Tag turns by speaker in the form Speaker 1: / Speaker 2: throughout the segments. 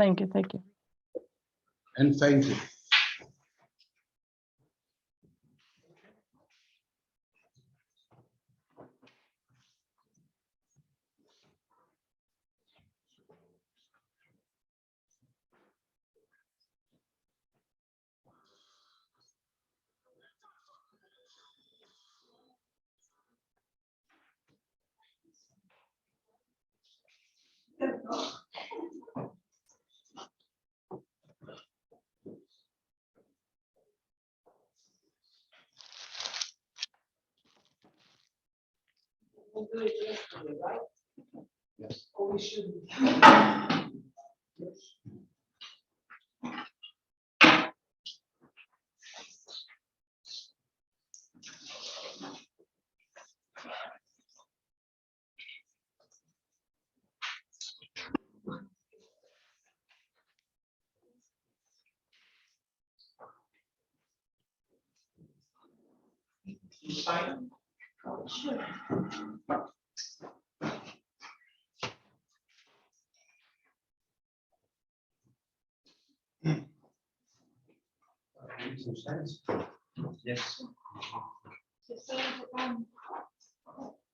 Speaker 1: Thank you. Thank you.
Speaker 2: And thank you.
Speaker 3: We'll do it yesterday, right?
Speaker 2: Yes.
Speaker 3: Or we shouldn't.
Speaker 4: You sign?
Speaker 3: Sure.
Speaker 4: Some signs? Yes.
Speaker 5: So,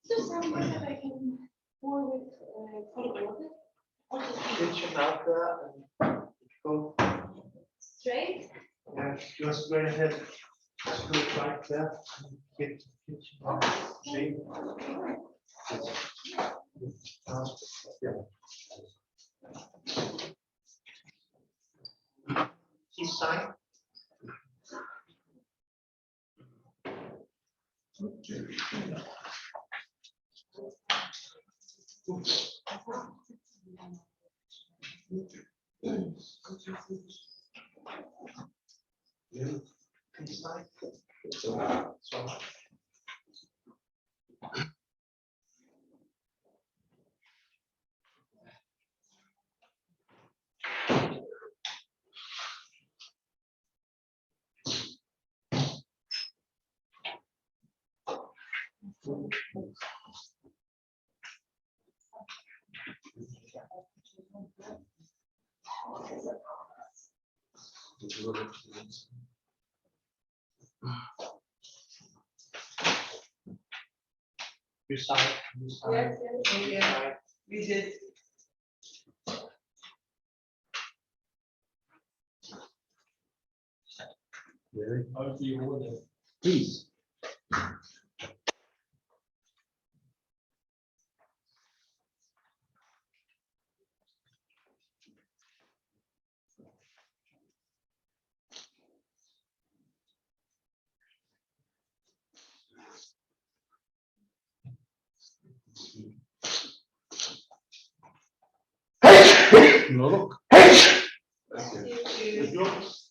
Speaker 5: just someone that I can pour with cold water. Or just
Speaker 4: Get your mouth there and go.
Speaker 5: straight.
Speaker 4: Yeah, just go ahead. Just do it right there. Get your mouth shape. Yeah. Please sign. Please sign. So. You sign. You sign.
Speaker 3: Yes, yes, yeah, we did.
Speaker 2: Really?
Speaker 4: How do you want it?
Speaker 2: Please. No, look.
Speaker 4: Yours.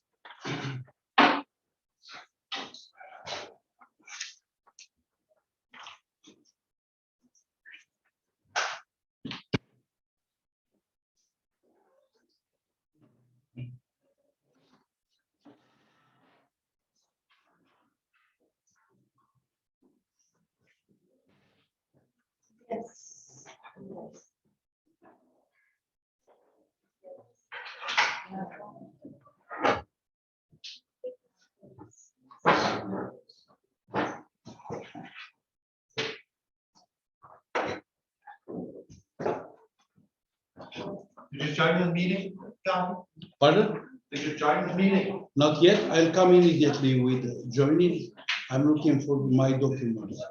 Speaker 5: Yes.
Speaker 4: Did you join the meeting, John?
Speaker 2: Pardon?
Speaker 4: Did you join the meeting?
Speaker 2: Not yet. I'll come immediately with joining. I'm looking for my documents.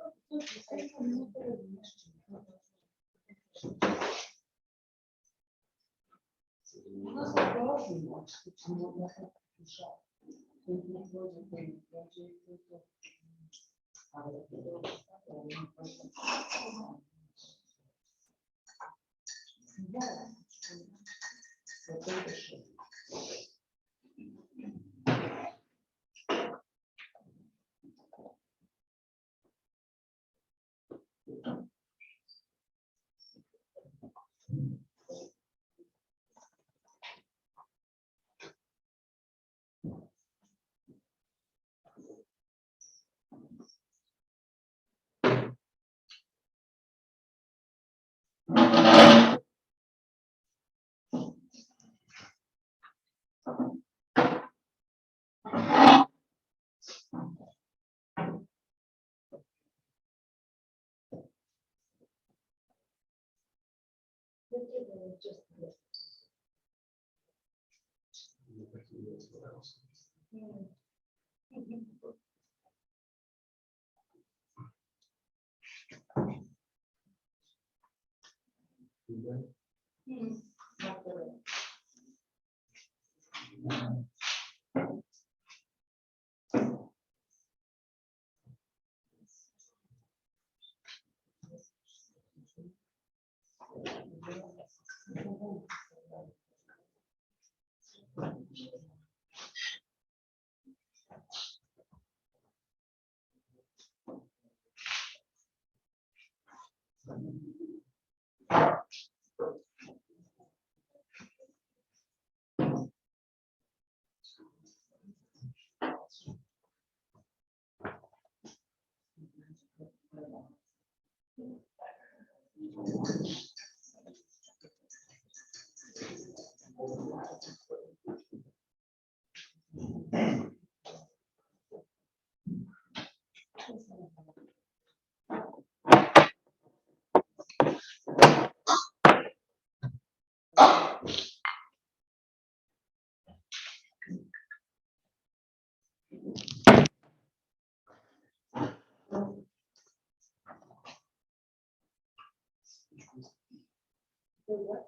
Speaker 5: The what?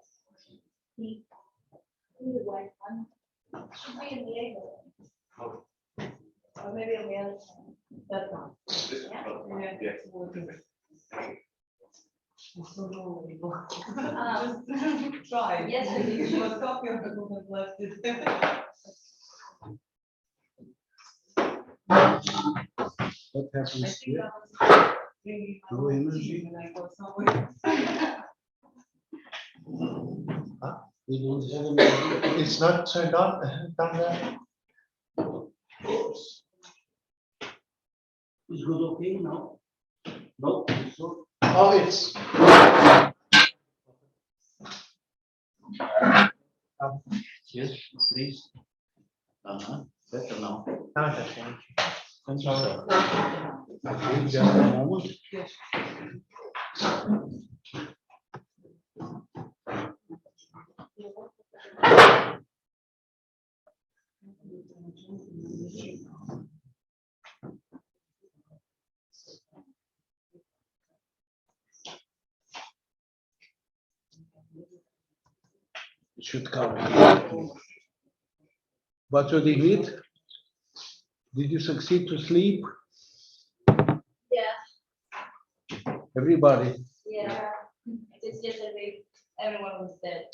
Speaker 5: The white one. Should be in the able. Or maybe on the other side. That one. Yeah.
Speaker 3: Yeah, it's working. I don't know anymore.
Speaker 5: Um,
Speaker 3: Just try.
Speaker 5: yes, I did.
Speaker 3: You must copy of the one that left it.
Speaker 2: What
Speaker 3: I
Speaker 2: happens
Speaker 3: think
Speaker 2: here?
Speaker 3: that was really
Speaker 2: Low energy?
Speaker 3: when I go somewhere.
Speaker 2: We don't have any.
Speaker 4: It's not turned on down there.
Speaker 2: Is good okay now? No, so
Speaker 4: Oh, it's.
Speaker 2: yes, please. Better now.
Speaker 4: Now it's changed.
Speaker 2: Thank you, sir. Okay, just a moment.
Speaker 3: Yes.
Speaker 2: It should come. What you did it? Did you succeed to sleep?
Speaker 5: Yeah,
Speaker 2: Everybody,
Speaker 5: yeah. It's just that everyone was dead.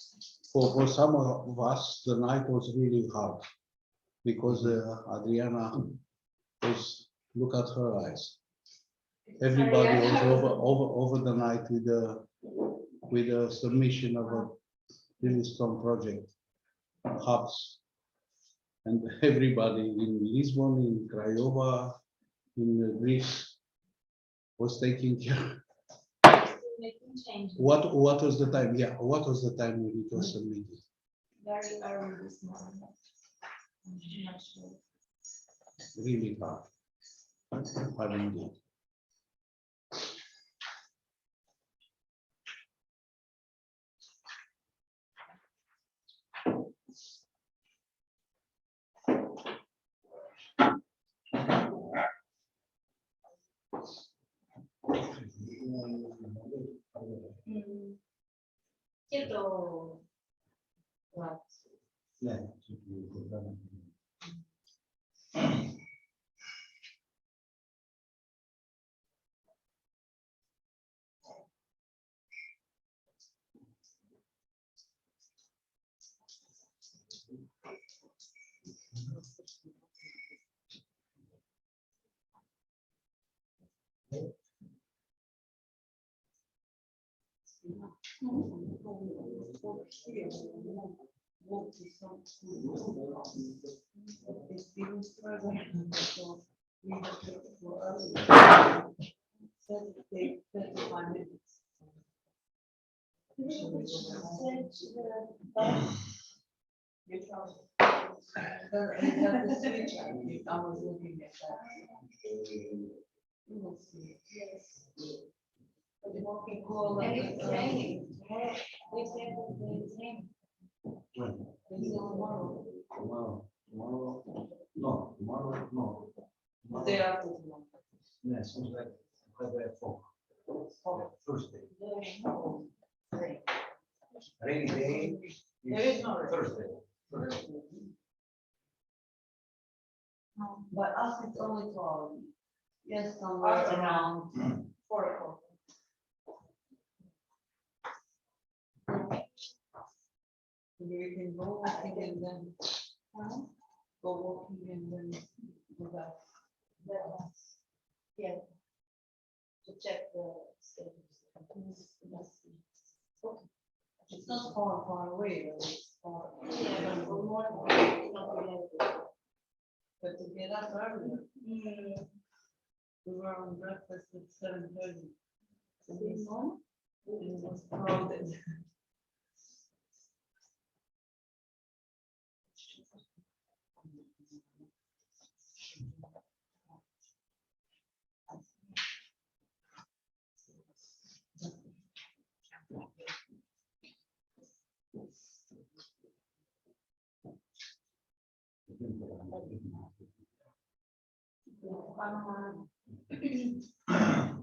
Speaker 2: for some of us, the night was really hard because Adriana was, look at her eyes. Everybody was over the night with the submission of a really strong project, hubs. And everybody in Lisbon, in Craiova, in Greece was taking care.
Speaker 5: Making changes.
Speaker 2: What was the time? Yeah, what was the time when it was submitted?
Speaker 5: Very early this morning. I'm not sure.
Speaker 2: Really hard. Hard indeed.
Speaker 5: Quieto. What?
Speaker 3: It's even further. So we have to go early. Said it take 35 minutes. You try. It had the switch, I was looking at that. You will see.
Speaker 5: Yes.
Speaker 3: But it won't be cool.
Speaker 5: And it's raining. They said that it's raining.
Speaker 2: When?
Speaker 5: Until tomorrow.
Speaker 2: Wow.
Speaker 1: Tomorrow, no, tomorrow, no. Tomorrow,
Speaker 3: Day after tomorrow.
Speaker 1: yes, seems like February 4th. Thursday. Rainy day.
Speaker 3: There is no rain.
Speaker 1: Thursday.
Speaker 3: But us, it's only 12. Yes, somewhere around 4 o'clock. Maybe we can go walking and then, go walking and then go back.
Speaker 5: Yeah. To check the status.
Speaker 3: It's not far away, but it's far.
Speaker 5: Yeah, but for more, it's not related.
Speaker 3: But to get up earlier,
Speaker 5: Mm.
Speaker 3: we were on breakfast at 7:30.
Speaker 5: This one?
Speaker 3: It was crowded.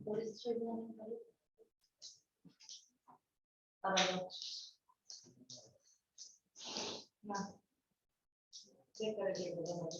Speaker 5: What is the street name? I don't know. No. Check it again.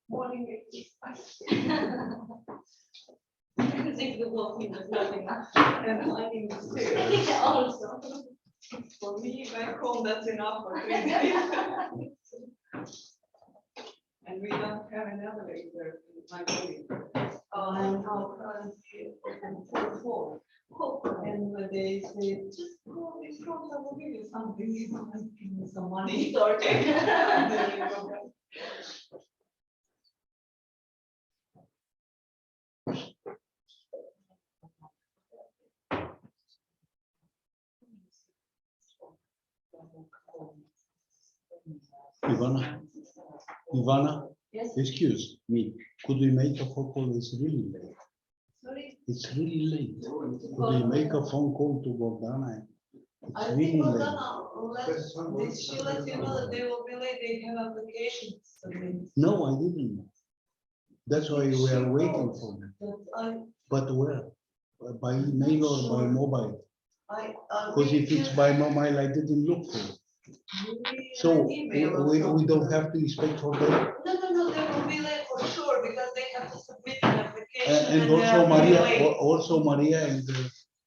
Speaker 5: Morning. Think the walking was not enough. And I think it's also. For me, back home, that's enough for 3 days. And we don't have an elevator in my building. I'm now currently on 4th floor. And when they say, just go this road, I will give you something, you know, like, give me some money. There you go.
Speaker 2: Ivana,
Speaker 3: Yes,
Speaker 2: excuse me, could we make a phone call? It's really late.
Speaker 3: sorry.
Speaker 2: It's really late. Could we make a phone call to Bogdana?
Speaker 3: I
Speaker 2: It's
Speaker 3: think
Speaker 2: really
Speaker 3: we're
Speaker 2: late.
Speaker 3: gonna did she let you know that they will be late, they have applications submitted.
Speaker 2: No, I didn't know. That's why we are waiting for them. But where? By email or by mobile? Because if it's by mobile, I didn't look for it. So we don't have to expect for them.
Speaker 3: No, they will be late for sure because they have to submit an application.
Speaker 2: And
Speaker 3: they
Speaker 2: also
Speaker 3: are really
Speaker 2: Maria,
Speaker 3: late.
Speaker 2: also Maria and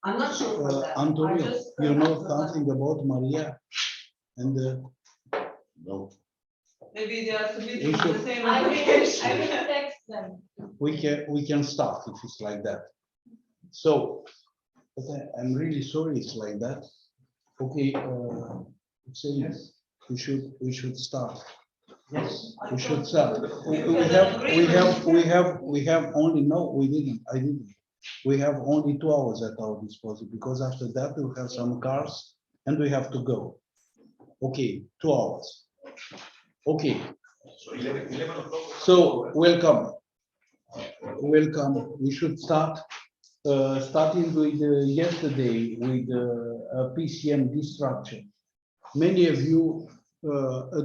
Speaker 3: I'm not sure for that. I
Speaker 2: Antonio,
Speaker 3: just
Speaker 2: you know
Speaker 3: heard that.
Speaker 2: something about Maria? And no,
Speaker 3: Maybe they are submitting
Speaker 2: We
Speaker 3: the
Speaker 2: should-
Speaker 3: same
Speaker 5: I will
Speaker 3: application.
Speaker 5: text them.
Speaker 2: we can start if it's like that. So, but I'm really sorry it's like that. Okay, say we should start.
Speaker 4: Yes.
Speaker 2: We should start. We have only, no, we didn't, I didn't. We have only 2 hours at our disposal because after that we'll have some cars and we have to go. Okay, 2 hours. Okay,
Speaker 1: So 11 o'clock.
Speaker 2: so welcome. Welcome. We should start, starting with yesterday with PCMD structure. Many of you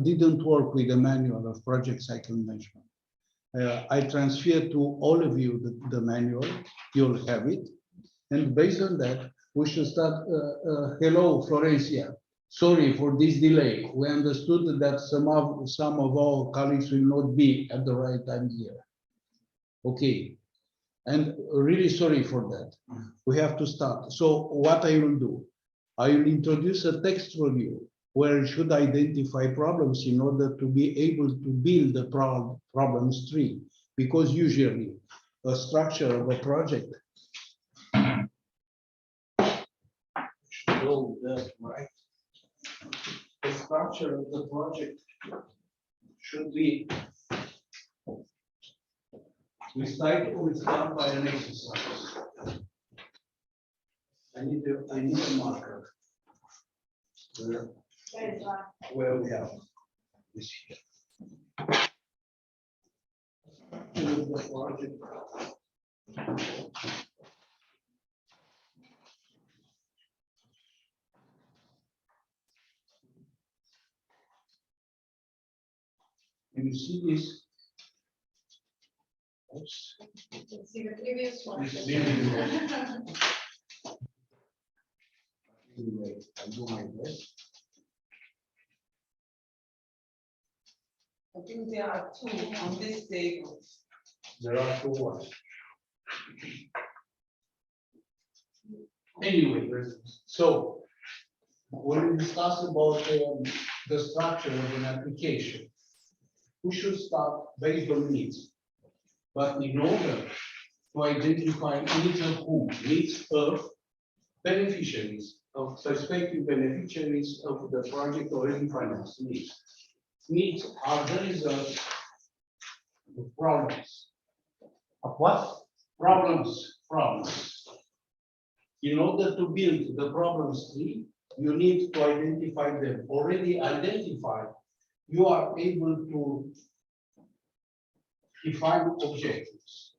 Speaker 2: didn't work with the manual of project cycle management. I transfer to all of you the manual, you'll have it. And based on that, we should start. Hello, Florencia. Sorry for this delay. We understood that some of our colleagues will not be at the right time here. Okay, and really sorry for that. We have to start. So what I will do, I will introduce a text review where you should identify problems in order to be able to build the problems tree. Because usually a structure of a project should go there, right? The structure of the project should be. We start by an exercise. I need a marker. Where we have this here. The project. Can you see this? Oops.
Speaker 5: See the previous one.
Speaker 2: This really low. Anyway, I do my best.
Speaker 5: I think there are two on this table.
Speaker 2: There are 2 ones. Anyway, so when we discuss about the structure of an application, we should start based on needs. But in order to identify needs of whom, needs of beneficiaries, of prospective beneficiaries of the project already financed needs. Needs are the result of problems. Of what? Problems. In order to build the problems tree, you need to identify them. Already identified, you are able to define objectives.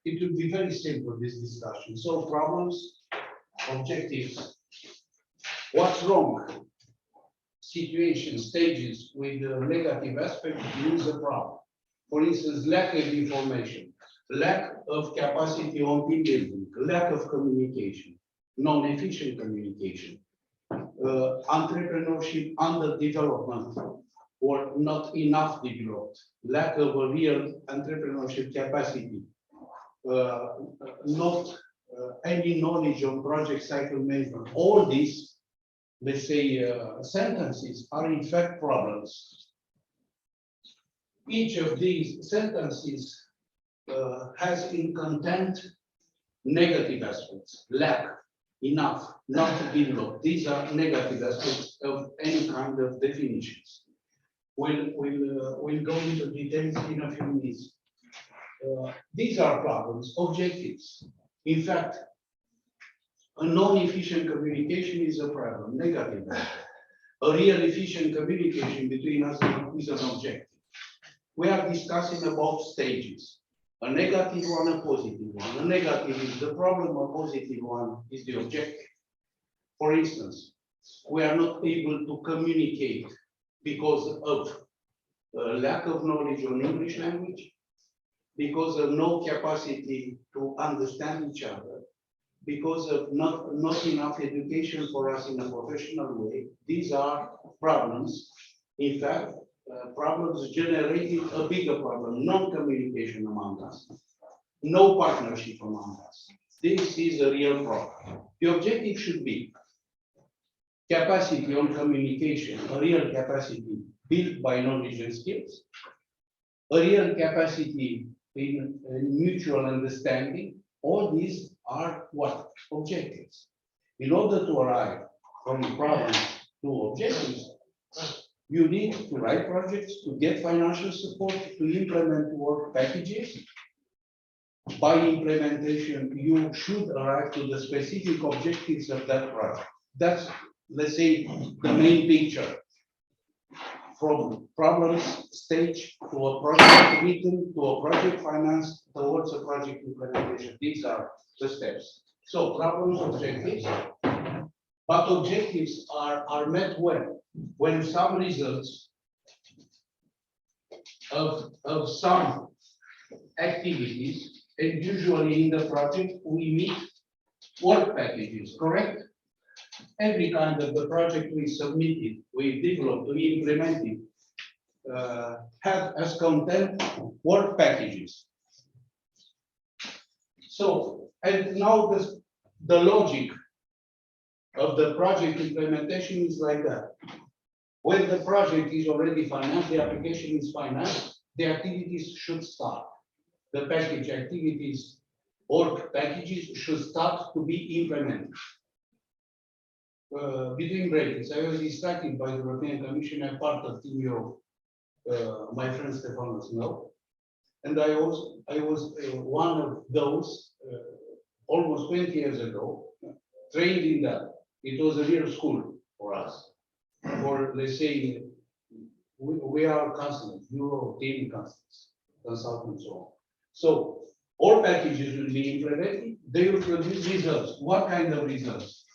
Speaker 2: It will be very simple, this discussion. So problems, objectives. What's wrong? Situation, stages with the negative aspect means a problem. For instance, lack of information, lack of capacity on team building, lack of communication, non-efficient communication, entrepreneurship underdevelopment or not enough developed, lack of a real entrepreneurship capacity, not any knowledge on project cycle management. All these, let's say, sentences are in fact problems. Each of these sentences has in content negative aspects, lack, enough, not developed. These are negative aspects of any kind of definitions. We'll go into details in a few minutes. These are problems, objectives. In fact, a non-efficient communication is a problem, negative. A real efficient communication between us is an objective. We are discussing about stages. A negative one, a positive one. A negative is the problem, a positive one is the objective. For instance, we are not able to communicate because of lack of knowledge on English language, because of no capacity to understand each other, because of not enough education for us in a professional way. These are problems. In fact, problems generating a bigger problem, non-communication among us, no partnership among us. This is a real problem. The objective should be capacity on communication, a real capacity built by knowledge and skills, a real capacity in mutual understanding. All these are what? Objectives. In order to arrive from problems to objectives, You need to write projects, to get financial support, to implement work packages. By implementation, you should arrive to the specific objectives of that project. That's, let's say, the main picture. From problems stage to a project written, to a project finance, towards a project implementation. These are the steps. So problems, objectives, but objectives are met when some results of some activities, and usually in the project, we meet work packages, correct? Every kind of the project we submitted, we developed, we implemented, have as content work packages. So, and now the logic of the project implementation is like that. When the project is already financed, the application is financed, the activities should start. The package activities or packages should start to be implemented. Between brackets, I was distracted by the European Commission. I'm part of Team Europe. My friend Stefanos know. And I was one of those almost 20 years ago, trained in that. It was a real school for us. For, let's say, we are consultants, Euro team consultants, so on. So all packages will be implemented. They will produce results. What kind of results?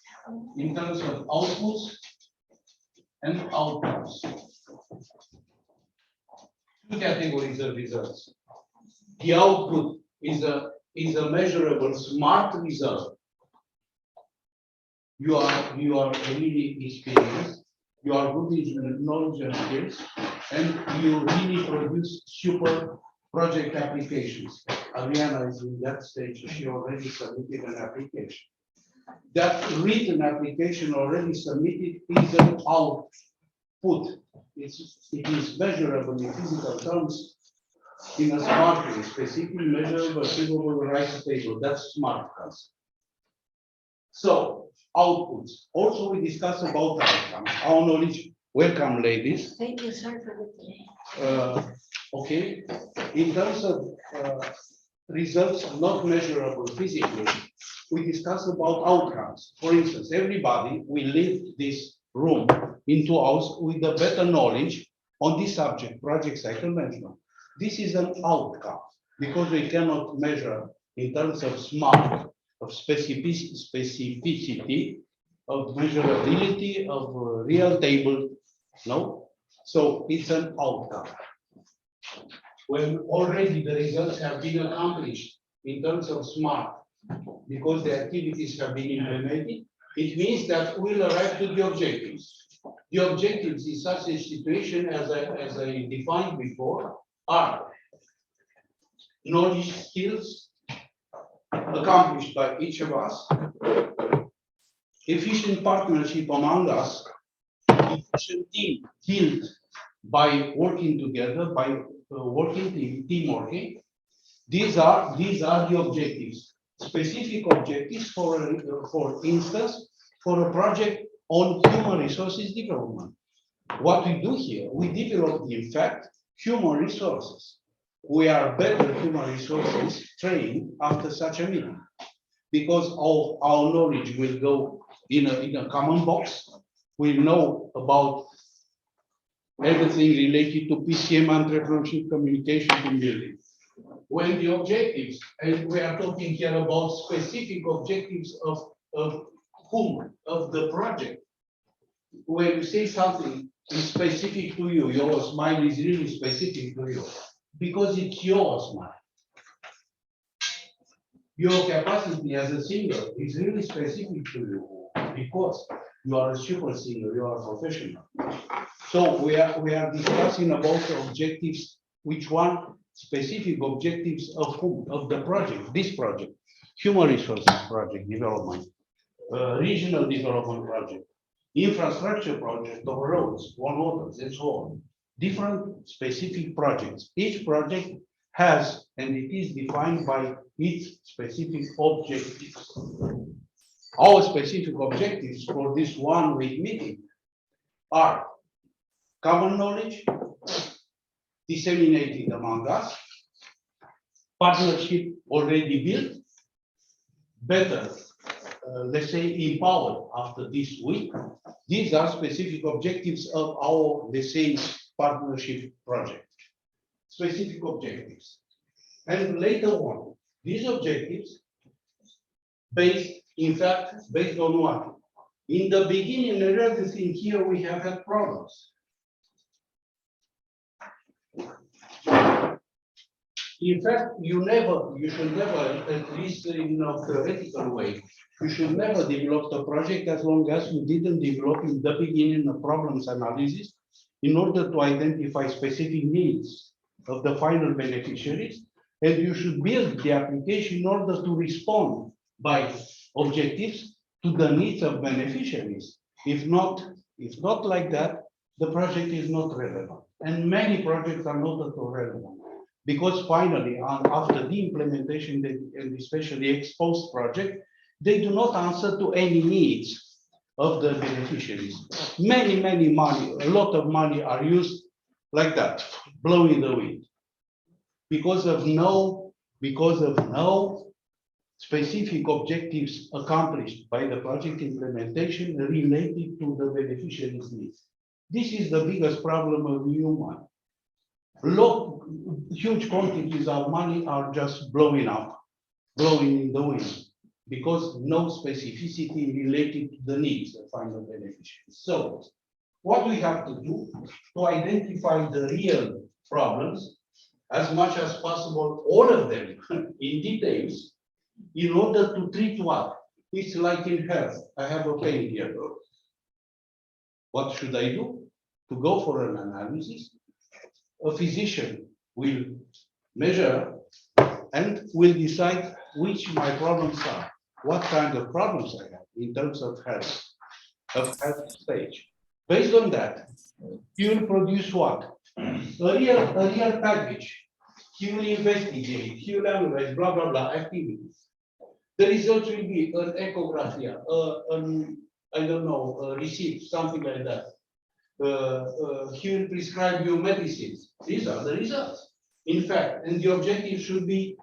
Speaker 2: In terms of outputs and outcomes. Two categories of results. The output is a measurable smart result. You are really experienced, you are good in knowledge and skills, and you really produce super project applications. Ariana is in that stage, she already submitted an application. That written application already submitted is an output. It is measurable in physical terms in a smart way, specifically measurable, achievable, writable. That's smart concept. So outputs. Also, we discuss about outcomes. Our knowledge. Welcome, ladies.
Speaker 5: Thank you, sir, for the day.
Speaker 2: Okay. In terms of results not measurable physically, we discuss about outcomes. For instance, everybody will leave this room into house with a better knowledge on this subject, project cycle management. This is an outcome because we cannot measure in terms of smart, of specificity, of measurability, of real table. No, so it's an outcome. When already the results have been accomplished in terms of smart, because the activities have been implemented, it means that we'll arrive to the objectives. The objectives in such a situation, as I defined before, are knowledge, skills accomplished by each of us, efficient partnership among us, efficient team built by working together, by team working. These are the objectives. Specific objectives for instance, for a project on human resources development. What we do here, we develop, in fact, human resources. We are better human resources trained after such a meeting, because all our knowledge will go in a common box. We know about everything related to PCM, entrepreneurship, communication, and building. When the objectives, and we are talking here about specific objectives of whom, of the project. When you say something is specific to you, your smile is really specific to you, because it's your smile. Your capacity as a singer is really specific to you, because you are a super singer, you are a professional. So we are discussing about the objectives, which one? Specific objectives of whom? Of the project, this project, human resources project development, regional development project, infrastructure project of roads, waters, and so on. Different specific projects. Each project has, and it is defined by its specific objectives. Our specific objectives for this 1 week meeting are common knowledge, disseminated among us, partnership already built, better, let's say, empowered after this week. These are specific objectives of our, let's say, partnership project. Specific objectives. And later on, these objectives, in fact, based on what? In the beginning, everything here, we have had problems. In fact, you should never, at least in a theoretical way, you should never develop the project as long as you didn't develop in the beginning a problems analysis in order to identify specific needs of the final beneficiaries. And you should build the application in order to respond by objectives to the needs of beneficiaries. If not like that, the project is not relevant. And many projects are not at all relevant. Because finally, after the implementation, and especially ex-post project, they do not answer to any needs of the beneficiaries. Many money, a lot of money are used like that, blowing the wind. Because of no specific objectives accomplished by the project implementation related to the beneficiaries' needs. This is the biggest problem of human. Huge quantities of money are just blowing in the wind, because no specificity related to the needs of final beneficiaries. So, what we have to do to identify the real problems, as much as possible, all of them in details, in order to treat what? It's like in health. I have a pain here. What should I do? To go for an analysis. A physician will measure and will decide which my problems are, what kind of problems I have in terms of health stage. Based on that, he will produce what? A real package. He will investigate, he will analyze, blah, blah, blah, activities. The results will be an echography, I don't know, a receipt, something like that. He will prescribe you medicines. These are the results. In fact, and the objective should be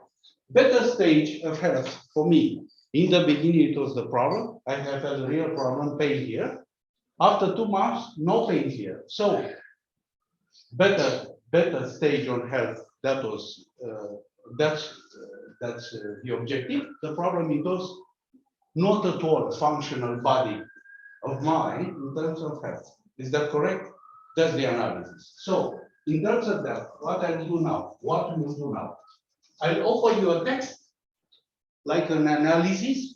Speaker 2: better stage of health for me. In the beginning, it was the problem. I have had a real problem, pain here. After 2 months, no pain here. So better stage on health. That's the objective. The problem, it was not at all functional body of mine in terms of health. Is that correct? That's the analysis. So, in terms of that, what I will do now? What we will do now? I'll offer you a text, like an analysis,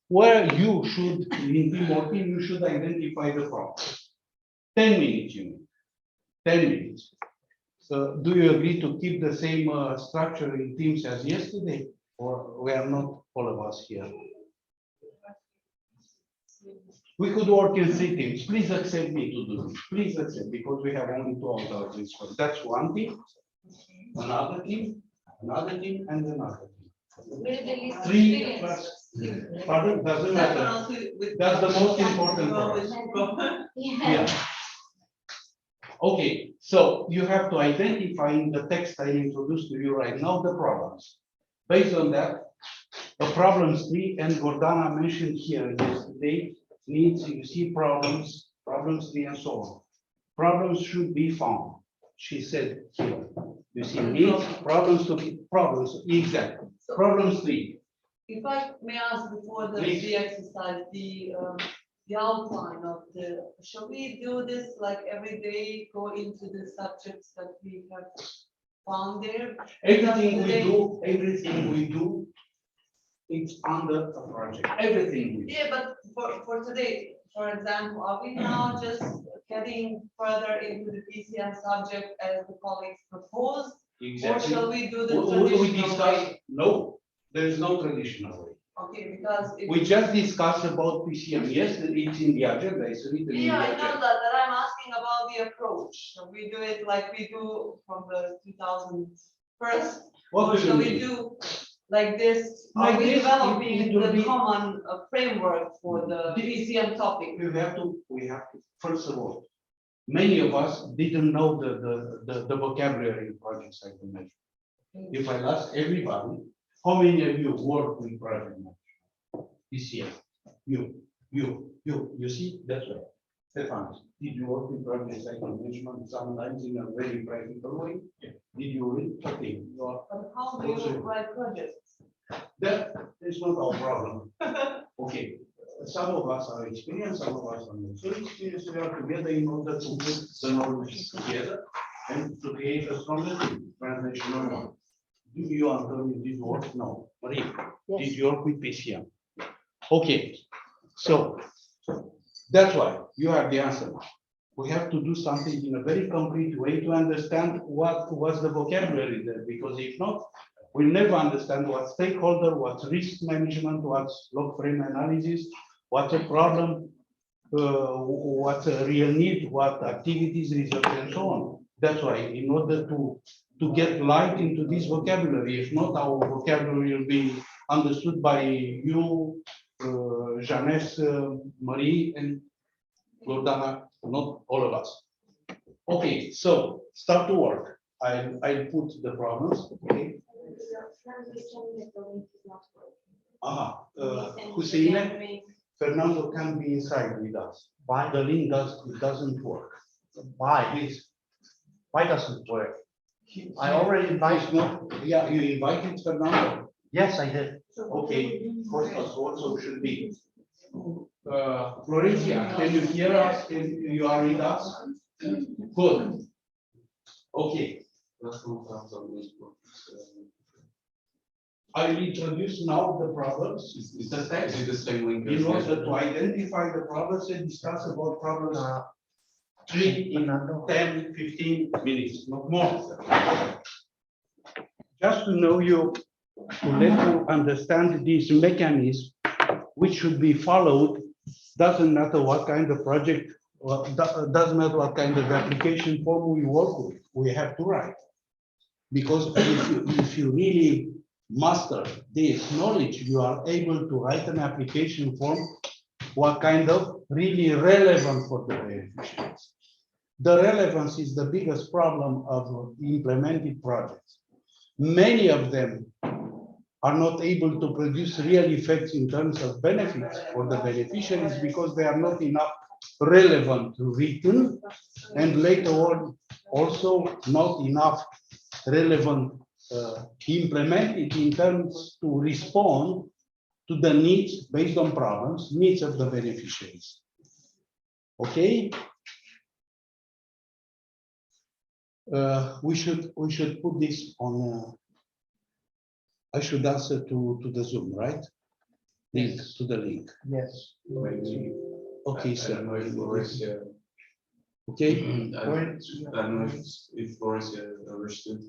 Speaker 2: where you should, in team or team, you should identify the problem. 10 minutes, you need. 10 minutes. So, do you agree to keep the same structure in teams as yesterday? Or we are not all of us here? We could work in 3 teams. Please accept me to do this. Please accept, because we have only 2 hours this one. That's one team, another team, and another team. 3 plus. Pardon? Doesn't matter. That's the most important part. Yeah. Okay, so you have to identify in the text I introduced to you right now the problems. Based on that, the problems 3, and Gordana mentioned here yesterday, needs, you see problems 3 and so on. Problems should be found. She said here. You see needs, problems, exactly.
Speaker 5: So,
Speaker 2: Problems 3.
Speaker 5: if I may ask before
Speaker 2: Please.
Speaker 5: the exercise, the outline of shall we do this like every day, go into the subjects that we have found there?
Speaker 2: Everything we do, it's under a project. Everything we do.
Speaker 5: Yeah, but for today, for example, are we now just getting further into the PCM subject as the colleagues proposed?
Speaker 2: Exactly.
Speaker 5: Or shall we do the
Speaker 2: We
Speaker 5: traditional
Speaker 2: discuss,
Speaker 5: way?
Speaker 2: no, there is no traditional way.
Speaker 5: Okay, because
Speaker 2: We just discussed about PCM. Yes, it's in the agenda, it's written in the
Speaker 5: yeah, I know
Speaker 2: agenda.
Speaker 5: that I'm asking about the approach. Shall we do it like we do from the 2001st?
Speaker 2: What
Speaker 5: Or
Speaker 2: do you
Speaker 5: shall we
Speaker 2: mean?
Speaker 5: do like this? Are
Speaker 2: Like
Speaker 5: we
Speaker 2: this, it
Speaker 5: developing
Speaker 2: will
Speaker 5: the
Speaker 2: be-
Speaker 5: common framework for the
Speaker 2: This-
Speaker 5: PCM topic?
Speaker 2: We have to, first of all, many of us didn't know the vocabulary in project cycle management. If I ask everybody, how many of you work with project management this year? You see, that's right. Stefan, did you work with project cycle management sometimes in a very practical way? Yeah. Did you read? Okay. You are
Speaker 3: But how do you write projects?
Speaker 2: That is not our problem. Okay, some of us are experienced, some of us are not so experienced. We are together in order to put the knowledge together and to create a stronger translational one. Do you, Antonio, did work? No. Marie, did you work with PCM? Okay, so that's why you have the answer. We have to do something in a very concrete way to understand what was the vocabulary there, because if not, we'll never understand what stakeholder, what's risk management, what's log frame analysis, what's a problem, what's a real need, what activities, research, and so on. That's why, in order to get light into this vocabulary, if not, our vocabulary will be understood by you, Jeannette, Marie, and Gordana, not all of us. Okay, so start to work. I'll put the problems, okay? Hussein, Fernando can be inside with us. Why? The link doesn't work.
Speaker 4: Why?
Speaker 2: Please.
Speaker 4: Why doesn't it work? I already invited.
Speaker 2: Yeah, you invited Fernando.
Speaker 4: Yes, I did.
Speaker 2: Okay, Costas also should be. Florencia, can you hear us? You are with us? Good. Okay. I will introduce now the problems.
Speaker 6: Is it the same link?
Speaker 2: In order to identify the problems and discuss about problems 3 in 10, 15 minutes, not more. Just to know you, to let you understand this mechanism, which should be followed, doesn't matter what kind of project, or doesn't matter what kind of application form we work with, we have to write. Because if you really master this knowledge, you are able to write an application form, what kind of really relevant for the beneficiaries. The relevance is the biggest problem of implemented projects. Many of them are not able to produce real effects in terms of benefits for the beneficiaries because they are not enough relevant to written, and later on also not enough relevant implemented in terms to respond to the needs based on problems, needs of the beneficiaries. Okay. We should put this on. I should answer to the Zoom, right? Link
Speaker 4: Yes.
Speaker 2: to the link.
Speaker 4: Yes.
Speaker 2: Okay,
Speaker 6: I
Speaker 2: sir.
Speaker 6: don't know if Florencia.
Speaker 2: Okay.
Speaker 6: I don't know if Florencia understood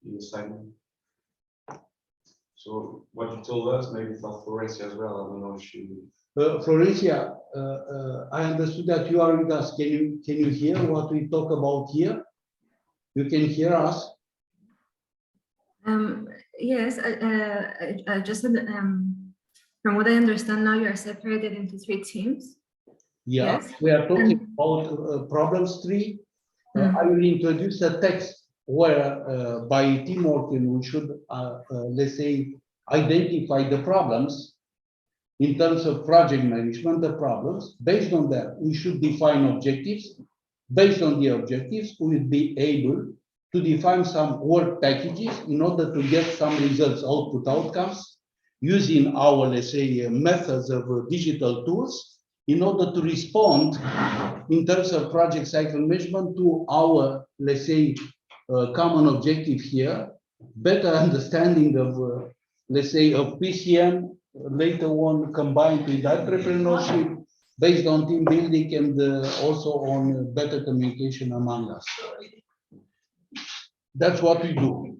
Speaker 6: the assignment. So what you told us, maybe for Florencia as well. I don't know if she.
Speaker 2: Florencia, I understood that you are with us. Can you hear what we talk about here? You can hear us.
Speaker 7: Yes, I just from what I understand now, you are separated into 3 teams.
Speaker 2: Yeah,
Speaker 7: Yes.
Speaker 2: we are talking about problems 3. I will introduce a text where by teamwork we should, let's say, identify the problems in terms of project management, the problems. Based on that, we should define objectives. Based on the objectives, we will be able to define some work packages in order to get some results, outcomes, using our, let's say, methods of digital tools in order to respond in terms of project cycle management to our, let's say, common objective here, better understanding of, let's say, of PCM, later on combined with entrepreneurship, based on team building and also on better communication among us. That's what we do.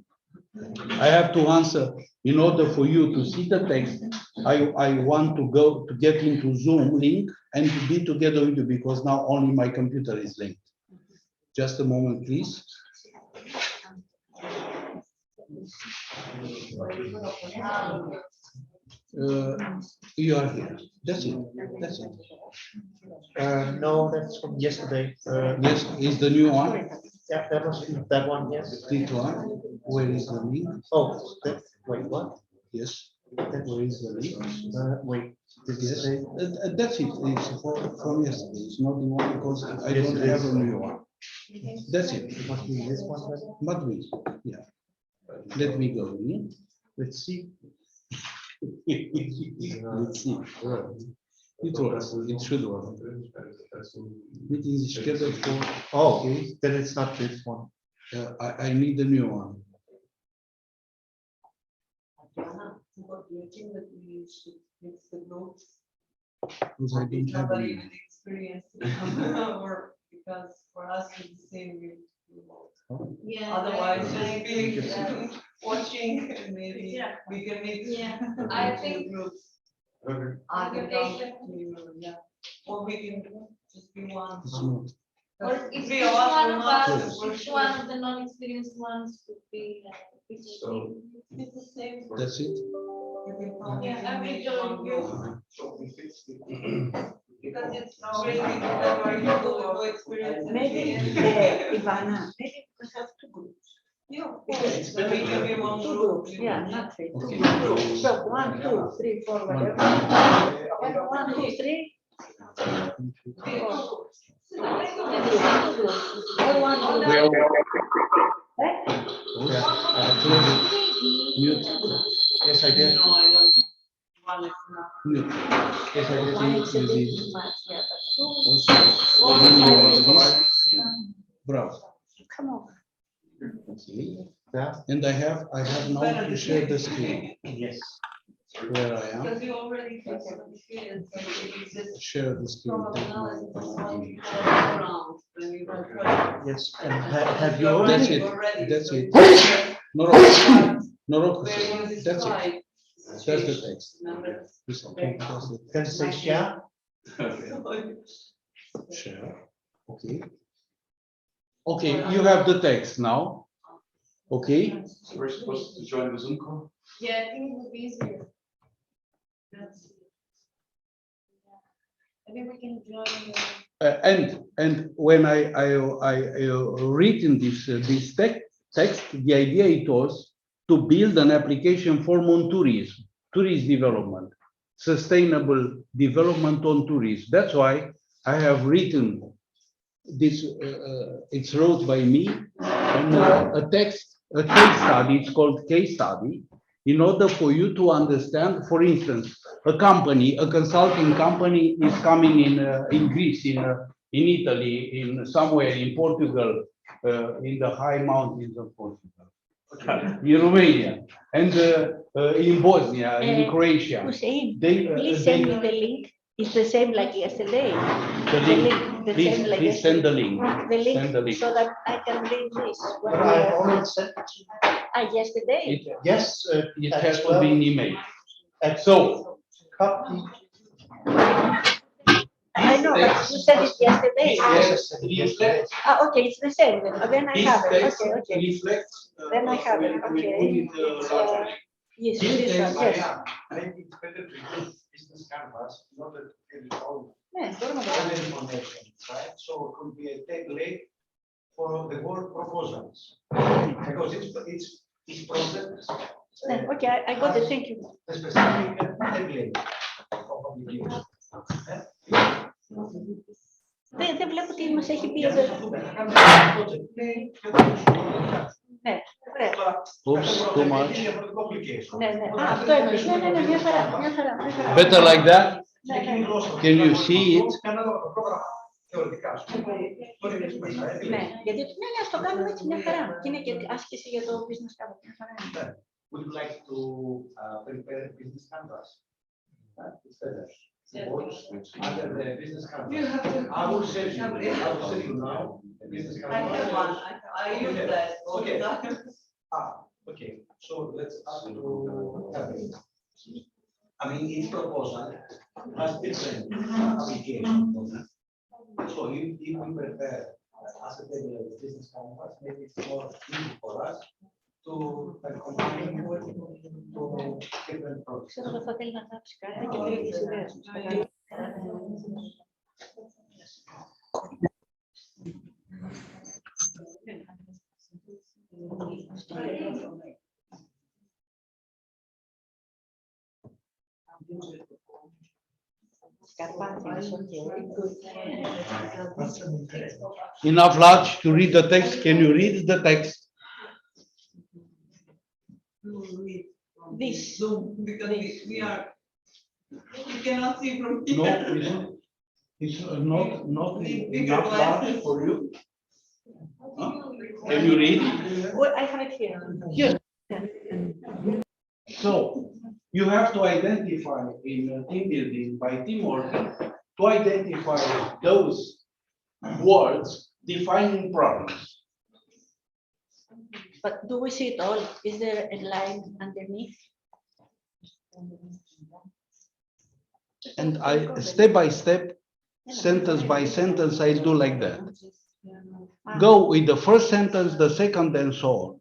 Speaker 2: I have to answer, in order for you to see the text, I want to get into Zoom link and to be together with you because now only my computer is linked. Just a moment, please. You are here. That's it, that's it.
Speaker 4: No, that's from yesterday.
Speaker 2: Yes, is the new one,
Speaker 4: Yeah, that was that one, yes.
Speaker 2: this one, where is the link?
Speaker 4: Oh, wait, what?
Speaker 2: Yes, where is the link?
Speaker 4: Wait, this
Speaker 2: Yes,
Speaker 4: is
Speaker 2: that's it, it's from yesterday, it's not the one because I
Speaker 4: Yes,
Speaker 2: don't
Speaker 4: it
Speaker 2: have
Speaker 4: is.
Speaker 2: a new one. That's it,
Speaker 4: it must be this one then.
Speaker 2: but wait, yeah. Let me go, yeah?
Speaker 4: Let's see.
Speaker 2: Let's see. It works, it should work. Meeting is scheduled for,
Speaker 4: Oh,
Speaker 2: okay,
Speaker 4: then it's not this one.
Speaker 2: I need the new one.
Speaker 5: Diana, what do you think that we should mix the groups?
Speaker 2: Because I don't have
Speaker 5: Nobody
Speaker 2: any.
Speaker 5: even experienced or because for us it's the same.
Speaker 7: Yeah.
Speaker 5: Otherwise,
Speaker 7: I-
Speaker 5: just being watching and maybe
Speaker 7: Yeah.
Speaker 5: we can mix.
Speaker 7: Yeah,
Speaker 5: the
Speaker 7: I
Speaker 5: two
Speaker 7: think-
Speaker 5: groups.
Speaker 6: Okay.
Speaker 5: I can come
Speaker 7: Invitation.
Speaker 5: to you, yeah, or we can just be one.
Speaker 2: It's not.
Speaker 7: Or if
Speaker 5: Three
Speaker 7: each
Speaker 5: of us
Speaker 7: one
Speaker 5: will
Speaker 7: of
Speaker 5: not,
Speaker 7: us,
Speaker 5: for
Speaker 7: each
Speaker 5: sure.
Speaker 7: one of the non-experienced ones would be.
Speaker 6: So-
Speaker 5: It's the same.
Speaker 2: That's it.
Speaker 5: You can probably
Speaker 7: Yeah, I will
Speaker 5: make
Speaker 7: join
Speaker 5: one
Speaker 7: you.
Speaker 5: group. Because it's already that are people with no experience. in
Speaker 3: Maybe,
Speaker 5: it.
Speaker 3: Ivana, maybe we have two groups.
Speaker 5: Yeah, of course, then we can be one
Speaker 3: Two
Speaker 5: group.
Speaker 3: groups, yeah, not three, two
Speaker 2: Okay.
Speaker 3: groups. So 1, 2, 3, 4,
Speaker 2: One.
Speaker 3: whatever. 1, 2, 3. All one group.
Speaker 2: Mute,
Speaker 4: Yes, I did.
Speaker 5: No, I don't. One is enough.
Speaker 2: mute.
Speaker 4: Yes, I did.
Speaker 3: One is a
Speaker 2: You
Speaker 3: bit
Speaker 2: did.
Speaker 3: too much, yeah, but two.
Speaker 2: Also, when you are this, browse.
Speaker 3: Come on.
Speaker 2: Okay.
Speaker 4: Yeah.
Speaker 2: And I have now to share the screen
Speaker 4: Yes.
Speaker 2: where I am.
Speaker 5: Because you already have some experience, so you just
Speaker 2: Share the screen.
Speaker 5: from
Speaker 2: take
Speaker 5: knowledge is
Speaker 2: my
Speaker 5: what
Speaker 2: phone.
Speaker 5: you go around when you go.
Speaker 4: Yes, and have you
Speaker 5: You're
Speaker 2: That's
Speaker 4: already?
Speaker 2: it,
Speaker 5: already,
Speaker 2: that's
Speaker 5: so
Speaker 2: it.
Speaker 5: it's
Speaker 2: No, no,
Speaker 5: where you
Speaker 2: that's it.
Speaker 5: describe.
Speaker 2: That's the text.
Speaker 5: Remember?
Speaker 2: This-
Speaker 5: Okay.
Speaker 2: that's the
Speaker 4: Can say share?
Speaker 2: Share, okay. Okay, you have the text now. Okay,
Speaker 6: So we're supposed to join the Zoom call?
Speaker 7: Yeah, I think it would be easier. That's- I think we can join.
Speaker 2: and when I read in this text, the idea it was to build an application for tourism development, sustainable development on tourism. That's why I have written this. It's wrote by me and a text, a case study. It's called case study. In order for you to understand, for instance, a company, a consulting company is coming in Greece, in Italy, in somewhere in Portugal, in the high mountains of Portugal, in Romania, and in Bosnia, in Croatia.
Speaker 3: Hussein,
Speaker 2: They,
Speaker 3: please send me the link. It's the same like yesterday.
Speaker 2: the link,
Speaker 3: the
Speaker 2: please,
Speaker 3: same like
Speaker 2: please send the
Speaker 3: yesterday.
Speaker 2: link. Send the
Speaker 3: The link,
Speaker 2: link.
Speaker 3: so that I can read this.
Speaker 4: But I already sent it to you.
Speaker 3: Yesterday.
Speaker 4: Yes.
Speaker 2: It
Speaker 4: at
Speaker 2: has to
Speaker 4: 12,
Speaker 2: be an email.
Speaker 4: at
Speaker 2: So,
Speaker 4: copy.
Speaker 3: I know, but you said it yesterday.
Speaker 4: Yes, I sent it yesterday.
Speaker 3: Okay, it's the same. Then I
Speaker 2: this
Speaker 3: have it.
Speaker 2: text
Speaker 3: Okay.
Speaker 2: reflects.
Speaker 3: Then I have it,
Speaker 2: we
Speaker 3: okay.
Speaker 2: put it,
Speaker 3: It's,
Speaker 2: largely.
Speaker 3: Yes,
Speaker 2: This
Speaker 3: this
Speaker 2: text,
Speaker 3: one, yes.
Speaker 1: Maybe it's better to use business canvas, not to fill it all
Speaker 3: Ναι, μπορούμε να το
Speaker 1: all
Speaker 3: κάνουμε.
Speaker 1: the information, right? So it could be a template for the word proposals. Because it's projects.
Speaker 3: Ναι, okay, I got it, thank you.
Speaker 1: The specific template of application.
Speaker 3: Δεν βλέπω τι μας έχει πει
Speaker 1: Για
Speaker 3: εδώ.
Speaker 1: να δούμε, να κάνουμε ένα project play και να το
Speaker 3: Ναι, ωραία.
Speaker 2: Oops, too much.
Speaker 1: διαφορετικό application.
Speaker 3: Ναι, ναι. Α, αυτό εννοείς. Ναι, μια χαρά, μια χαρά.
Speaker 2: Better like that?
Speaker 3: Ναι, ναι.
Speaker 2: Can you see it?
Speaker 1: Θεωρητικά, ας πούμε. Το ρίχνεις μέσα,
Speaker 3: Ναι, γιατί ναι, ας το κάνουμε έτσι μια χαρά. Και είναι και άσκηση για το business canvas. Μια χαρά είναι.
Speaker 1: Would you like to prepare business canvas? It's better.
Speaker 5: Yes.
Speaker 1: Under the business canvas.
Speaker 5: You have to.
Speaker 1: I will send you now the business
Speaker 5: I have
Speaker 1: canvas.
Speaker 5: one, I use that all the
Speaker 1: Okay.
Speaker 5: time.
Speaker 1: Okay, so let's ask to have it. I mean, each proposal has different applications. So if we prepare as a table of business canvas, maybe it's more easy for us to combine to different products.
Speaker 3: Ξέρω ότι θα θέλει να γράψει κάτι και λέει τις ιδέες του.
Speaker 2: Enough large to read the text. Can you read the text?
Speaker 5: This Zoom, because we are, you cannot see from here.
Speaker 2: No, it's not enough large for you. Huh? Can you read?
Speaker 3: Well, I have it here.
Speaker 2: Yes. So you have to identify in team building by teamwork to identify those words defining problems.
Speaker 3: But do we see it all? Is there a line underneath?
Speaker 2: And I step by step, sentence by sentence, I do like that. Go with the first sentence, the second, and so on.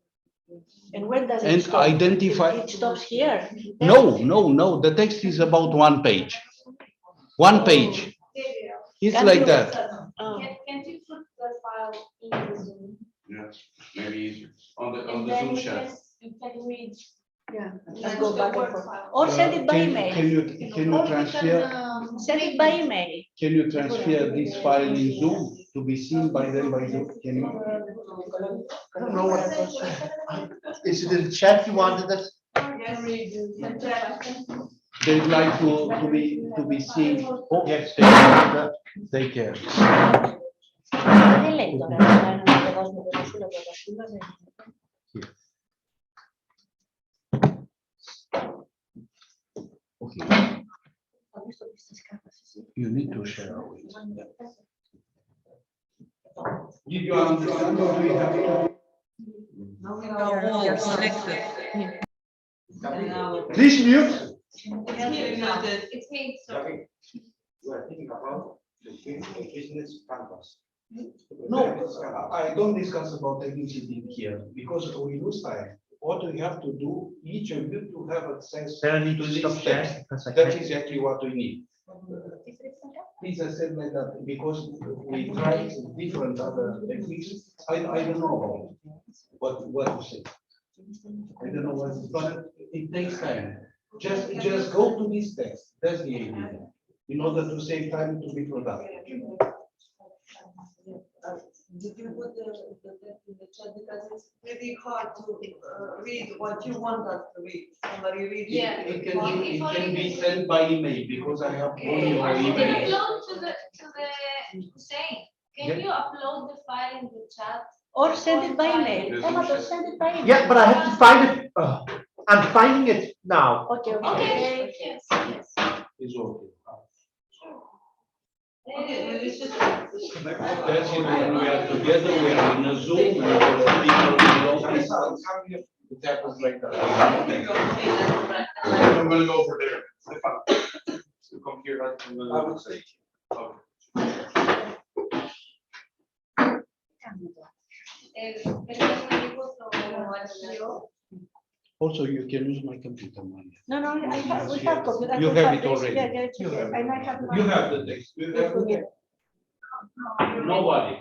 Speaker 3: And when does it
Speaker 2: And
Speaker 3: stop?
Speaker 2: identify.
Speaker 3: It stops here.
Speaker 2: No. The text is about 1 page. 1 page. It's
Speaker 3: Can
Speaker 2: like
Speaker 3: you-
Speaker 2: that.
Speaker 3: Oh.
Speaker 8: Can you put the file in the Zoom?
Speaker 6: Yeah, maybe on the
Speaker 8: And then
Speaker 6: Zoom
Speaker 8: we
Speaker 6: chat.
Speaker 8: can read.
Speaker 3: And go back and forth. Or send it by email.
Speaker 2: Can you
Speaker 8: Or we
Speaker 2: transfer?
Speaker 8: can,
Speaker 3: Send it by email.
Speaker 2: Can you transfer this file in Zoom to be seen by them by Zoom? Can you?
Speaker 4: I don't know what. Is it in chat you wanted it?
Speaker 2: They'd like to be seen. Oh,
Speaker 4: Yes.
Speaker 2: Take care.
Speaker 3: Δεν λέει τώρα, να κατεβάσουμε το σύλλογο του Βασίλου.
Speaker 2: Okay. You need to share it. Did you understand or do you have to?
Speaker 5: You're selected.
Speaker 4: Please mute.
Speaker 8: it's me, so.
Speaker 1: We are thinking about the business canvas.
Speaker 2: No, I don't discuss about technicity here because we lose time. What we have to do, each of you to have access
Speaker 4: Then I need
Speaker 2: to
Speaker 4: to
Speaker 2: this
Speaker 4: stop
Speaker 2: text.
Speaker 4: sharing because I
Speaker 2: That's
Speaker 4: can't.
Speaker 2: exactly what we need. Please accept like that because we tried different other techniques. I don't know what to say. I don't know what, but it takes time. Just go to this text. That's the idea. In order to save time to be productive.
Speaker 5: Did you put the text in the chat, because it's pretty hard to read what you want us to read, somebody read.
Speaker 8: Yeah.
Speaker 2: It can be sent by email because I have only your
Speaker 8: Can you
Speaker 2: email.
Speaker 8: upload to the Hussein? Can
Speaker 2: Yeah.
Speaker 8: you upload the file in the chat?
Speaker 3: Or send it by email.
Speaker 6: There's
Speaker 3: Emma,
Speaker 6: no
Speaker 3: send it by email.
Speaker 4: Yeah, but I have to find it. I'm finding it now.
Speaker 3: Okay.
Speaker 8: Okay, yes.
Speaker 2: It's okay.
Speaker 5: Okay, well, it's just.
Speaker 2: That's it, when we are together, we are in a Zoom, and people long distance. It happens like that.
Speaker 6: I'm gonna go over there. So come here.
Speaker 1: I would say.
Speaker 2: Also, you can use my computer, Maria.
Speaker 3: No, we have computer.
Speaker 2: You have it already.
Speaker 3: Yeah,
Speaker 2: You have it.
Speaker 3: and I have.
Speaker 2: You have the text. You have the text. Nobody.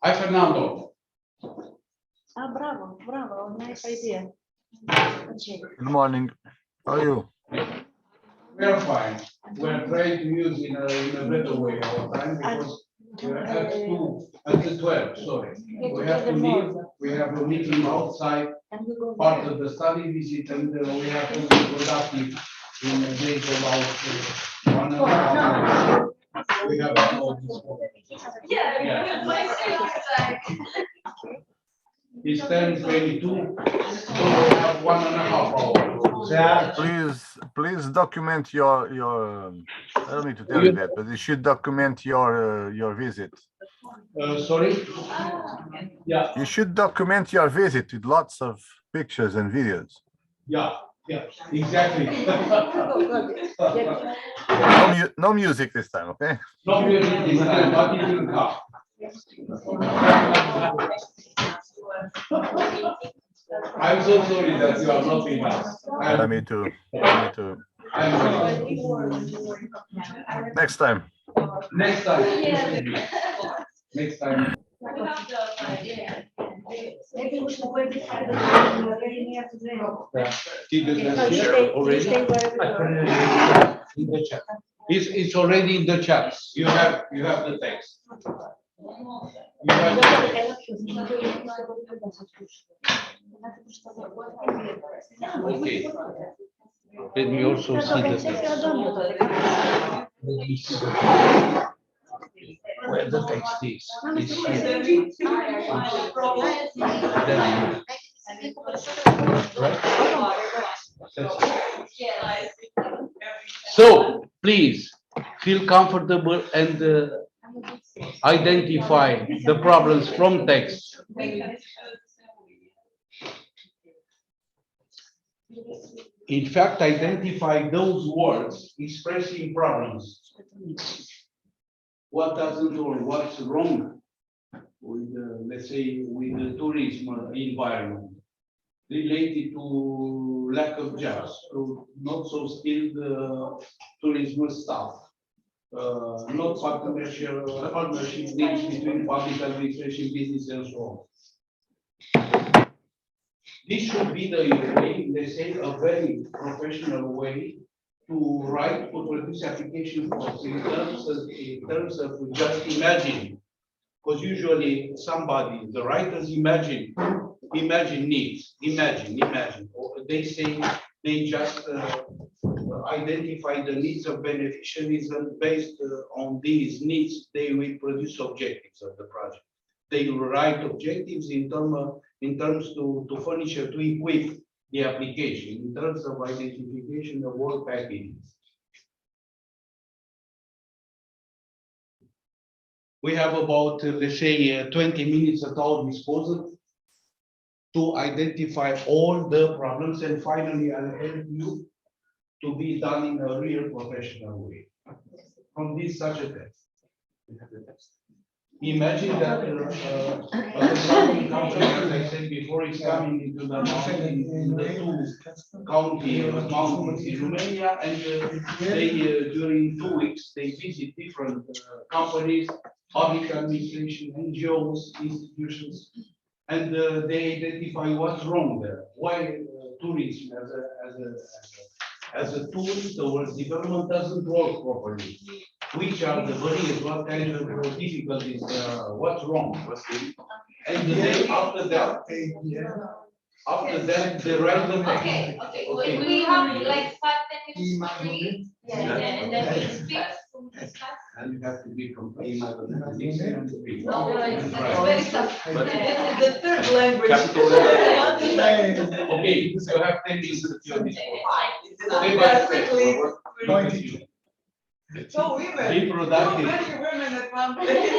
Speaker 2: Hi, Fernando.
Speaker 3: Bravo, nice idea. Okay.
Speaker 9: Good morning. How are you?
Speaker 2: We are fine. We are trying to use in a better way our time because we are at 2, until 12, sorry. We have to leave. We have a meeting outside,
Speaker 3: Can we go
Speaker 2: part
Speaker 3: there?
Speaker 2: of the study visit, and we have to be productive in a day about 1.5 hours. We have all this.
Speaker 8: Yeah, my outside.
Speaker 2: It's 10:22, so we have 1.5 hours.
Speaker 4: Yeah.
Speaker 9: Please document your. I don't need to tell you that, but you should document your visit.
Speaker 2: Sorry? Yeah,
Speaker 9: You should document your visit with lots of pictures and videos.
Speaker 2: yeah, Yeah, exactly.
Speaker 9: No music this time, okay?
Speaker 2: No music this time, but it will come. I'm so sorry that you are not with us.
Speaker 9: Yeah, me too. Me too.
Speaker 2: I'm sorry.
Speaker 9: Next time.
Speaker 2: Next time. Next time.
Speaker 8: Maybe we should wait this time.
Speaker 2: Did the glacier already? In the chat. It's already in the chat. You have the text. You have the Okay. Let me also see the text. Let me see the text. Where the text is. It's here. So please feel comfortable and identify the problems from text. In fact, identify those words expressing problems. What doesn't or what's wrong with, let's say, with the tourism environment related to lack of jobs, to not so skilled tourism staff, not partnership needs between public administration, business, and so on. This should be the way, let's say, a very professional way to write, to produce application forms in terms of just imagine. Because usually somebody, the writers imagine needs, imagine. Or they say they just identify the needs of beneficiaries and based on these needs, they will produce objectives of the project. They will write objectives in terms to furnish or to equip the application, in terms of identification of work packages. We have about, let's say, 20 minutes at our disposal to identify all the problems, and finally I'll help you to be done in a real professional way. From this such a test. Imagine that a consulting company, as I said before, is coming into the mountain, in the two county mountains in Romania, and they during 2 weeks they visit different companies, public administration, NGOs, institutions, and they identify what's wrong there. Why tourism as a tool towards development doesn't work properly. Which are the barriers, what kind of difficulties, what's wrong? And then after that, they write the text.
Speaker 8: Okay. We have like 5-10 minutes to read. Yeah, and then we speak.
Speaker 2: And you have to be complete.
Speaker 8: No, it's very tough.
Speaker 5: The third language.
Speaker 2: Okay, so you have 10 minutes to do this.
Speaker 5: So women.
Speaker 2: Be productive.
Speaker 5: So many women at one place.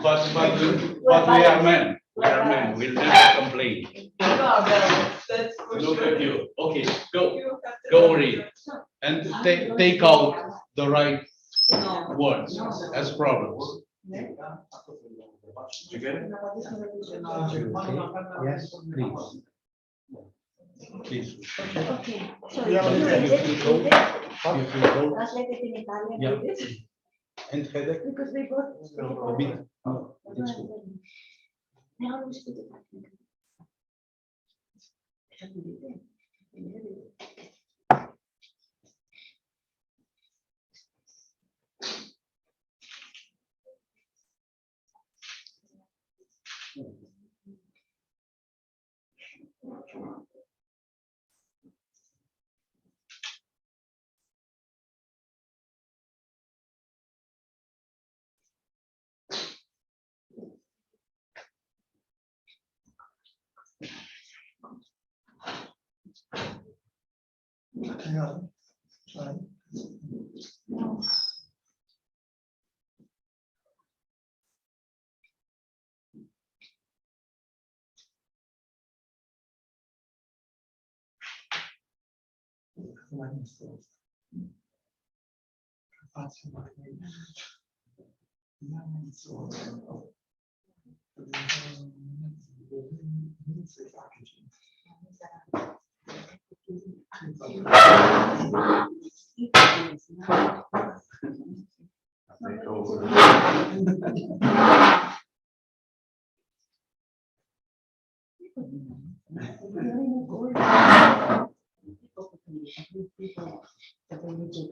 Speaker 2: But we are men. We are men. We'll never complain.
Speaker 5: That's for
Speaker 2: Look
Speaker 5: sure.
Speaker 2: at you. Okay, go
Speaker 5: You have to-
Speaker 2: go read and take out the right words as problems. You get it? Yes, please. Please.
Speaker 10: Okay, so
Speaker 2: You feel cold?
Speaker 10: translated in Italian.
Speaker 2: Yeah. And headache?
Speaker 10: Because we both.
Speaker 2: A bit. No, it's good.
Speaker 10: Now we speak Italian.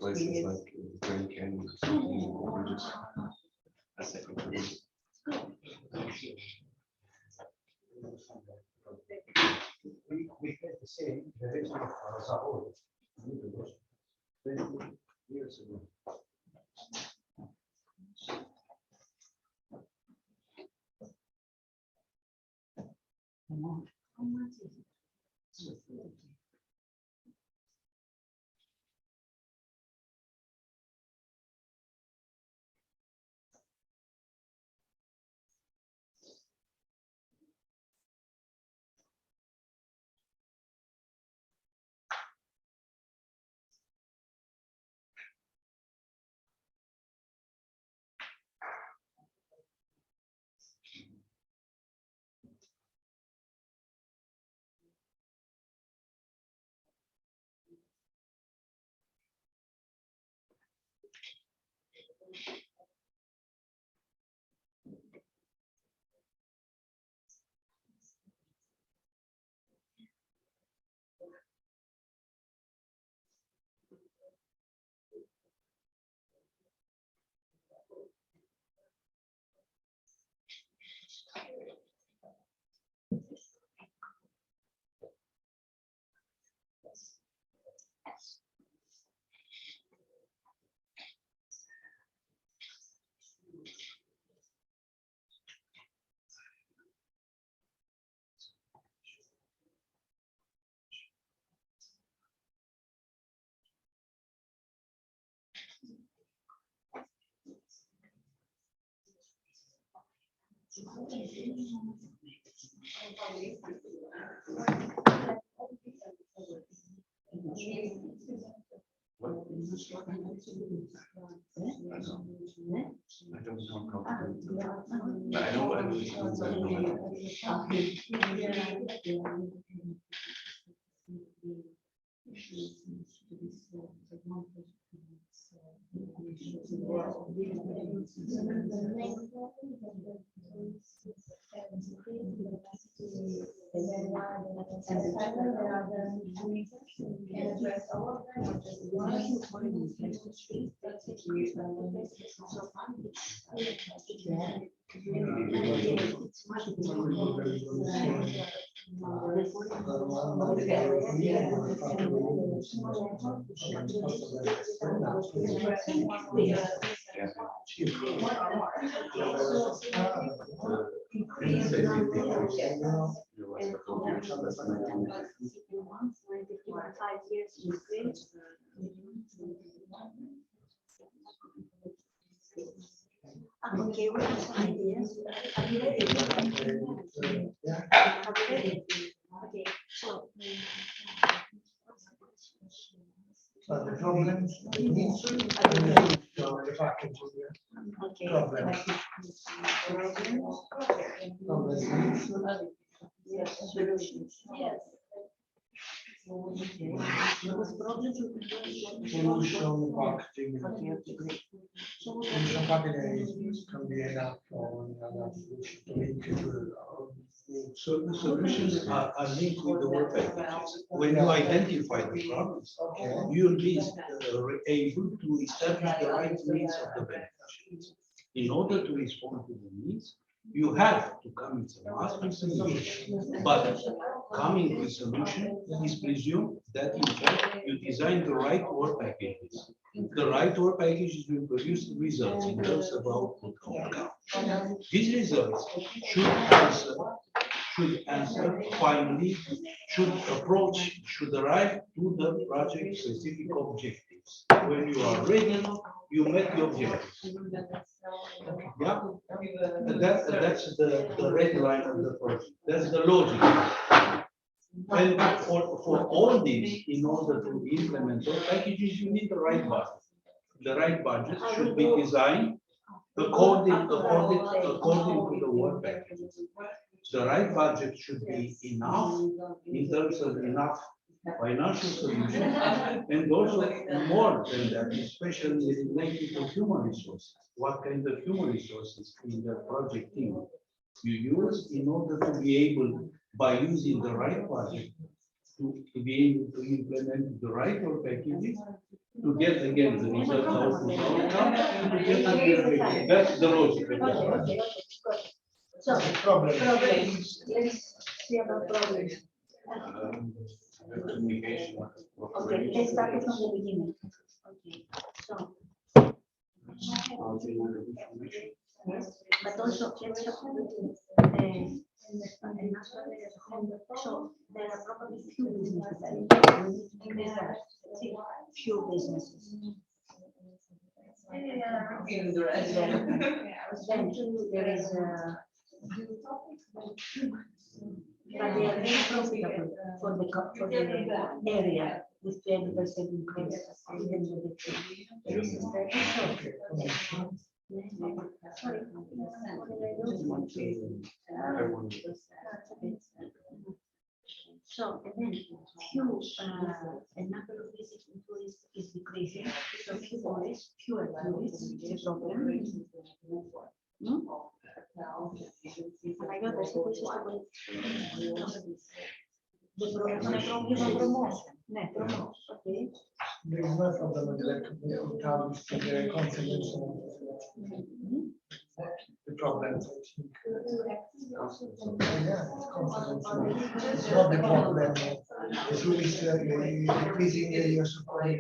Speaker 6: Places like Grand Canyon, or just a second.
Speaker 1: We had the same, the region of Sahol, 20 years ago.
Speaker 6: I don't know how to do it. But I know what it means, I know
Speaker 10: Okay, we have some ideas. Are you ready?
Speaker 1: Yeah.
Speaker 10: Are you ready? Okay, so.
Speaker 1: But the problem is, the package here.
Speaker 10: Okay.
Speaker 1: Problem.
Speaker 10: Yes, solutions. Yes. With problems
Speaker 1: Solution packaging.
Speaker 10: Okay, okay, great.
Speaker 1: Solution packaging can be enough for another solution to make it.
Speaker 2: So the solutions are linked with the work packages. When you identify the problems, you'll be able to establish the right needs of the beneficiaries. In order to respond to the needs, you have to come with a master solution. But coming with solution is presumed that in fact you design the right work packages. The right work packages will produce the results in terms of output outcome. These results should answer finally, should arrive to the project specific objectives. When you are ready, you met the objectives. Yeah, that's the red line of the project. That's the logic. And for all these, in order to implement those packages, you need the right budget. The right budget should be designed according to the work package. The right budget should be enough in terms of enough financial solutions, and also more than that, especially related to human resources. What kind of human resources in the project team you use in order to be able, by using the right budget, to be able to implement the right work packages, to get again the result output outcome, and to get the innovation. That's the logic. of it.
Speaker 10: So,
Speaker 4: Problem.
Speaker 10: problems, let's see about problems.
Speaker 6: Communication.
Speaker 10: Okay, let's start from the beginning. Okay, so, but also, let's talk about so there are probably few businesses. We need to increase that. See, few businesses. Then there is but they are very profitable for the area with 20% increase. Even with the fee. There is a certain sorry. So, and then few, a number of visits in tourists is decreasing, so fewer tourists is a problem. Hmm? Mayor, the promotion. Okay.
Speaker 4: There is no problem with the towns, the confidence the problems. Yeah, it's confidence. It's not the problem. It's really increasing your support. The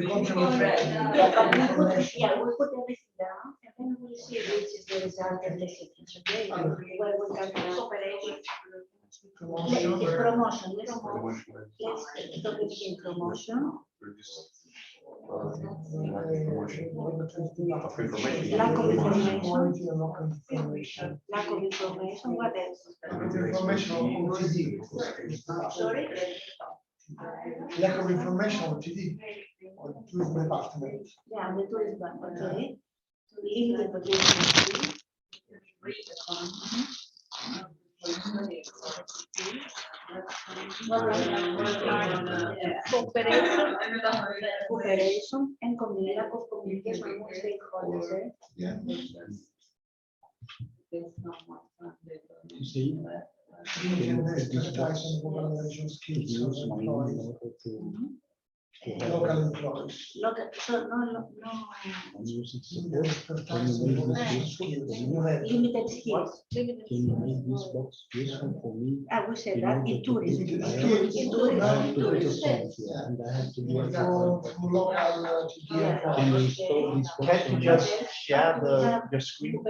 Speaker 4: confidence.
Speaker 10: Yeah, but we put everything down, and then we'll see which is the result of the cities, okay? Where we can operate. Promotion, let's talk in promotion. Lack of information. Lack of information, what else?
Speaker 4: Information on TD.
Speaker 10: Sorry?
Speaker 4: Lack of information on TD, on tourism department.
Speaker 10: Yeah, the tourism, okay. Limited potential. Cooperation and lack of communication with stakeholders.
Speaker 4: Yeah.
Speaker 2: You see,
Speaker 4: Expertise and organization skills.
Speaker 2: use my
Speaker 4: Employees.
Speaker 2: number to
Speaker 4: Local employees.
Speaker 10: Local, so no,
Speaker 2: I'm using
Speaker 4: Their
Speaker 2: support.
Speaker 4: expertise and organization skills. You have-
Speaker 10: limited skills.
Speaker 2: Can you make this box useful for me?
Speaker 10: I would say
Speaker 2: In
Speaker 10: that
Speaker 2: order
Speaker 10: in
Speaker 2: to
Speaker 10: tourism.
Speaker 2: put- I
Speaker 4: Skills.
Speaker 10: In
Speaker 2: I
Speaker 10: tourism.
Speaker 2: have to put a song here, and I have to do it.
Speaker 4: From local TD
Speaker 10: Yeah.
Speaker 2: Can you
Speaker 4: employees.
Speaker 2: install this box?
Speaker 11: Can't you
Speaker 2: on
Speaker 11: just
Speaker 2: my-
Speaker 11: share
Speaker 10: Yeah.
Speaker 11: your screen? What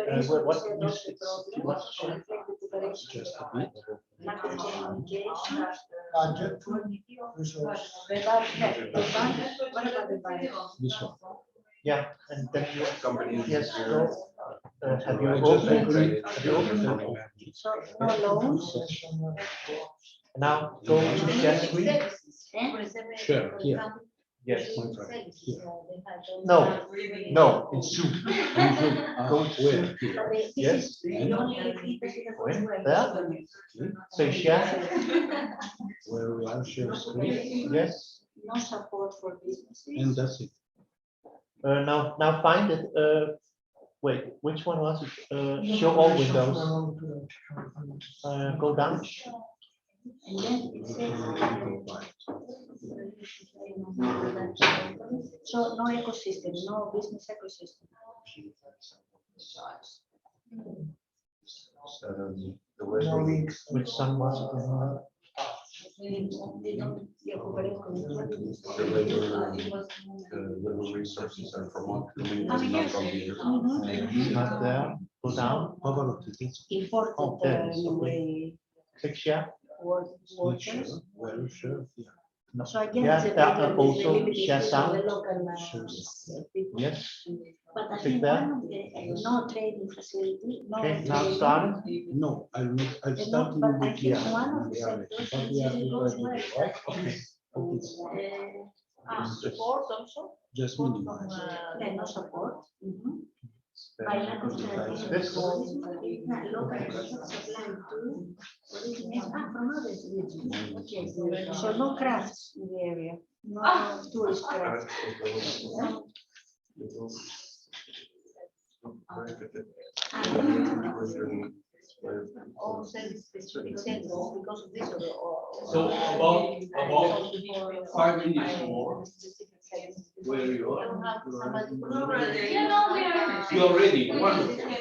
Speaker 11: you want to share?
Speaker 2: Just a bit.
Speaker 10: Lack of communication.
Speaker 4: Budget. Resource.
Speaker 10: The budget, what about the budget?
Speaker 2: This one.
Speaker 11: Yeah, and then you
Speaker 6: Companies.
Speaker 11: yes, go. Have you
Speaker 6: I just
Speaker 11: opened?
Speaker 6: created-
Speaker 11: Have you opened?
Speaker 10: So no loans.
Speaker 11: Now go to share screen.
Speaker 2: Sure, here.
Speaker 11: Yes.
Speaker 2: Here.
Speaker 11: No, no, it's Zoom.
Speaker 2: Go where? Here.
Speaker 11: Yes.
Speaker 10: The only feedback is the
Speaker 11: There. Say share.
Speaker 2: Where we are share screen,
Speaker 11: Yes.
Speaker 10: no support for businesses.
Speaker 2: and that's it.
Speaker 11: Now find it. Wait, which one was it? Show all windows. Go down.
Speaker 10: And then it says. So no ecosystem, no business ecosystem.
Speaker 6: The way
Speaker 4: No links.
Speaker 11: Which one was it?
Speaker 10: They don't cooperate
Speaker 6: the labor resources are from one community, not from the other.
Speaker 11: It's not there. Go down.
Speaker 2: How about it?
Speaker 10: Imported
Speaker 11: there it is,
Speaker 10: in the
Speaker 11: Click share.
Speaker 10: workers.
Speaker 2: Where sure? Yeah.
Speaker 11: No.
Speaker 10: So again,
Speaker 11: Yeah,
Speaker 10: it's a
Speaker 11: that
Speaker 10: bit
Speaker 11: also
Speaker 10: limited
Speaker 11: share
Speaker 10: to
Speaker 11: sound.
Speaker 10: the local people.
Speaker 11: Yes.
Speaker 10: But I
Speaker 11: Click
Speaker 10: think
Speaker 11: there.
Speaker 10: one of the no trading facility, no
Speaker 11: Okay, now
Speaker 10: trading.
Speaker 11: started.
Speaker 2: No, I'll
Speaker 10: No,
Speaker 2: start
Speaker 10: but I
Speaker 2: immediately.
Speaker 10: think one of the sectors
Speaker 2: What
Speaker 10: which
Speaker 2: we are
Speaker 10: is
Speaker 2: prepared to do,
Speaker 10: also
Speaker 2: right? Okay. Okay.
Speaker 3: Support also.
Speaker 2: Just
Speaker 3: Support from,
Speaker 2: minimize.
Speaker 10: no support. Mhm.
Speaker 11: This.
Speaker 10: By lack of traditional tourism, local supply to originate from other regions. Okay, so no crafts in the area, no tourist crafts.
Speaker 3: all service specific centers because of this.
Speaker 1: So about 5 minutes more, where you are. You are ready, wonderful.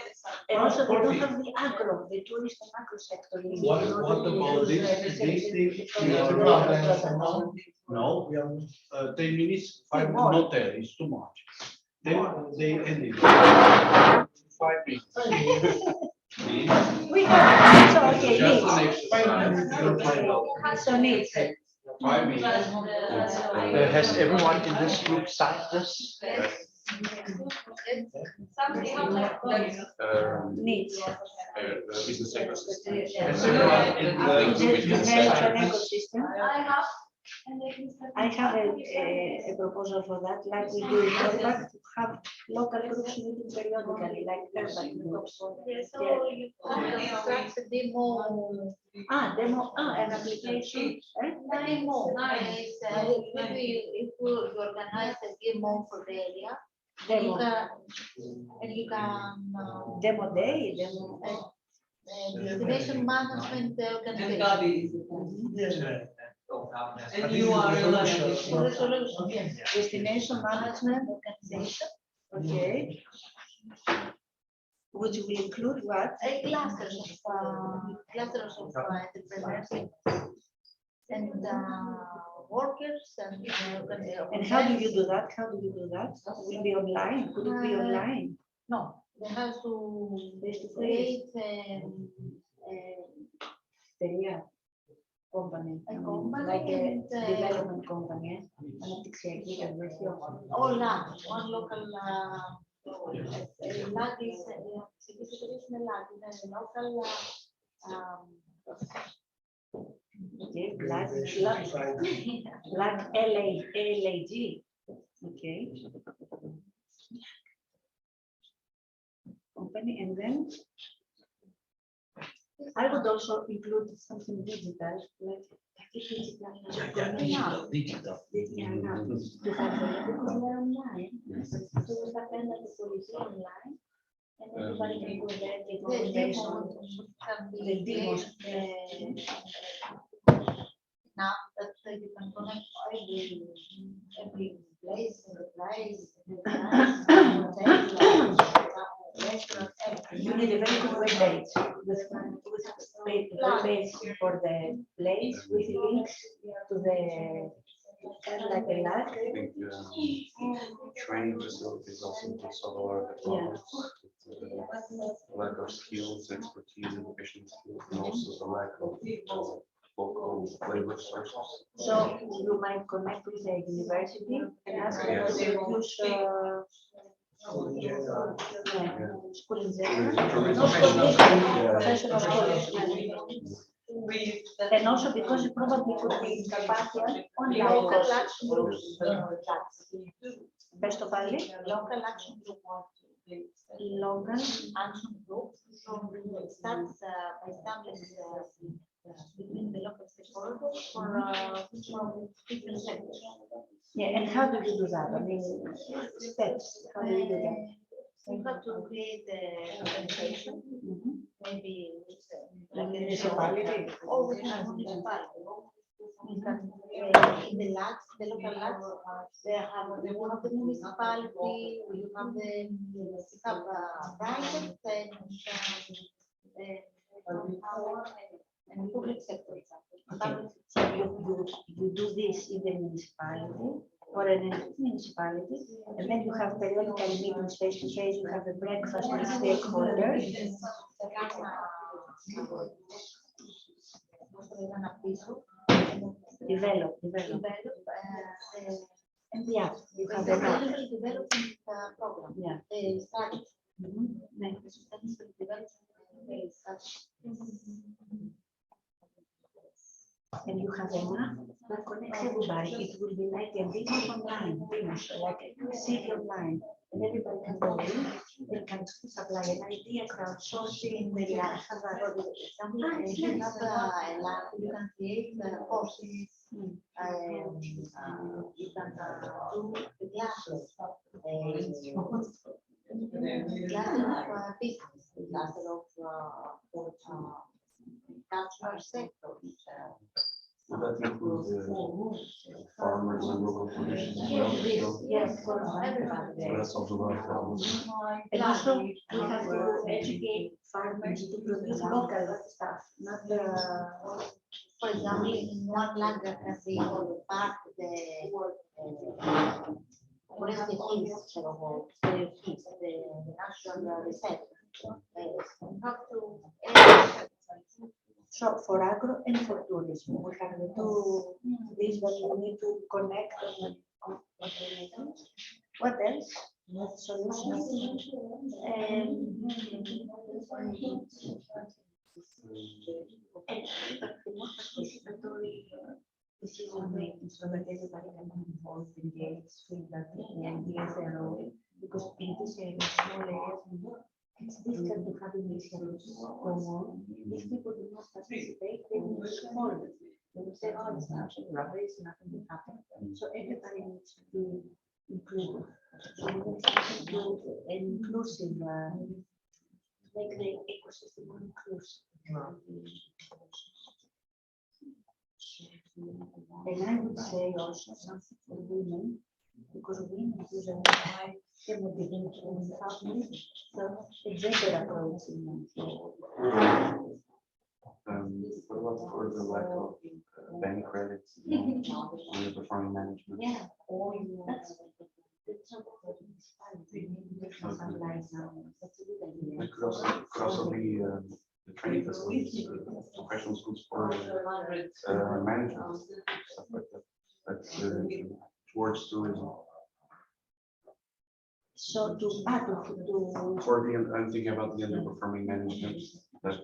Speaker 10: And also they don't have the agro, the tourist and agro sector. in
Speaker 1: What
Speaker 10: order to
Speaker 1: about
Speaker 10: use,
Speaker 1: this?
Speaker 10: facilities
Speaker 1: We are
Speaker 10: because
Speaker 1: No, we are 10 minutes, 5
Speaker 10: More.
Speaker 1: not 10, it's too much. They ended. 5 minutes.
Speaker 10: we have, so okay,
Speaker 1: Just an
Speaker 10: needs.
Speaker 1: exercise, you'll find out.
Speaker 10: So needs.
Speaker 1: 5 minutes.
Speaker 11: Has everyone in this group signed this?
Speaker 10: Needs.
Speaker 6: Business ecosystem.
Speaker 10: Generation ecosystem.
Speaker 8: I have.
Speaker 10: I have a proposal for that, like we do in Norway, to have local groups meeting periodically, like urban groups.
Speaker 8: Yes, so you can extract the demo.
Speaker 10: Demo, an application, eh?
Speaker 8: Demo, nice. Maybe if you organize a demo for the area, then you
Speaker 10: Demo,
Speaker 8: can, and you can.
Speaker 10: demo day, demo.
Speaker 8: Destination management organization.
Speaker 5: And you are
Speaker 8: Resolution, yes.
Speaker 10: Destination management organization, okay. Which will include what?
Speaker 8: Clusters of entrepreneurs and workers and.
Speaker 10: And how do you do that? How do you do that? Will be online? Could it be online?
Speaker 8: No, they have to
Speaker 10: Face to face.
Speaker 8: create
Speaker 10: Yeah. Company,
Speaker 8: a company
Speaker 10: like a
Speaker 8: and,
Speaker 10: development company, αναπτυξιακή εργασία.
Speaker 8: all that, one local, LAG is, certification LAG, is a local,
Speaker 10: Okay, like LAG, okay. Company, and then I would also include something digital, like digital.
Speaker 1: Digital.
Speaker 10: To have the because they're online, to depend on the policy online, and everybody can go there, take information. The demos.
Speaker 8: Now that you can connect every place, restaurant,
Speaker 10: You need a very good web page with web page for the place with links to the like a lab.
Speaker 6: I think training facilities also to solve our problems. Lack of skills, expertise, education skills, and also the lack of local labor sources.
Speaker 10: So you might connect with the university and ask them to produce school in general, not professional schools. And also because it probably could be partial online
Speaker 8: local
Speaker 10: courses.
Speaker 8: action groups.
Speaker 10: Best of all,
Speaker 8: Local action group.
Speaker 10: local
Speaker 8: Action group from starts by establishing between the local stakeholders for different sectors.
Speaker 10: Yeah, and how do you do that? I mean, steps, how do you do that?
Speaker 8: You have to create the organization, maybe like a
Speaker 10: Municipality.
Speaker 8: or we have municipality. You can, in the labs, the local labs, they have the municipality, you have private and public sector.
Speaker 10: Okay, so you do this in the municipality or in a municipality, and then you have periodical meetings face to face, you have a breakfast with stakeholders. You develop. And yeah, you have a lot.
Speaker 8: Development program.
Speaker 10: Yeah.
Speaker 8: Study.
Speaker 10: Next. And you have a map that connects everybody. It will be like a big online, like a city online. And everybody can go in, they can supply an idea, crowdsourcing, maybe have a example.
Speaker 8: And you have a lab, you can create courses. You can do the classes. Classes of business, classes of cultural sectors.
Speaker 6: Would that include farmers and local producers as well?
Speaker 10: Yes, of course, everybody.
Speaker 6: So that solves a lot of problems.
Speaker 10: And also, we have to educate farmers to produce local stuff, not the.
Speaker 8: For example, in one land that has been part the national reserve.
Speaker 10: So for agro and for tourism, we have the two, these that we need to connect. What else? What solutions? Decision making so that everybody can be involved in the feel that the ideas are all, because in this area, small areas, it's difficult to have initiatives go on. If people do not participate, they will small. They will say, oh, it's not rubber, it's nothing will happen. So everybody needs to be included. So we need to do an inclusive, make the ecosystem more inclusive. And I would say also something for women, because women usually they would begin to family, so a gender approach in them.
Speaker 6: What about for the lack of bank credits, underperforming management?
Speaker 10: Yeah, that's
Speaker 6: It could also be the training facilities, professional schools for management, stuff like that. That's towards tourism.
Speaker 10: So to
Speaker 6: For the, I'm thinking about the underperforming management. That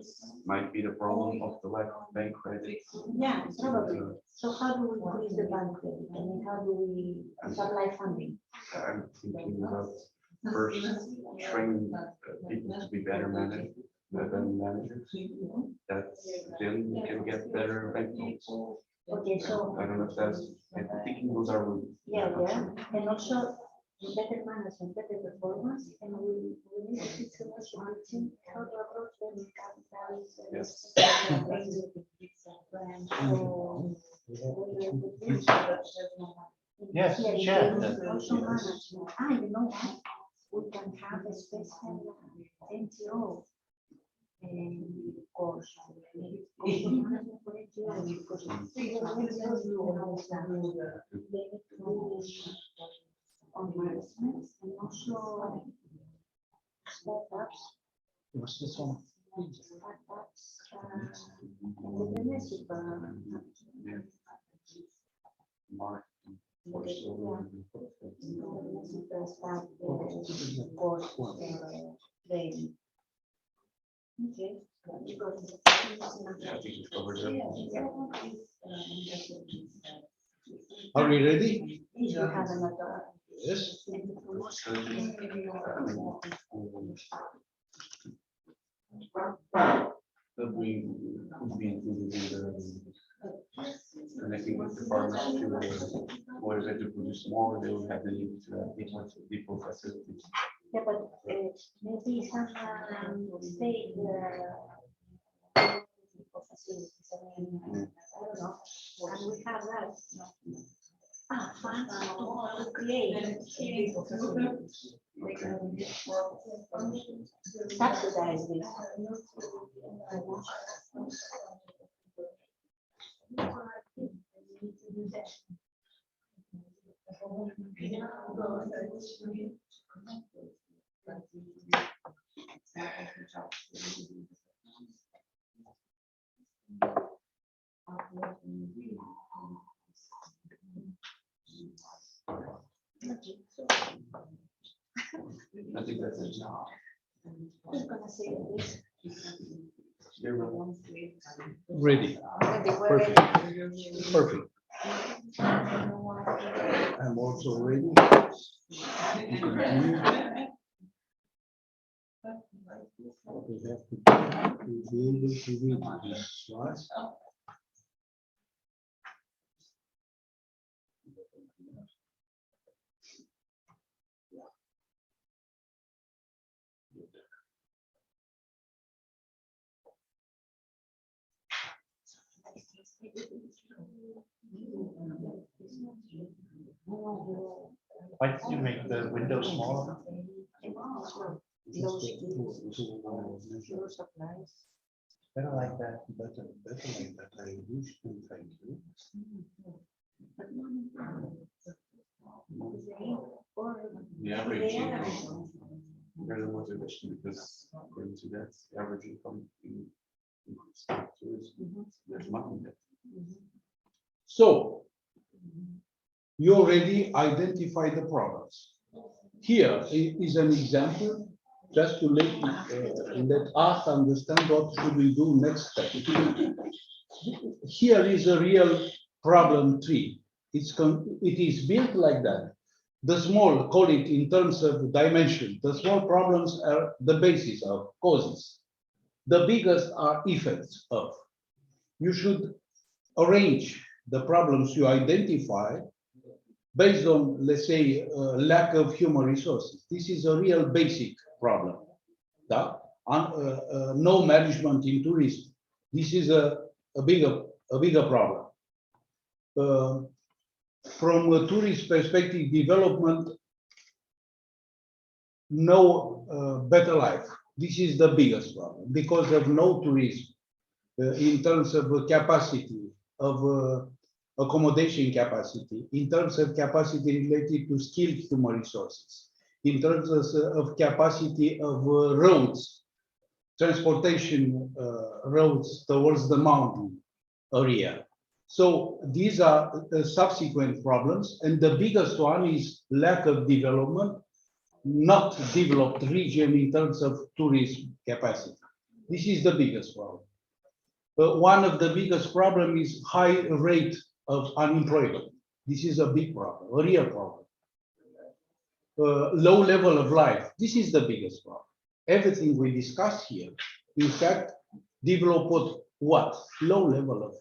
Speaker 6: might be the problem of the lack of bank credit.
Speaker 10: yeah, probably. So how do we increase the bank credit? I mean, how do we supply funding?
Speaker 6: I'm thinking about first training people to be better managed, better managers. That then we can get better bank loans.
Speaker 10: Okay, so
Speaker 6: I don't know if that's, I'm thinking those are.
Speaker 10: yeah, and also better management, better performance, and we need to teach them how to approach them with capital.
Speaker 6: Yes.
Speaker 11: Yes,
Speaker 10: Yeah,
Speaker 11: sure.
Speaker 10: also management. You know what? We can have a special NGO course. On management and also startups.
Speaker 2: What's this one?
Speaker 10: Startups, entrepreneurship.
Speaker 6: Marketing.
Speaker 10: Start course training. Okay.
Speaker 6: Yeah, I think we covered that.
Speaker 2: Are we ready?
Speaker 10: You have another.
Speaker 2: Yes.
Speaker 6: That we could be included in the connecting with the farmers to motivate to produce more, they will have the need to have people facilities.
Speaker 10: Yeah, but maybe some state facilities. I mean, I don't know. Can we have that? Funds to create facilities. Subsidize this.
Speaker 8: Who's gonna say this?
Speaker 2: Ready.
Speaker 8: Perfect.
Speaker 2: Perfect. I'm also ready. Continue. We have to be able to read this slide.
Speaker 11: Why did you make the window smaller? Better like that.
Speaker 2: Better like that. I wish to thank you.
Speaker 6: The average income, there's a motivation because according to that, the average income increase. There's nothing that.
Speaker 2: So you already identify the problems. Here is an example just to let us understand what should we do next step. Here is a real problem tree. It is built like that. The small, call it in terms of dimension, the small problems are the basis of causes. The biggest are effects of. You should arrange the problems you identify based on, let's say, lack of human resources. This is a real basic problem. No management in tourism. This is a bigger problem. From a tourist perspective, development, no better life. This is the biggest problem because of no tourism in terms of capacity of accommodation capacity, in terms of capacity related to skilled human resources, in terms of capacity of roads, transportation roads towards the mountain area. So these are subsequent problems, and the biggest one is lack of development, not developed region in terms of tourism capacity. This is the biggest problem. One of the biggest problem is high rate of unemployment. This is a big problem, a real problem. Low level of life. This is the biggest problem. Everything we discussed here, in fact, developed what? Low level of life.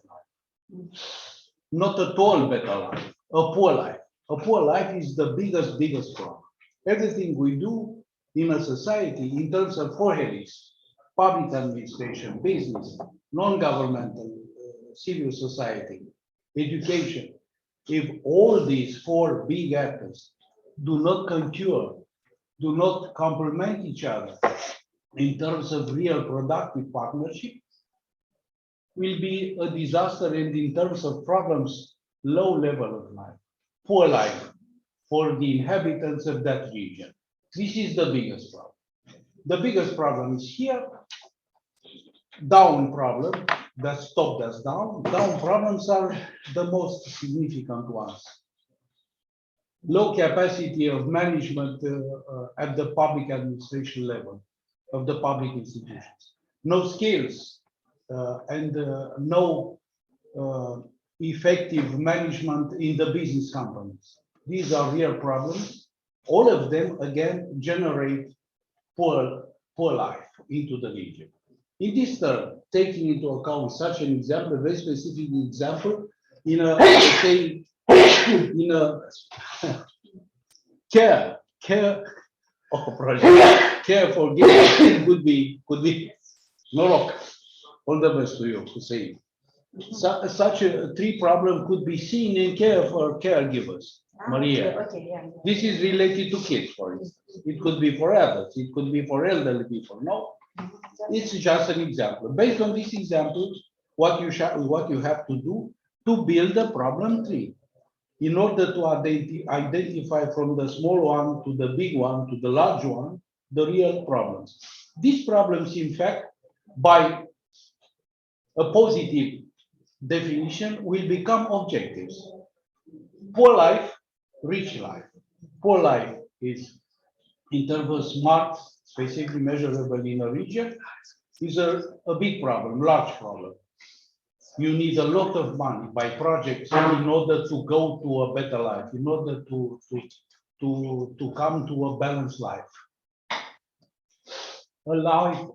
Speaker 2: Not at all better life, a poor life. A poor life is the biggest problem. Everything we do in a society in terms of four headings, public administration, business, non-governmental, civil society, education. If all these four big actors do not concur, do not complement each other in terms of real productive partnership, will be a disaster, and in terms of problems, low level of life, poor life for the inhabitants of that region. This is the biggest problem. The biggest problem is here, down problem that stopped us down. Down problems are the most significant ones. Low capacity of management at the public administration level of the public institutions. No skills and no effective management in the business companies. These are real problems. All of them, again, generate poor life into the region. In this term, taking into account such an example, a very specific example, in a, let's say, in a care project, care for giving could be Norok. All the best to you, Hussein. Such a three problem could be seen in care for caregivers. Maria.
Speaker 10: Okay, yeah.
Speaker 2: This is related to kids, for instance. It could be for adults, it could be for elderly people. No, it's just an example. Based on this example, what you have to do to build a problem tree in order to identify from the small one to the big one to the large one, the real problems. These problems, in fact, by a positive definition, will become objectives. Poor life, rich life. Poor life is in terms of smart, specifically measurable in a region, is a big problem, large problem. You need a lot of money by projects in order to go to a better life, in order to come to a balanced life. A life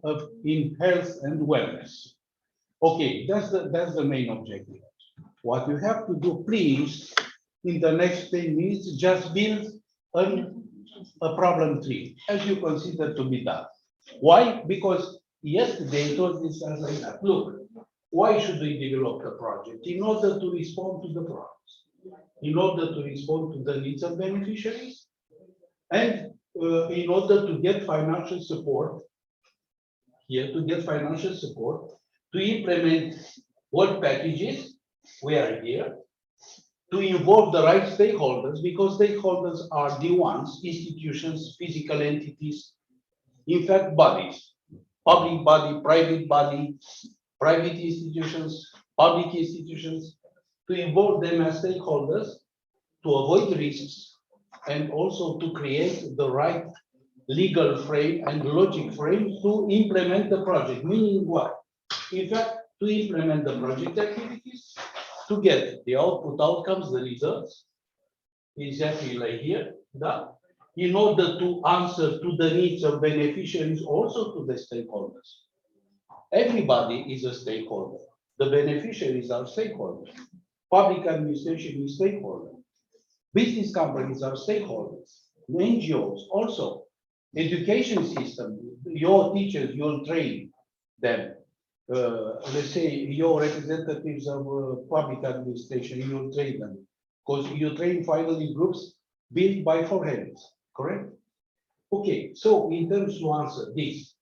Speaker 2: in health and wellness. Okay, that's the main objective. What you have to do, please, in the next 10 minutes, just build a problem tree, as you consider to be done. Why? Because yesterday it was discussed like that. Look, why should we develop the project? In order to respond to the problems, in order to respond to the needs of beneficiaries, and in order to get financial support, to implement work packages. We are here to involve the right stakeholders, because stakeholders are the ones, institutions, physical entities, in fact, bodies, public body, private institutions, public institutions, to involve them as stakeholders, to avoid risks, and also to create the right legal frame and logic frame to implement the project. Meaning what? In fact, to implement the project activities, to get the outcomes, the results, exactly like here, that, in order to answer to the needs of beneficiaries, also to the stakeholders. Everybody is a stakeholder. The beneficiaries are stakeholders. Public administration is stakeholder. Business companies are stakeholders. NGOs also. Education system, your teachers, you'll train them. Let's say your representatives of public administration, you'll train them. Because you train finally groups built by foreigners, correct? Okay, so in terms to answer this,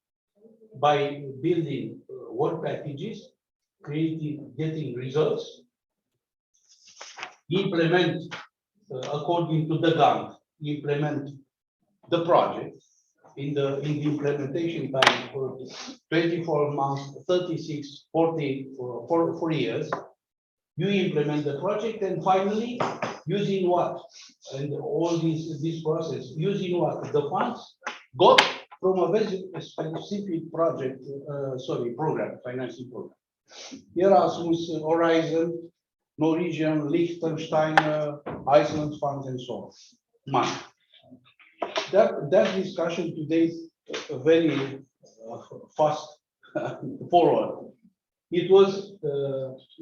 Speaker 2: by building work packages, getting results, implement according to the Gantt, implement the project in the implementation time for 24 months, 36, 40, for 4 years. You implement the project, and finally, using what? And all this process, using what? The funds got from a very specific project, program, financing program. Erasmus, Horizon, Norwegian, Liechtenstein, Iceland funds, and so on. Money. That discussion today is very fast forward. It was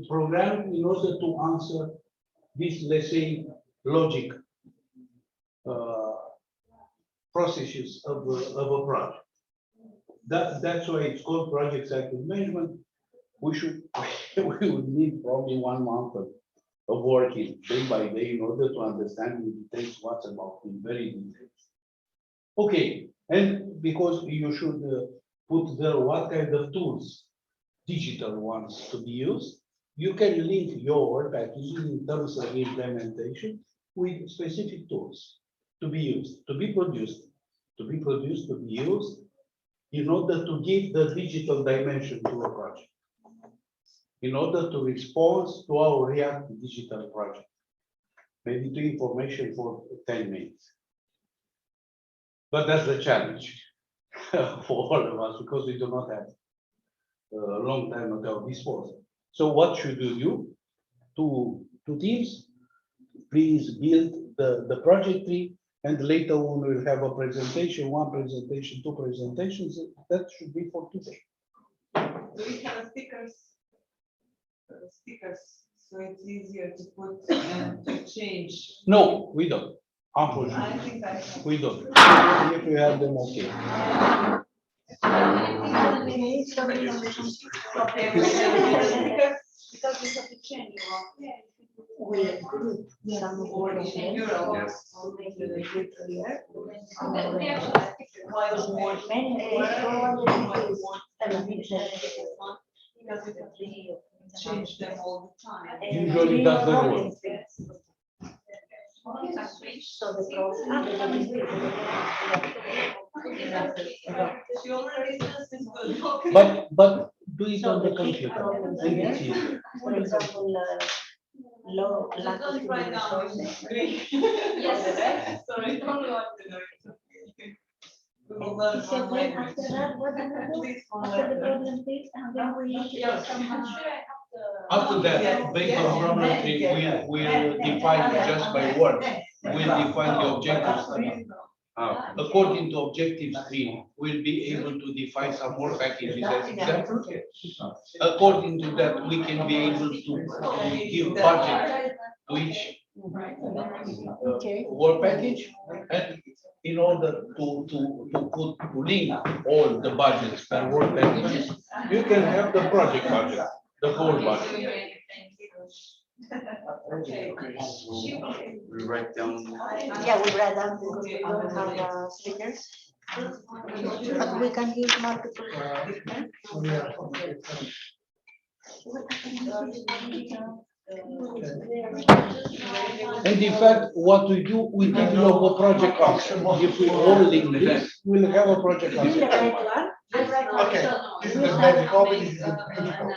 Speaker 2: programmed in order to answer this, let's say, logic processes of a project. That's why it's called project cycle management. We would need probably 1 month of working day by day in order to understand in details what's about in very details. Okay, and because you should put there what kind of tools, digital ones, to be used, you can link your packages in terms of implementation with specific tools to be used, to be produced, to be used in order to give the digital dimension to a project, in order to respond to our React digital project. Maybe to information for 10 minutes. But that's the challenge for all of us, because we do not have a long time at our disposal. So what should you do? Two teams, please build the project tree, and later on we'll have a presentation, 1 presentation, 2 presentations. That should be for today.
Speaker 5: Do we have stickers? So it's easier to put and to change.
Speaker 2: No, we don't.
Speaker 5: I
Speaker 2: Unfortunately,
Speaker 5: think I have.
Speaker 2: we don't. If you have them, okay.
Speaker 5: Okay, we have stickers because we have to change.
Speaker 10: We group some
Speaker 5: Or in Europe.
Speaker 6: Yes.
Speaker 5: Because we have to change them all the time.
Speaker 2: Usually doesn't work.
Speaker 10: So the problem.
Speaker 5: She already says it's good.
Speaker 2: But do it
Speaker 10: So
Speaker 2: on the
Speaker 10: the big
Speaker 2: computer.
Speaker 10: problem
Speaker 2: And
Speaker 10: here,
Speaker 2: it's easier.
Speaker 10: for example, low lack of
Speaker 5: Right now,
Speaker 10: resources.
Speaker 5: it's green. Yes, sorry, don't want to know it.
Speaker 10: And he said, then after that, what do we do? After the problem fixed, and then we
Speaker 2: After that, based on problem tree, we'll define it just by words. We'll define the objectives. According to objectives three, we'll be able to define some more packages as example. According to that, we can be able to give budget to each work package. And in order to link all the budgets per work packages, you can have the project budget, the whole budget.
Speaker 6: We write down.
Speaker 8: Yeah, we write down because we don't have speakers. But we can use multiple.
Speaker 2: And in fact, what we do, we develop a project concept. If we all link this, we'll have a project concept.
Speaker 4: Okay, this is the magic copy, this is the magic copy.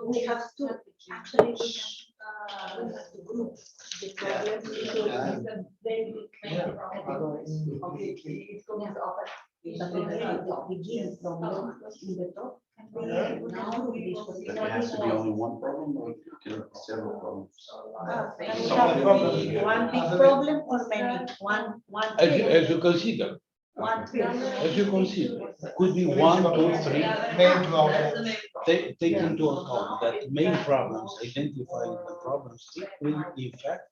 Speaker 10: we have to, actually, we have to group the problem because it's a very big categories. But we have to begin from low in the top. And we now group this.
Speaker 6: But it has to be only one problem or can it be several problems?
Speaker 8: One big problem or many, one.
Speaker 2: As you consider,
Speaker 8: One.
Speaker 2: as you consider, could be 1, 2, 3.
Speaker 4: Main problem.
Speaker 2: Take into account that main problems, identifying the problems, will in fact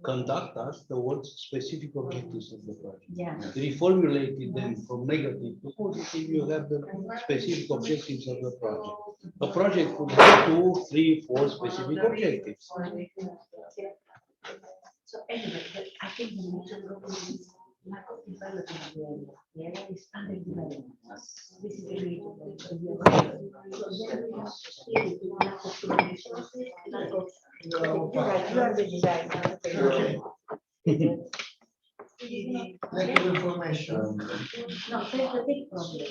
Speaker 2: conduct us towards specific objectives of the project.
Speaker 10: Yeah.
Speaker 2: Reformulating them from negative to positive, you have the specific objectives of the project. A project could have 2, 3, 4 specific objectives.
Speaker 10: So anyway, but I think we need to look at this lack of development of the area. The area is underdeveloped. This is the reason. So then we have to see it with lack of resources, lack of.
Speaker 8: You're right, you are the designer.
Speaker 4: Lack of information.
Speaker 10: No, that's the big problem.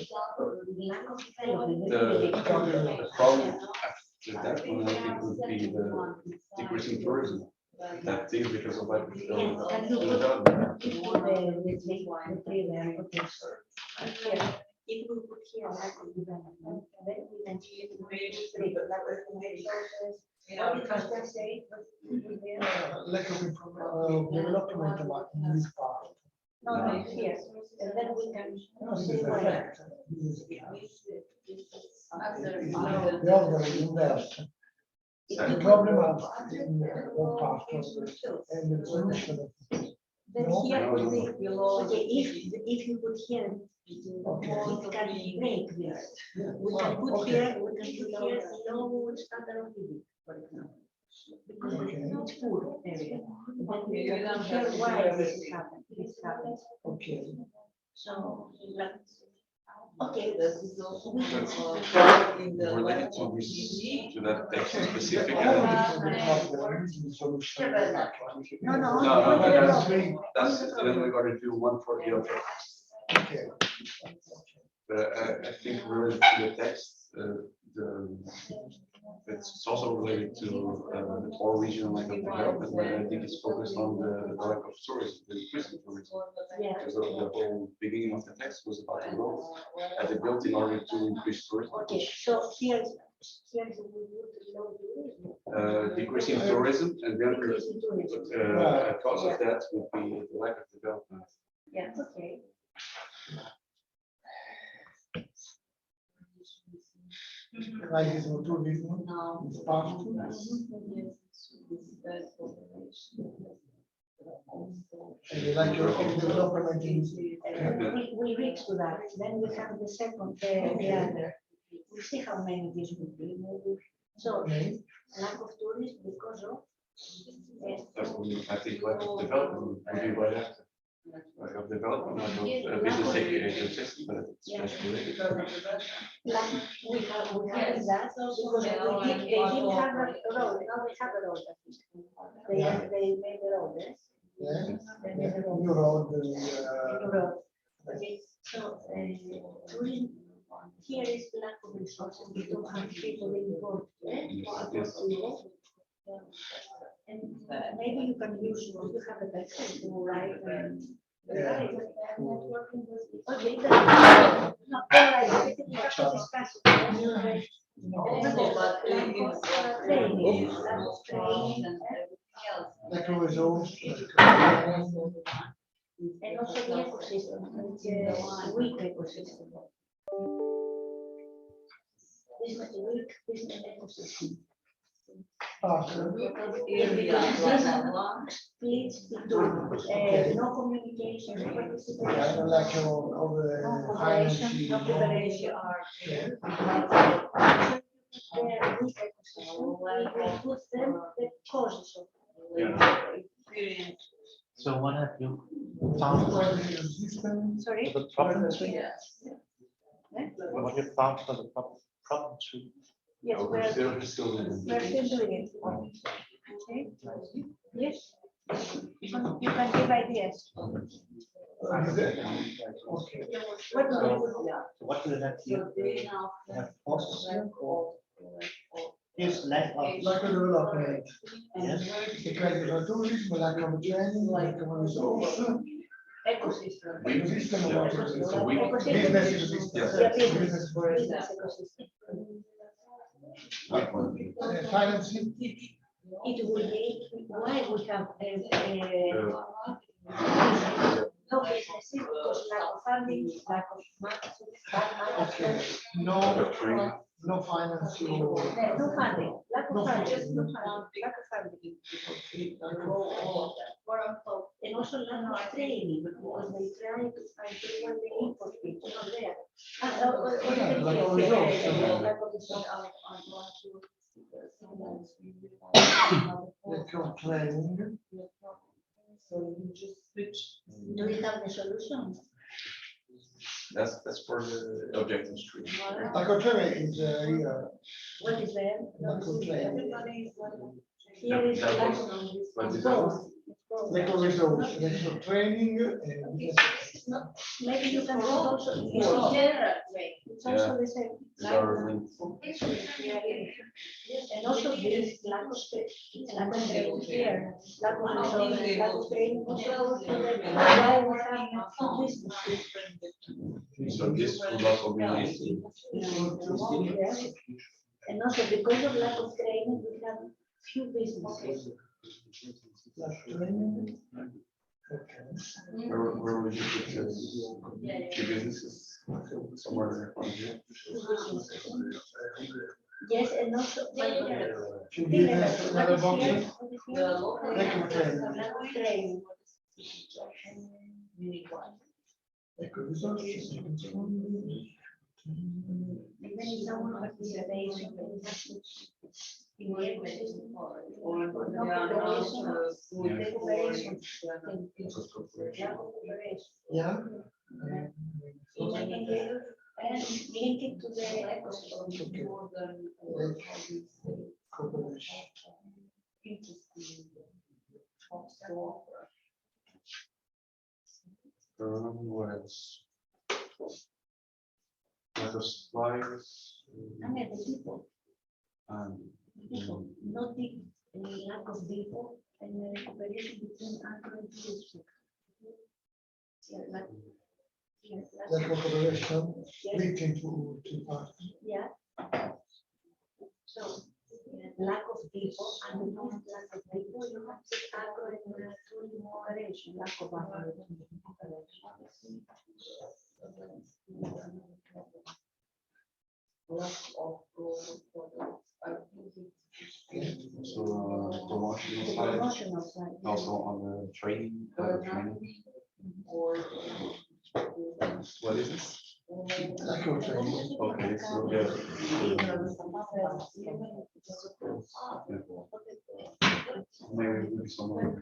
Speaker 10: Lack of development. is
Speaker 6: The
Speaker 10: the big problem.
Speaker 6: the problem after that one, I think, would be the decreasing tourism. That is because of like.
Speaker 10: Yes, can you put the three there, okay. Here, if we put here lack of development, then we can change the lack of resources. What did you just say?
Speaker 4: Lack of development about this part.
Speaker 10: No, here, and then we can.
Speaker 4: No, this is the fact. This is the other inverse. The problem of in one part of it and the solution.
Speaker 10: Then
Speaker 4: No?
Speaker 10: here would be below, okay, if you put here,
Speaker 4: Okay.
Speaker 10: it can break this. We can put here low standard of living, for example. Because it's not full area. But we can hear why this happens.
Speaker 4: Okay.
Speaker 10: So, like, okay, we can
Speaker 6: Related to this, to that text specific.
Speaker 10: No, no.
Speaker 6: That's, then we gotta do one for the other.
Speaker 4: Okay.
Speaker 6: But I think related to the text, it's also related to all regional lack of development, but I think it's focused on the lack of tourism, the increasing tourism.
Speaker 10: Yeah.
Speaker 6: Because the whole beginning of the text was about the growth that they built in order to increase tourism.
Speaker 10: Okay, so here's we would low tourism.
Speaker 6: Decreasing tourism, and the other
Speaker 10: Decreasing tourism.
Speaker 6: cause of that would be the lack of development.
Speaker 10: Yeah, okay.
Speaker 4: Like this one, two different. It's part two. And you like your own development in.
Speaker 10: We reach to that, then we have the second, the other. We see how many this would be. Maybe. So lack of tourism because of.
Speaker 6: I think lack of development would be right after. Lack of development, lack of business ecosystem, but it's related.
Speaker 10: Like we have that because they didn't have a road. Now they have a road. They made a road. Yes.
Speaker 4: Yeah.
Speaker 10: They made a road.
Speaker 4: New road.
Speaker 10: Road. Okay, so tourism, here is lack of resources. We don't have people involved. And maybe you can use, you have a pencil to write. Right. Okay. No, all right, everything we have to discuss.
Speaker 4: Like results.
Speaker 10: And also the ecosystem, which is weak ecosystem. This is a weak business ecosystem. Split between no communication, no participation,
Speaker 4: Like
Speaker 10: no
Speaker 4: finance.
Speaker 10: cooperation, no cooperation. Weak ecosystem, we put them the causes of.
Speaker 11: So what have you found for
Speaker 10: Sorry?
Speaker 11: the problem tree? What you found for the problem tree?
Speaker 10: Yes, we're still doing it. Okay. Yes. You can give ideas.
Speaker 4: Okay.
Speaker 10: What do
Speaker 11: So what do you have here? You have costs is lack of.
Speaker 4: Like a development.
Speaker 11: Yes.
Speaker 4: Because of tourism, like of training, like of resource.
Speaker 10: Ecosystem.
Speaker 4: Ecosystem of what it is.
Speaker 10: Ecosystem.
Speaker 4: Business ecosystem.
Speaker 10: Yeah,
Speaker 4: Business for
Speaker 10: business ecosystem.
Speaker 4: financing.
Speaker 10: It will be why we have no businesses because lack of funding, lack of management, bad management.
Speaker 4: No financing.
Speaker 10: No funding, lack of funding, no funding, lack of funding. And also lack of training because they try to find people they import people not there. Lack of
Speaker 4: Like of training.
Speaker 5: So you just switch.
Speaker 10: Do we have the solution?
Speaker 6: That's for the objective stream.
Speaker 4: Like of training is here.
Speaker 10: What is there?
Speaker 4: Lack of training.
Speaker 10: Here is
Speaker 6: That was-
Speaker 10: it's
Speaker 6: what is it?
Speaker 10: both.
Speaker 4: Like of resource, like of training.
Speaker 10: Maybe you can put also, it's also the same.
Speaker 6: These are linked.
Speaker 10: And also this lack of training here, lack of resources, lack of training. Also, why we have businesses.
Speaker 6: So this will also be linked.
Speaker 10: Yes. And also because of lack of training, we have few businesses.
Speaker 6: Where would you put this? The businesses somewhere on here.
Speaker 10: Yes, and also.
Speaker 4: Business, another box.
Speaker 10: Lack of training. Even if someone participates in the ecosystem or no cooperation, cooperation.
Speaker 4: Yeah.
Speaker 10: And link it to the ecosystem.
Speaker 6: What else? Let us supplies.
Speaker 10: I mean, the people,
Speaker 6: And
Speaker 10: not the lack of people and the cooperation between agro and tourism. Yeah,
Speaker 4: Like of cooperation, linking to parts.
Speaker 10: yeah. So, lack of people and not lack of people, you have to agro and tourism cooperation, lack of agro and tourism cooperation.
Speaker 6: so promotional
Speaker 10: The
Speaker 6: side,
Speaker 10: promotional side.
Speaker 6: also on the training. What is this?
Speaker 4: Like of training.
Speaker 6: Okay, so maybe we someone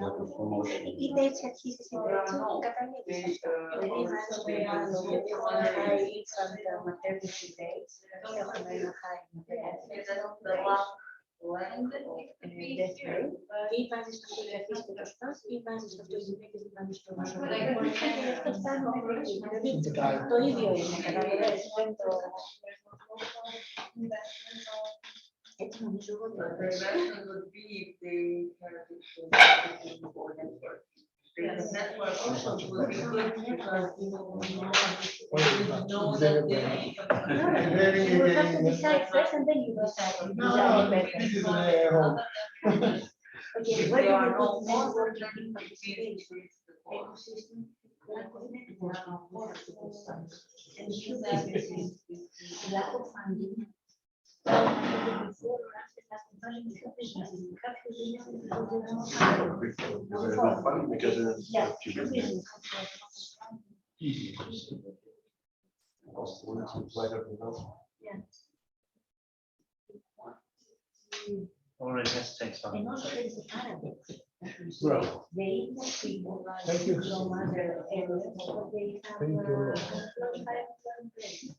Speaker 6: like a promotion.
Speaker 10: Η τέτοια αρχίσει στην τέτοια καταλήγει σε αυτό. Δηλαδή, έχουμε high infant maternity rates, έχουμε ένα high maternity death rate, ή βάζεις το φωτογραφίες και το στάς, ή βάζεις το φωτογραφίες και βάζεις το νοσοκομείο. Αυτό φτάνουμε εκεί. Δηλαδή, το ίδιο είναι, καταλαβαίνεις, δεν το... Έτσι
Speaker 5: But the investment would be if they have to for network. The network also would be good because you know that they.
Speaker 10: You will have to decide first and then you decide. if
Speaker 4: No,
Speaker 10: design
Speaker 4: no,
Speaker 10: is
Speaker 4: this is
Speaker 10: better.
Speaker 4: wrong.
Speaker 10: Okay, where do we put networking participation? Ecosystem, lack of network, and should lack of funding. Yeah.
Speaker 11: Already has to take some.
Speaker 10: And also there is a paradox.
Speaker 2: Bravo.
Speaker 10: They have people
Speaker 2: Thank you.
Speaker 10: from other areas, but they have.
Speaker 2: Thank you.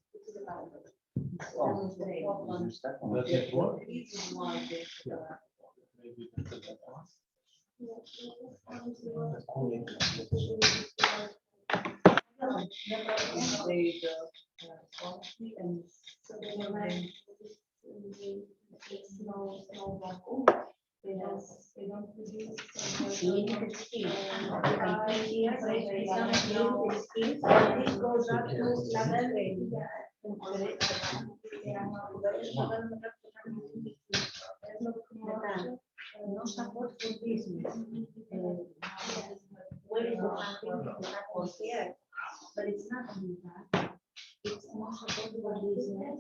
Speaker 2: Does it work?
Speaker 10: This goes up to level no support for business. Where is the funding to support here? But it's not only that. It's no support for business.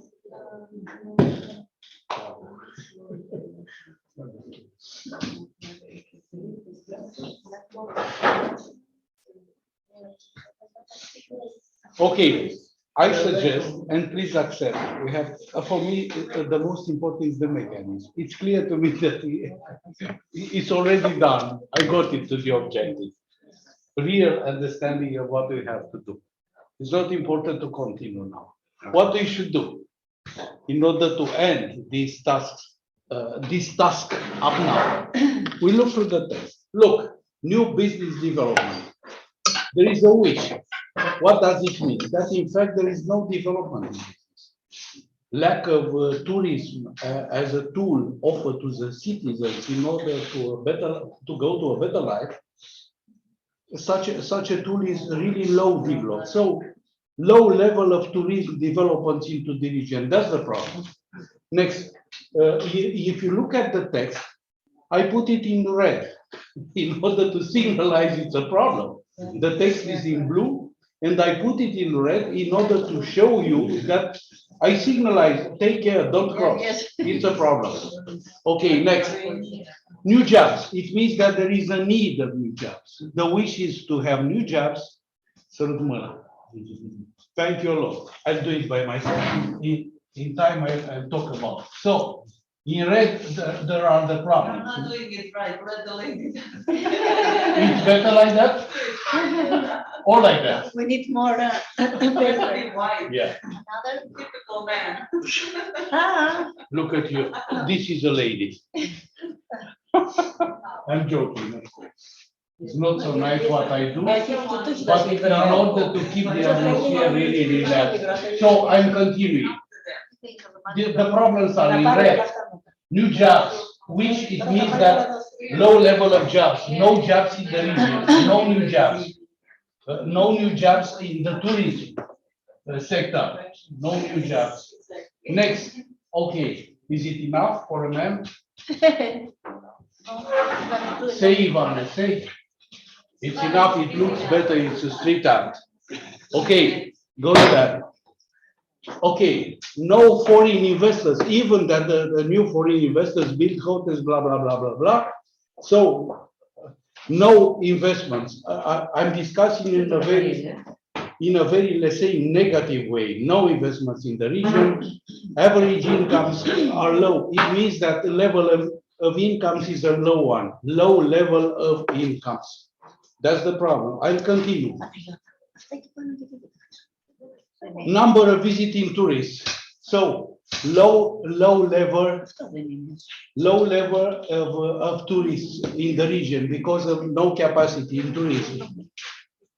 Speaker 2: Okay, I suggest, and please accept, we have, for me, the most important is the mechanism. It's clear to me that it's already done. I got it to the objective. Real understanding of what we have to do. It's not important to continue now. What we should do in order to end this task up now, we look through the text. Look, new business development. There is a wish. What does it mean? That in fact there is no development in business. Lack of tourism as a tool offered to the citizens in order to go to a better life. Such a tool is really low developed. So low level of tourism development into the region. That's the problem. Next, if you look at the text, I put it in red in order to signalize it's a problem. The text is in blue, and I put it in red in order to show you that I signalize, take care, don't cross. It's a problem. Okay, next. New jobs. It means that there is a need of new jobs. The wish is to have new jobs. Thank you a lot. I'll do it by myself. In time, I'll talk about it. So, in red, there are the
Speaker 5: I'm
Speaker 2: problems.
Speaker 5: not doing it right, let the lady.
Speaker 2: It's better like that or like that?
Speaker 10: We need more.
Speaker 5: Very white,
Speaker 2: Yeah.
Speaker 10: Another.
Speaker 5: typical man.
Speaker 2: Look at you. This is a lady. I'm joking, of course. It's not so nice what I do, but in order to keep the atmosphere really relaxed. So I'm continuing. The problems are in red. New jobs, which it means that low level of jobs, no jobs in the region, no new jobs. No new jobs in the tourism sector, no new jobs. Next, okay, is it enough for a man? Say, Ivana, say. It's enough, it looks better, it's a street art. Okay, go to that. Okay, no foreign investors, even that the new foreign investors build hotels, blah, blah, blah, blah, blah. So, no investments. I'm discussing in a very, let's say, negative way. No investments in the region. Average incomes are low. It means that the level of incomes is a low one. Low level of incomes. That's the problem. I'll continue. Number of visiting tourists. So low level of tourists in the region because of no capacity in tourism.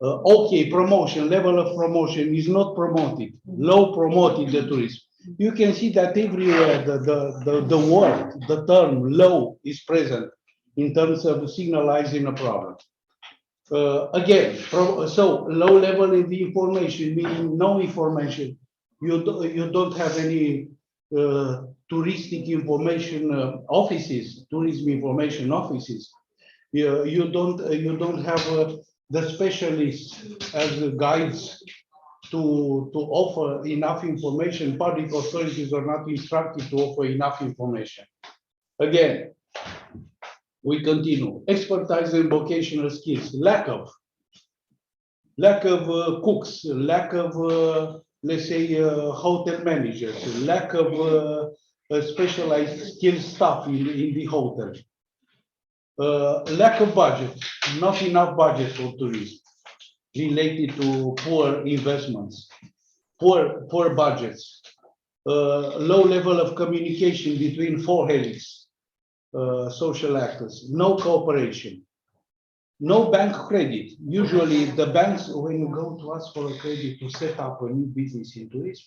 Speaker 2: Okay, promotion, level of promotion is not promoted, low promoted the tourism. you can see that everywhere the word, the term low is present in terms of signalizing a problem. Again, so low level in the information, meaning no information. You don't have any touristic information offices, tourism information offices. You don't have the specialists as the guides to offer enough information. Public authorities are not instructed to offer enough information. Again, we continue. Expertise and vocational skills, lack of cooks, lack of let's say hotel managers, lack of specialized skilled staff in the hotel. Lack of budget, not enough budget for tourism, related to poor investments, poor budgets, low level of communication between four helix social actors, no cooperation, no bank credit. Usually the banks, when you go to ask for a credit to set up a new business in tourism,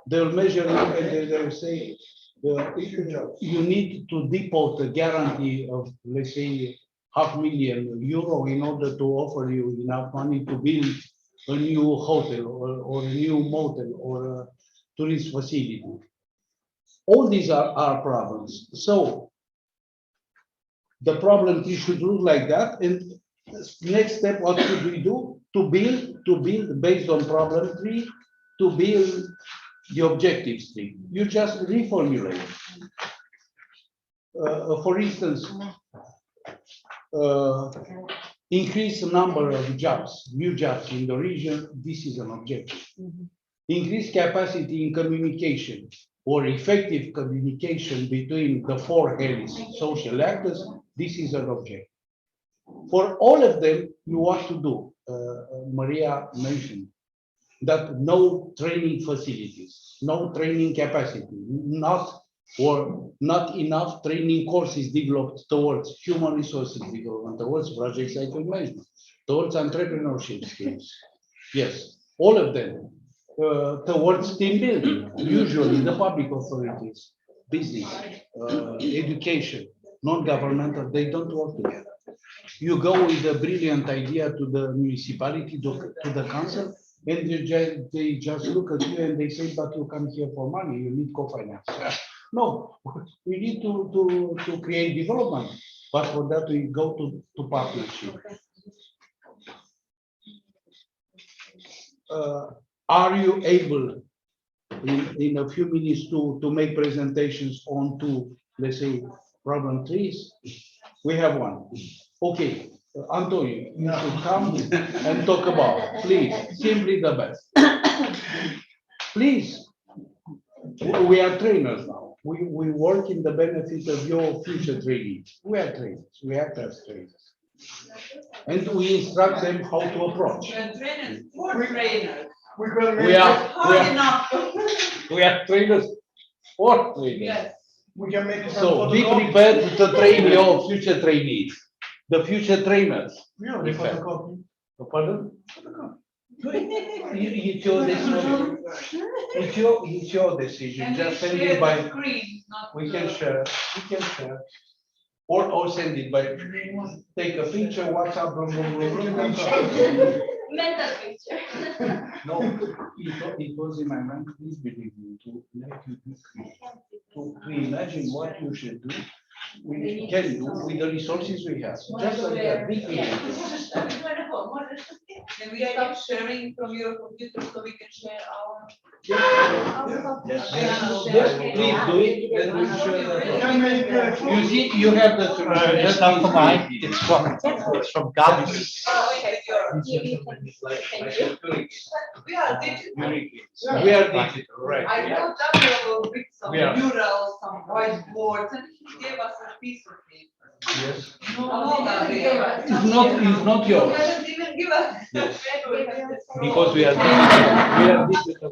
Speaker 2: they'll measure you and they'll say, you need to deposit a guarantee of, let's say, €500,000 in order to offer you enough money to build a new hotel or a new motel or a tourist facility. All these are problems. So the problem should look like that. And next step, what should we do? To build based on problem tree, to build the objectives tree. You just reformulate. For instance, increase the number of jobs, new jobs in the region. This is an objective. Increase capacity in communication or effective communication between the four helix social actors. This is an objective. For all of them, you want to do, Maria mentioned, that no training facilities, no training capacity, not enough training courses developed towards human resources development, towards project cycle management, towards entrepreneurship skills. Yes, all of them. Towards team building, usually the public authorities, business, education, non-governmental, they don't work together. You go with a brilliant idea to the municipality, to the council, and they just look at you and they say, but you come here for money, you need co-finance. No, we need to create development, but for that we go to partnership. Are you able in a few minutes to make presentations on to, let's say, problem trees? We have one. Okay, Antonio, you should come and talk about it. Please, simply the best. Please, we are trainers now. We work in the benefit of your future trainees. We are trainers, we act as trainers. And we instruct them how to approach.
Speaker 5: Trainers, for trainers.
Speaker 2: We are trainers for trainers.
Speaker 5: Yes.
Speaker 4: We can make it.
Speaker 2: So be prepared to train your future trainees, the future trainers.
Speaker 4: We already photocopy.
Speaker 2: Pardon? It's your decision. It's your decision.
Speaker 5: And
Speaker 2: Just
Speaker 5: we
Speaker 2: send
Speaker 5: share
Speaker 2: it by.
Speaker 5: the screen, not
Speaker 2: We
Speaker 5: the-
Speaker 2: can share. We can share. Or send it by. Take a picture, WhatsApp, blah, blah, blah, blah, blah.
Speaker 8: Mental picture.
Speaker 2: No, it was in my mind, please believe me, to let you be creative, to imagine what you should do, we can do with the resources we have, just like that, be creative.
Speaker 5: Can we stop sharing from your computer so we can share our?
Speaker 2: Yes, please do it, then we share that. You see, you have the solution.
Speaker 11: It's
Speaker 2: just
Speaker 11: not
Speaker 2: be
Speaker 11: from mine,
Speaker 2: creative.
Speaker 11: it's from Gabi's.
Speaker 5: We are digital.
Speaker 2: We are digital, right?
Speaker 5: I thought that we will bring some
Speaker 2: We are.
Speaker 5: murals, some whiteboards, and he gave us a piece of paper.
Speaker 2: Yes.
Speaker 5: No, Gabriel.
Speaker 2: It's not
Speaker 5: He
Speaker 2: yours,
Speaker 5: doesn't even give us.
Speaker 2: Yes.
Speaker 5: We have this
Speaker 2: because we are digital.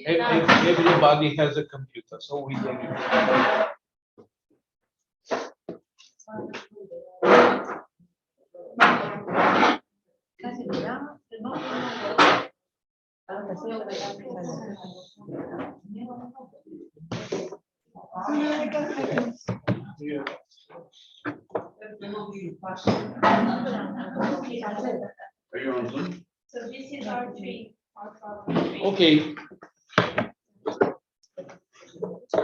Speaker 2: Everybody has a computer, so we can use it.
Speaker 6: Are you on Zoom?
Speaker 10: So this is our three, our problem three.
Speaker 2: Okay.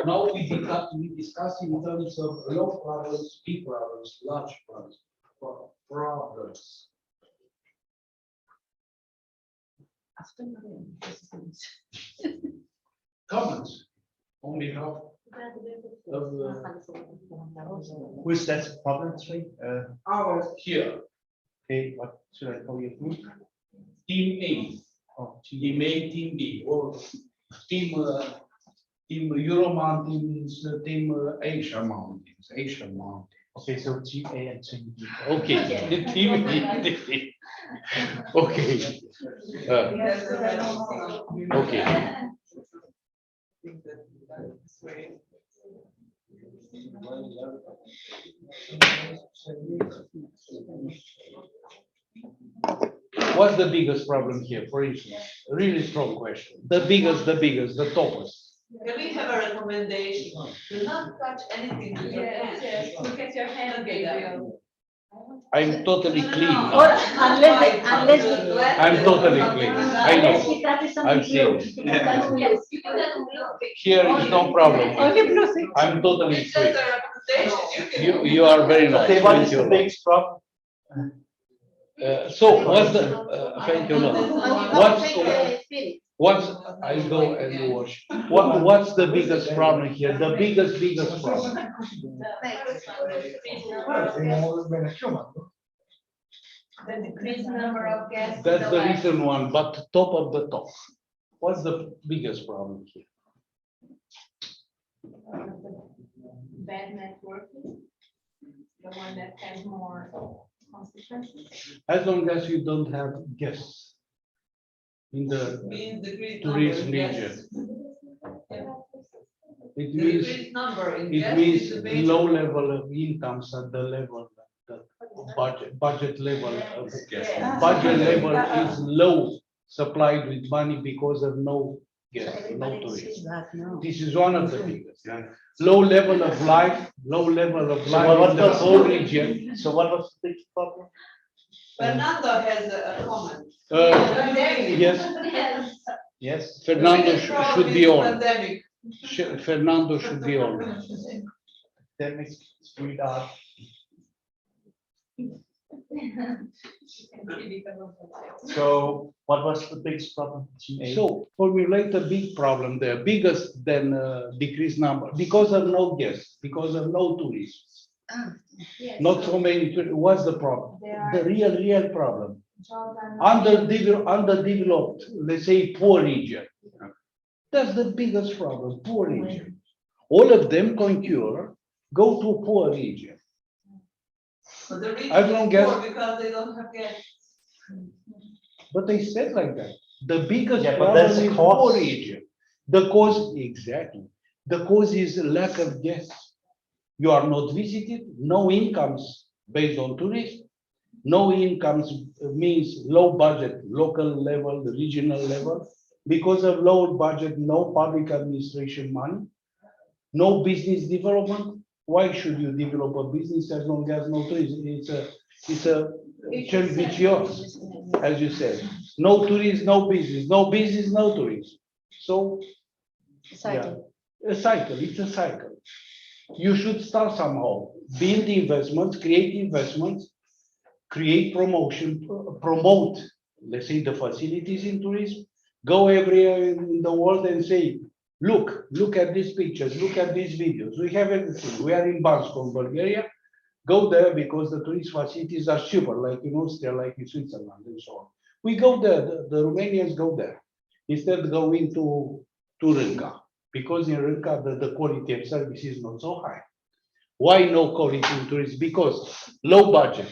Speaker 2: Now we discuss in terms of low problems, big problems, large problems. Problems. Comments on behalf of
Speaker 11: Which that's problem three?
Speaker 2: ours here,
Speaker 11: Okay, what should I call you? Group?
Speaker 2: team A,
Speaker 11: Oh,
Speaker 2: team A, team B, or team Euro Mountains, team Asia Mountains, Asian Mountains.
Speaker 11: okay, so GA and GB.
Speaker 2: Okay, team A. Okay. Okay. What's the biggest problem here, for instance? A really strong question. The biggest, the topest.
Speaker 5: Can we have a recommendation? Do not touch anything with your hand.
Speaker 3: Yes, look at your hand, Gabriel.
Speaker 2: I'm totally clean.
Speaker 10: Or unless
Speaker 2: I'm totally clean. I
Speaker 10: unless
Speaker 2: know.
Speaker 10: we touch
Speaker 2: I've
Speaker 10: something
Speaker 2: seen
Speaker 10: blue.
Speaker 2: it.
Speaker 10: Yes, you put that on blue.
Speaker 2: Here is no problem.
Speaker 3: Only blue thing.
Speaker 2: I'm totally
Speaker 5: It's
Speaker 2: clean.
Speaker 5: just a recommendation.
Speaker 2: You are very nice.
Speaker 11: Okay, what
Speaker 2: Thank
Speaker 11: is
Speaker 2: you.
Speaker 11: the biggest problem?
Speaker 2: So what's the, thank you, Lord. What's, I go and watch. What's the biggest problem here? The biggest problem.
Speaker 3: The decreased number of guests.
Speaker 2: That's the recent one, but top of the top. What's the biggest problem here?
Speaker 3: Bad networking. The one that has more consequences.
Speaker 2: As long as you don't have guests in the
Speaker 5: Means the great
Speaker 2: tourist
Speaker 5: number, yes.
Speaker 2: region, it
Speaker 5: The
Speaker 2: means,
Speaker 5: great number in
Speaker 2: it
Speaker 5: guests
Speaker 2: means
Speaker 5: is the major
Speaker 2: low
Speaker 5: problem.
Speaker 2: level of incomes at the level, the budget level of
Speaker 5: Yeah.
Speaker 2: budget level is low, supplied with money because of no guests, no tourists. This is one of the biggest. Low level of life, low level of
Speaker 11: So
Speaker 2: life
Speaker 11: what
Speaker 2: in the
Speaker 11: was-
Speaker 2: whole region.
Speaker 11: So what was the big problem?
Speaker 5: Fernando has a comment.
Speaker 2: Yes,
Speaker 11: Yes.
Speaker 2: Fernando
Speaker 5: The biggest problem
Speaker 2: should be
Speaker 5: is
Speaker 2: on.
Speaker 5: Pandemic.
Speaker 2: Fernando should be on.
Speaker 11: Pandemic, street art. So what was the biggest problem? GA?
Speaker 2: So formulate a big problem there, biggest than decreased number, because of no guests, because of no tourists. Not so many, what's the problem? The real problem. Underdeveloped, let's say poor region. That's the biggest problem, poor region. All of them concur, go to poor region.
Speaker 5: But the region
Speaker 2: As long
Speaker 5: is
Speaker 2: as-
Speaker 5: poor because they don't have guests.
Speaker 2: But they said like that. The biggest
Speaker 11: Yeah, but
Speaker 2: problem
Speaker 11: that's
Speaker 2: is
Speaker 11: the
Speaker 2: poor
Speaker 11: cause.
Speaker 2: region. The cause, exactly. The cause is lack of guests. You are not visited, no incomes based on tourism. No incomes means low budget, local level, the regional level. Because of low budget, no public administration money, no business development. Why should you develop a business as long as no tourism? It's a chain vicious, as you said. No tourism, no business, no business, no tourism. So, yeah, a cycle, it's a cycle. You should start somehow, build investments, create promotion, promote, let's say, the facilities in tourism, go everywhere in the world and say, look at these pictures, look at these videos. We have everything. We are in Bansko, Bulgaria. Go there because the tourist facilities are super, like in Austria, like in Switzerland, and so on. We go there, the Romanians go there. Instead of going to Rânca, because in Rânca, the quality of service is not so high. Why no quality in tourism? Because low budget,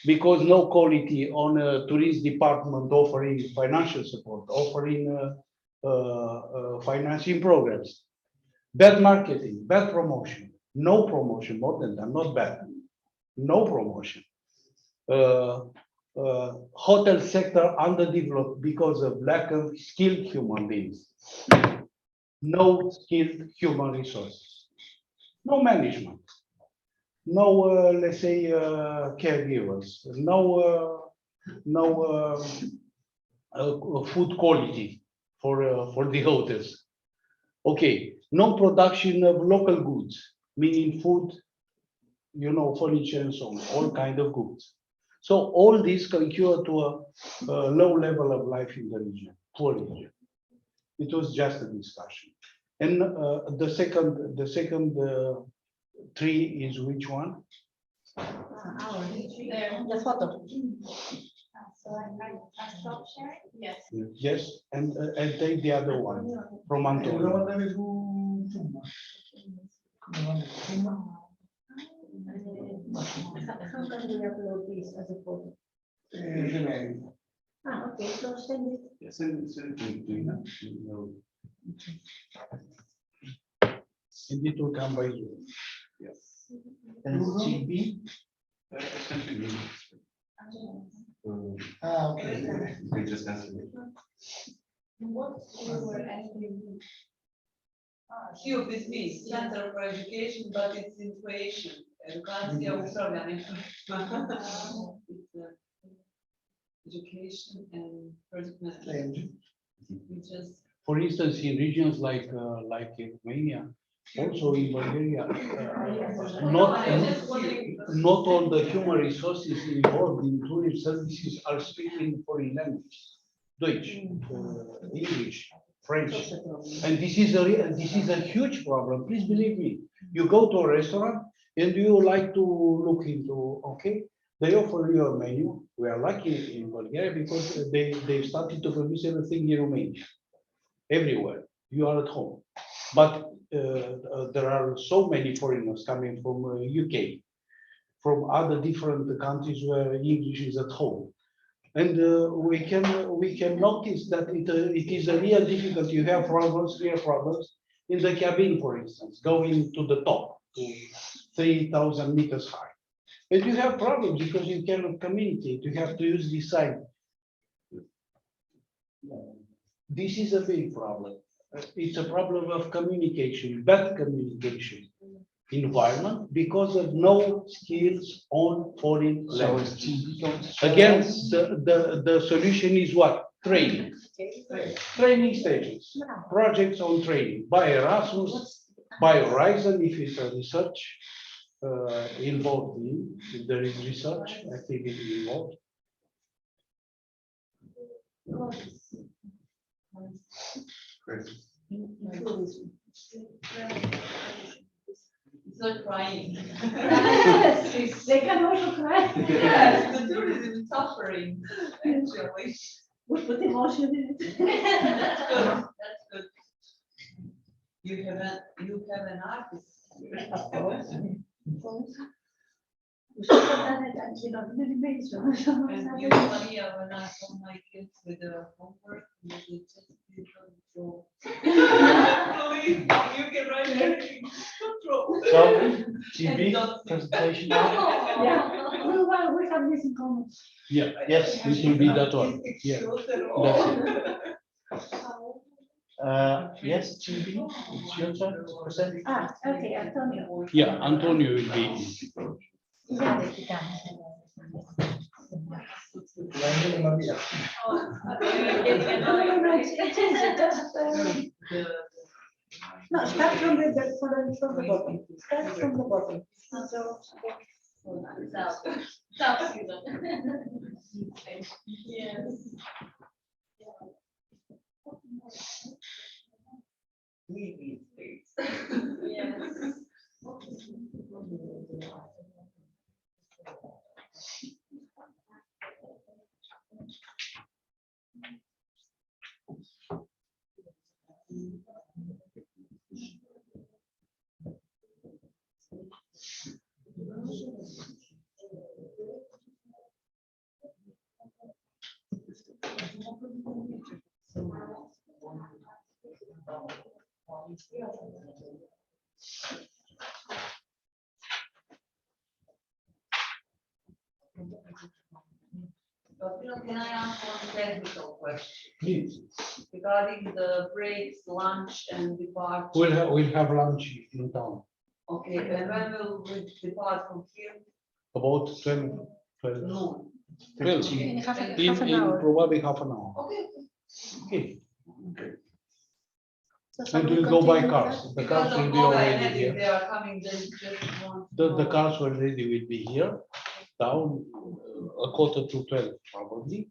Speaker 2: because no quality on a tourist department offering financial support, offering financing programs, bad marketing, bad promotion, no promotion, more than that, not bad, no promotion. Hotel sector underdeveloped because of lack of skilled human beings, no skilled human resources. no management, no, let's say, caregivers, no food quality for the hotels. Okay, no production of local goods, meaning food, furniture and so on, all kind of goods. So all this can cure to a low level of life in the region, poor region. It was just a discussion. And the second tree is which one?
Speaker 10: The photo.
Speaker 8: So I stop sharing?
Speaker 5: Yes.
Speaker 2: Yes, and take the other one from Antonio.
Speaker 10: How can we upload this as a photo? Okay, so send it.
Speaker 6: Yes, send it to Ina.
Speaker 2: And it will come by you.
Speaker 6: Yes.
Speaker 11: And GB,
Speaker 6: Send to you.
Speaker 4: Okay.
Speaker 6: You can just answer it.
Speaker 5: What you were asking? HUB is me, Center for Education, but it's in Croatian. Edukacija upravljanje. It's education and project management. We just.
Speaker 2: For instance, in regions like Romania, also in Bulgaria, not all the human resources involved in tourism services are speaking foreign language, Deutsch, English, French, and this is a huge problem. Please believe me. You go to a restaurant and you like to look into, okay, they offer you a menu. We are lucky in Bulgaria because they started to produce everything in Romania. Everywhere you are at home, but there are so many foreigners coming from UK, from other different countries where English is at home, and we can notice that it is a real difficulty. You have real problems in the cabin, for instance, going to the top to 3,000 meters high, and you have problems because you cannot communicate. You have to use this sign. This is a big problem. It's a problem of communication, bad communication environment because of no skills on foreign language. Again, the solution is what? Training. Training stations, projects on training by Erasmus, by Horizon, if it's a research involved in, if there is research activity involved.
Speaker 6: Great.
Speaker 5: It's not crying.
Speaker 10: They can also cry.
Speaker 5: Yes, the tourism is suffering, actually.
Speaker 10: We put emotion in it.
Speaker 5: That's good, that's good. You have an artist.
Speaker 10: Of course. We should have done it and, animation.
Speaker 5: And usually when I saw my kids with the homework, they just draw. Please, you can write anything. Draw.
Speaker 11: so
Speaker 5: And
Speaker 11: GB
Speaker 5: don't-
Speaker 11: presentation now.
Speaker 10: Yeah, we have this in common.
Speaker 2: Yeah,
Speaker 11: Yes,
Speaker 2: this will be that one. Yeah, that's it.
Speaker 11: Yes, GB, it's your turn to present.
Speaker 10: Okay, Antonio.
Speaker 2: Yeah, Antonio will be.
Speaker 10: No, start from the bottom. Start from the bottom.
Speaker 5: Yes. We need space. Yes. But can I ask one technical question
Speaker 2: Please,
Speaker 5: regarding the breaks, lunch and departure?
Speaker 2: we'll have lunch in town.
Speaker 5: Okay, and when will we depart from here?
Speaker 2: About 12, 12,
Speaker 5: No.
Speaker 2: 12.
Speaker 7: In half
Speaker 2: In
Speaker 7: an hour.
Speaker 2: probably half an hour.
Speaker 5: Okay.
Speaker 2: Okay.
Speaker 7: So shall
Speaker 2: And
Speaker 7: we
Speaker 2: we'll go by
Speaker 7: continue with
Speaker 2: cars.
Speaker 7: that?
Speaker 2: The cars
Speaker 5: Because
Speaker 2: will
Speaker 5: of
Speaker 2: be
Speaker 5: Laura
Speaker 2: already
Speaker 5: and
Speaker 2: here.
Speaker 5: Eddie, they are coming, they just want. to
Speaker 2: The
Speaker 5: know.
Speaker 2: cars already will be here, down a quarter to 12 probably.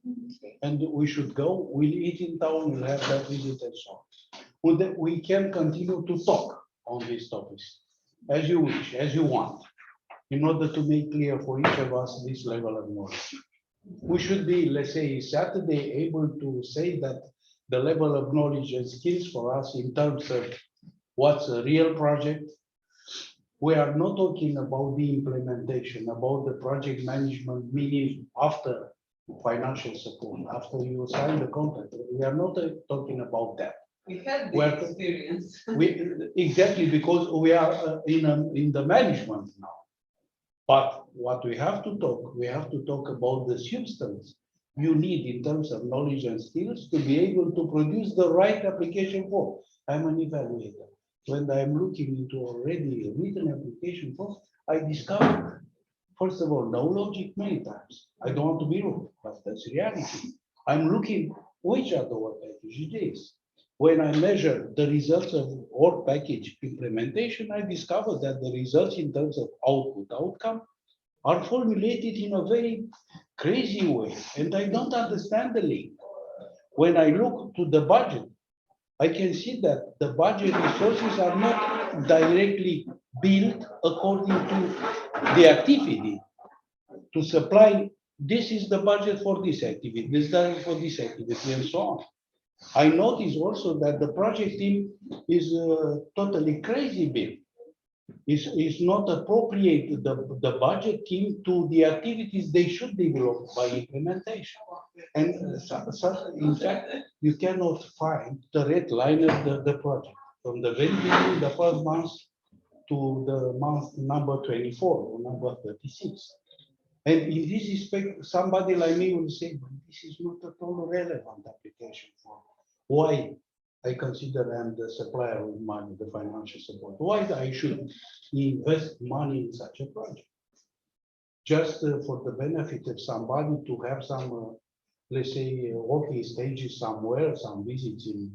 Speaker 2: And we should go, we'll eat in town, we'll have that visit and so on. We can continue to talk on these topics, as you wish, as you want, in order to make clear for each of us this level of knowledge. We should be, let's say, Saturday, able to say that the level of knowledge and skills for us in terms of what's a real project. We are not talking about the implementation, about the project management, meaning after financial support, after you sign the contract. We are not talking about that.
Speaker 5: We had
Speaker 2: Well,
Speaker 5: the experience.
Speaker 2: Exactly, because we are in the management now. But what we have to talk about the substance you need in terms of knowledge and skills to be able to produce the right application form. I'm an evaluator. When I'm looking into already written application form, I discover, first of all, no logic many times. I don't want to be rude, but that's reality. I'm looking which are the work package it is. When I measure the results of work package implementation, I discover that the results in terms of outcome are formulated in a very crazy way, and I don't understand the link. When I look to the budget, I can see that the budget resources are not directly built according to the activity to supply. This is the budget for this activity, this is for this activity, and so on. I notice also that the project team is totally crazy big. Is not appropriate the budget team to the activities they should develop by implementation. And in fact, you cannot find the red line of the project from the very beginning, the first month to the month number 24 or number 36. And in this respect, somebody like me will say, but this is not at all relevant application form. Why I consider I'm the supplier of money, the financial support. Why I should invest money in such a project? Just for the benefit of somebody to have some, let's say, working stages somewhere, some visits in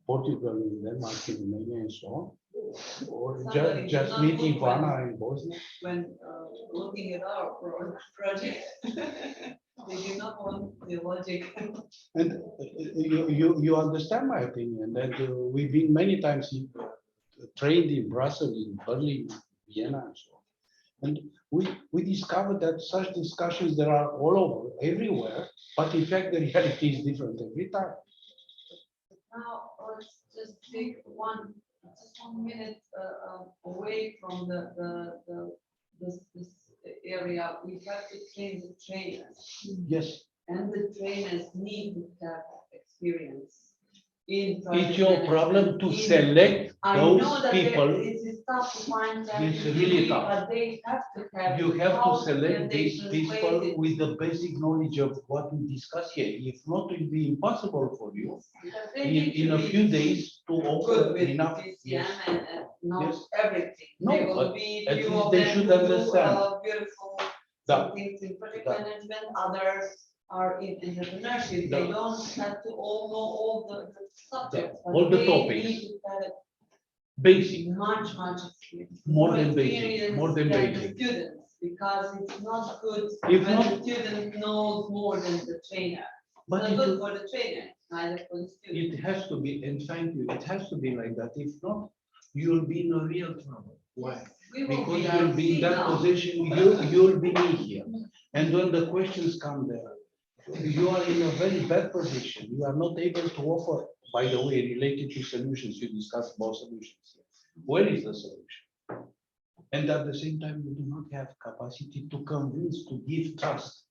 Speaker 2: Portugal, in Denmark, in Romania, and so on. Or just meeting Ivana in Bosnia.
Speaker 5: When looking at our project, they did not want the logic.
Speaker 2: And you understand my opinion that we've been many times trained in Brussels, in Berlin, Vienna, and so on. And we discovered that such discussions there are all over, everywhere, but in fact the reality is different every time.
Speaker 5: Now, let's just take just 1 minute away from this area. We have to train the trainers.
Speaker 2: Yes.
Speaker 5: And the trainers need to have experience in.
Speaker 2: It's your problem to select those people.
Speaker 5: It is tough to find them.
Speaker 2: It's really tough.
Speaker 5: But they have to have.
Speaker 2: You have to select these
Speaker 5: foundations
Speaker 2: people
Speaker 5: laid.
Speaker 2: with the basic knowledge of what we discuss here. If not, it will be impossible for you
Speaker 5: Because they need
Speaker 2: in
Speaker 5: to
Speaker 2: a
Speaker 5: be
Speaker 2: few days to
Speaker 5: good
Speaker 2: offer
Speaker 5: with
Speaker 2: enough.
Speaker 5: TCM
Speaker 2: Yes.
Speaker 5: and not
Speaker 2: Yes.
Speaker 5: everything.
Speaker 2: No,
Speaker 5: There will
Speaker 2: but
Speaker 5: be
Speaker 2: at
Speaker 5: few
Speaker 2: least
Speaker 5: of
Speaker 2: they
Speaker 5: them
Speaker 2: should
Speaker 5: who do
Speaker 2: understand.
Speaker 5: beautiful
Speaker 2: That-
Speaker 5: some things in project
Speaker 2: that-
Speaker 5: management, others are in entrepreneurship. They
Speaker 2: That-
Speaker 5: don't have to all know all the subjects. but
Speaker 2: all the
Speaker 5: they
Speaker 2: topics.
Speaker 5: need to have
Speaker 2: Basic,
Speaker 5: much experience.
Speaker 2: More than basic,
Speaker 5: experience
Speaker 2: more than
Speaker 5: the
Speaker 2: basic.
Speaker 5: students, because it's not good
Speaker 2: If
Speaker 5: when
Speaker 2: not-
Speaker 5: the student knows more than the trainer. It's
Speaker 2: But
Speaker 5: not
Speaker 2: it
Speaker 5: good
Speaker 2: will-
Speaker 5: for the trainer, neither for the student.
Speaker 2: It has to be, and thank you, it has to be like that. If not, you'll be in a real trouble. Why?
Speaker 5: We will
Speaker 2: Because
Speaker 5: be,
Speaker 2: you'll be in that position, you'll be me here. And when the questions come there, you are in a very bad position. You are not able to offer, by the way, related to solutions, you discussed about solutions. Where is the solution? And at the same time, you do not have capacity to convince, to give trust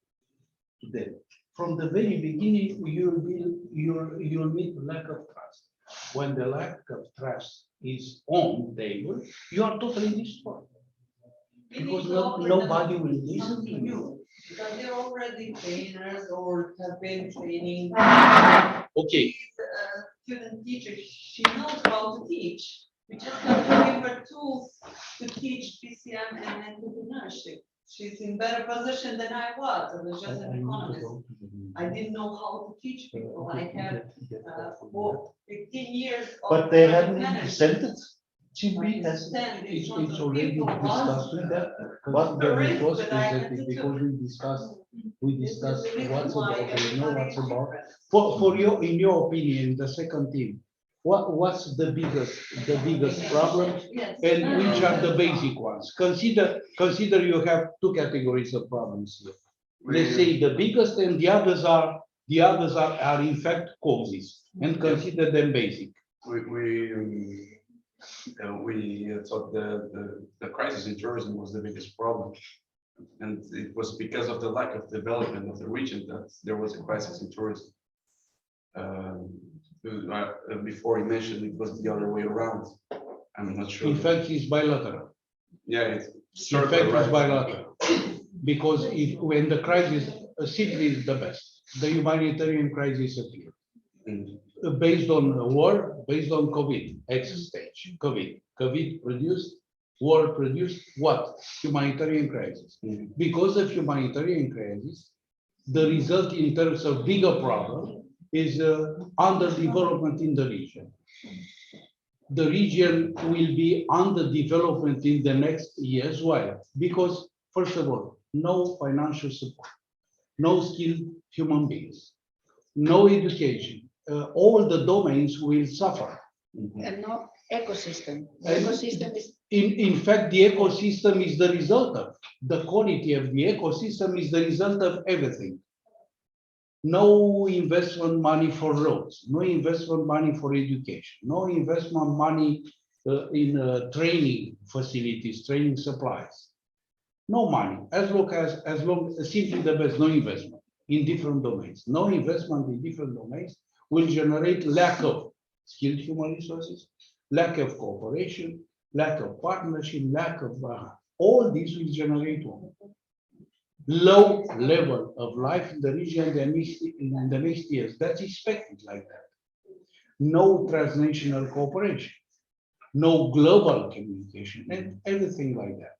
Speaker 2: to them. From the very beginning, you'll meet lack of trust. When the lack of trust is on the table, you are totally destroyed.
Speaker 5: We need
Speaker 2: Because
Speaker 5: to offer them
Speaker 2: nobody will listen to
Speaker 5: something
Speaker 2: you.
Speaker 5: new, because they're already trainers or have been training.
Speaker 2: Okay,
Speaker 5: Student teacher, she knows how to teach. We just have to give her tools to teach PCM and entrepreneurship. She's in better position than I was. I was just an economist. I didn't know how to teach people. I had 15 years. of
Speaker 11: But they
Speaker 5: project
Speaker 11: haven't
Speaker 5: management.
Speaker 11: presented TB as.
Speaker 5: Stand in
Speaker 2: It's
Speaker 5: front of
Speaker 2: already
Speaker 5: people.
Speaker 2: discussed with that.
Speaker 11: What
Speaker 2: Consider
Speaker 5: the
Speaker 2: it was
Speaker 5: risk that I had
Speaker 2: presented
Speaker 5: to
Speaker 2: because we discussed
Speaker 5: This is the
Speaker 2: what's
Speaker 5: reason why
Speaker 2: about, we know
Speaker 5: everybody
Speaker 2: what's
Speaker 5: is
Speaker 2: about.
Speaker 5: different.
Speaker 2: For your, in your opinion, the second team, what's the biggest problem?
Speaker 5: Yes.
Speaker 2: And which are the basic ones? Consider you have two categories of problems here. Let's say the biggest and the others are in fact causes, and consider them basic.
Speaker 6: We thought the crisis in tourism was the biggest problem. And it was because of the lack of development of the region that there was a crisis in tourism. Before he mentioned it was the other way around. I'm not sure.
Speaker 2: In fact, it's bilateral.
Speaker 6: Yeah, it's
Speaker 2: In fact, it's
Speaker 6: right.
Speaker 2: bilateral. Because when the crisis, simply is the best, the humanitarian crisis appeared. Based on war, based on COVID, X stage, COVID produced, war produced what? Humanitarian crisis. Because of humanitarian crisis, the result in terms of bigger problem is underdevelopment in the region. The region will be underdevelopment in the next years. Why? Because first of all, no financial support, no skilled human beings, no education. All the domains will suffer.
Speaker 10: And no ecosystem. The
Speaker 2: And
Speaker 10: ecosystem is.
Speaker 2: In fact, the ecosystem is the result of, the quality of the ecosystem is the result of everything. No investment money for roads, no investment money for education, no investment money in training facilities, training supplies. No money, as long as simply the best, no investment in different domains. No investment in different domains will generate lack of skilled human resources, lack of cooperation, lack of partnership, lack of all this will generate one. Low level of life in the region in the next years. That's expected like that. No transnational cooperation, no global communication, and everything like that.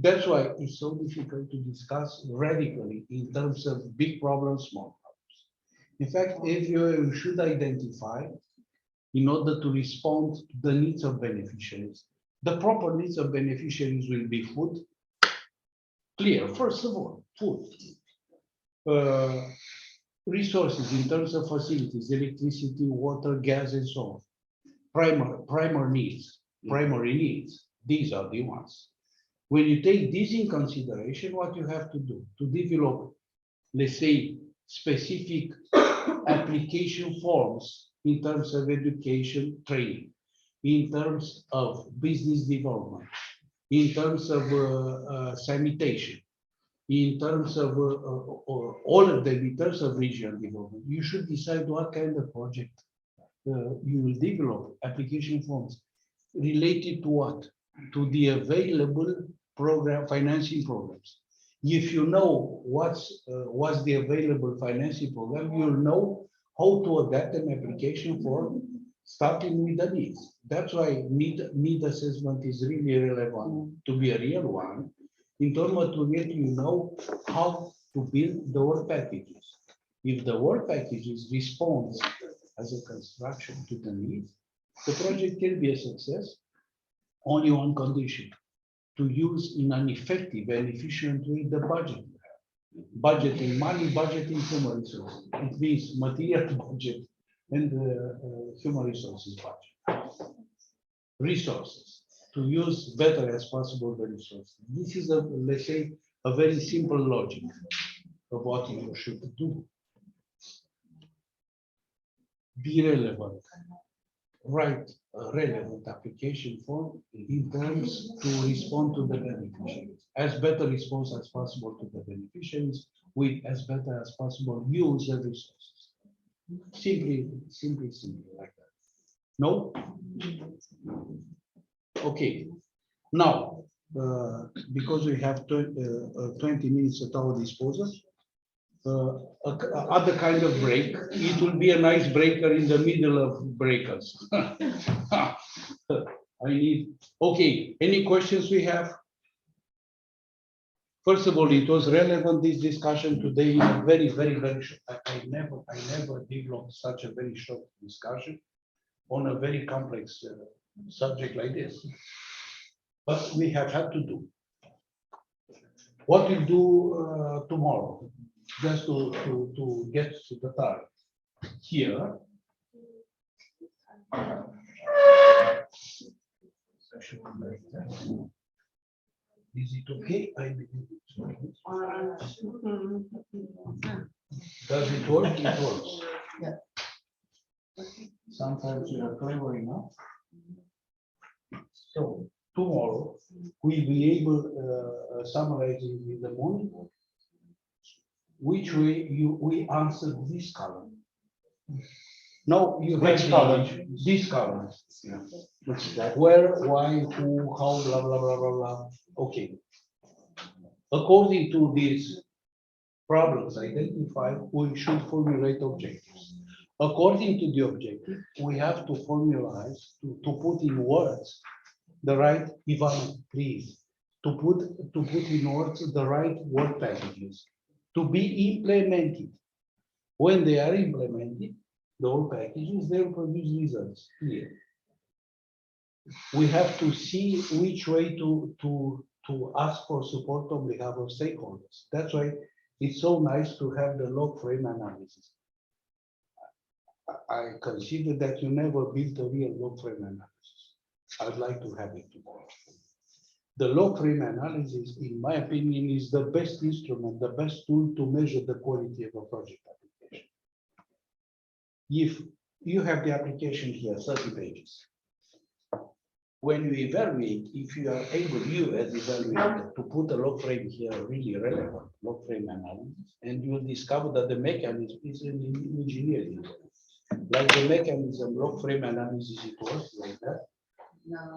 Speaker 2: That's why it's so difficult to discuss radically in terms of big problems, small problems. In fact, if you should identify in order to respond to the needs of beneficiaries, the proper needs of beneficiaries will be food. Clear, first of all, food. Resources in terms of facilities, electricity, water, gas, and so on. Primary needs, these are the ones. When you take this in consideration, what you have to do to develop, let's say, specific application forms in terms of education training, in terms of business development, in terms of sanitation, in terms of all of them, in terms of regional development, you should decide what kind of project you will develop, application forms related to what? To the available program financing programs. If you know what's the available financing program, you'll know how to adapt an application form starting with the needs. That's why need assessment is really relevant to be a real one. In order to get you know how to build the work packages. If the work packages responds as a construction to the needs, the project can be a success. Only one condition: to use in an effective and efficient way the budget. Budgeting money, budgeting human resources. It means material budget and human resources budget. Resources, to use better as possible the resources. This is a, let's say, a very simple logic of what you should do. Be relevant. Write a relevant application form in terms to respond to the beneficiaries. As better response as possible to the beneficiaries with as better as possible use of resources. Simply like that. No? Okay. Now, because we have 20 minutes at our disposal, other kind of break, it will be a nice breaker in the middle of breakers. I need, okay, any questions we have? First of all, it was relevant, this discussion today, in a very, very short. I never developed such a very short discussion on a very complex subject like this. But we have had to do. What we'll do tomorrow, just to get to the target. Here. Is it okay? I believe it's okay. Does it work? It works.
Speaker 4: Yeah.
Speaker 2: Sometimes we are clever enough. So tomorrow we'll be able summarizing in the morning which way we answer this column. Now you
Speaker 11: Which
Speaker 2: have
Speaker 11: column?
Speaker 2: This column.
Speaker 11: Yeah. Which is that?
Speaker 2: Where, why, who, how, blah, blah, blah, blah, blah. Okay. According to these problems identified, we should formulate objectives. According to the objective, we have to formalize, to put in words the right, Ivan, please, to put in words the right work packages to be implemented. When they are implemented, the work packages, they will produce results here. We have to see which way to ask for support on behalf of stakeholders. That's why it's so nice to have the log frame analysis. I consider that you never built a real log frame analysis. I'd like to have it tomorrow. The log frame analysis, in my opinion, is the best instrument, the best tool to measure the quality of a project application. If you have the application here, 30 pages. When you evaluate, if you are able, you as evaluator, to put a log frame here, really relevant log frame analysis, and you will discover that the mechanism is an engineering. Like the mechanism log frame analysis, it was like that.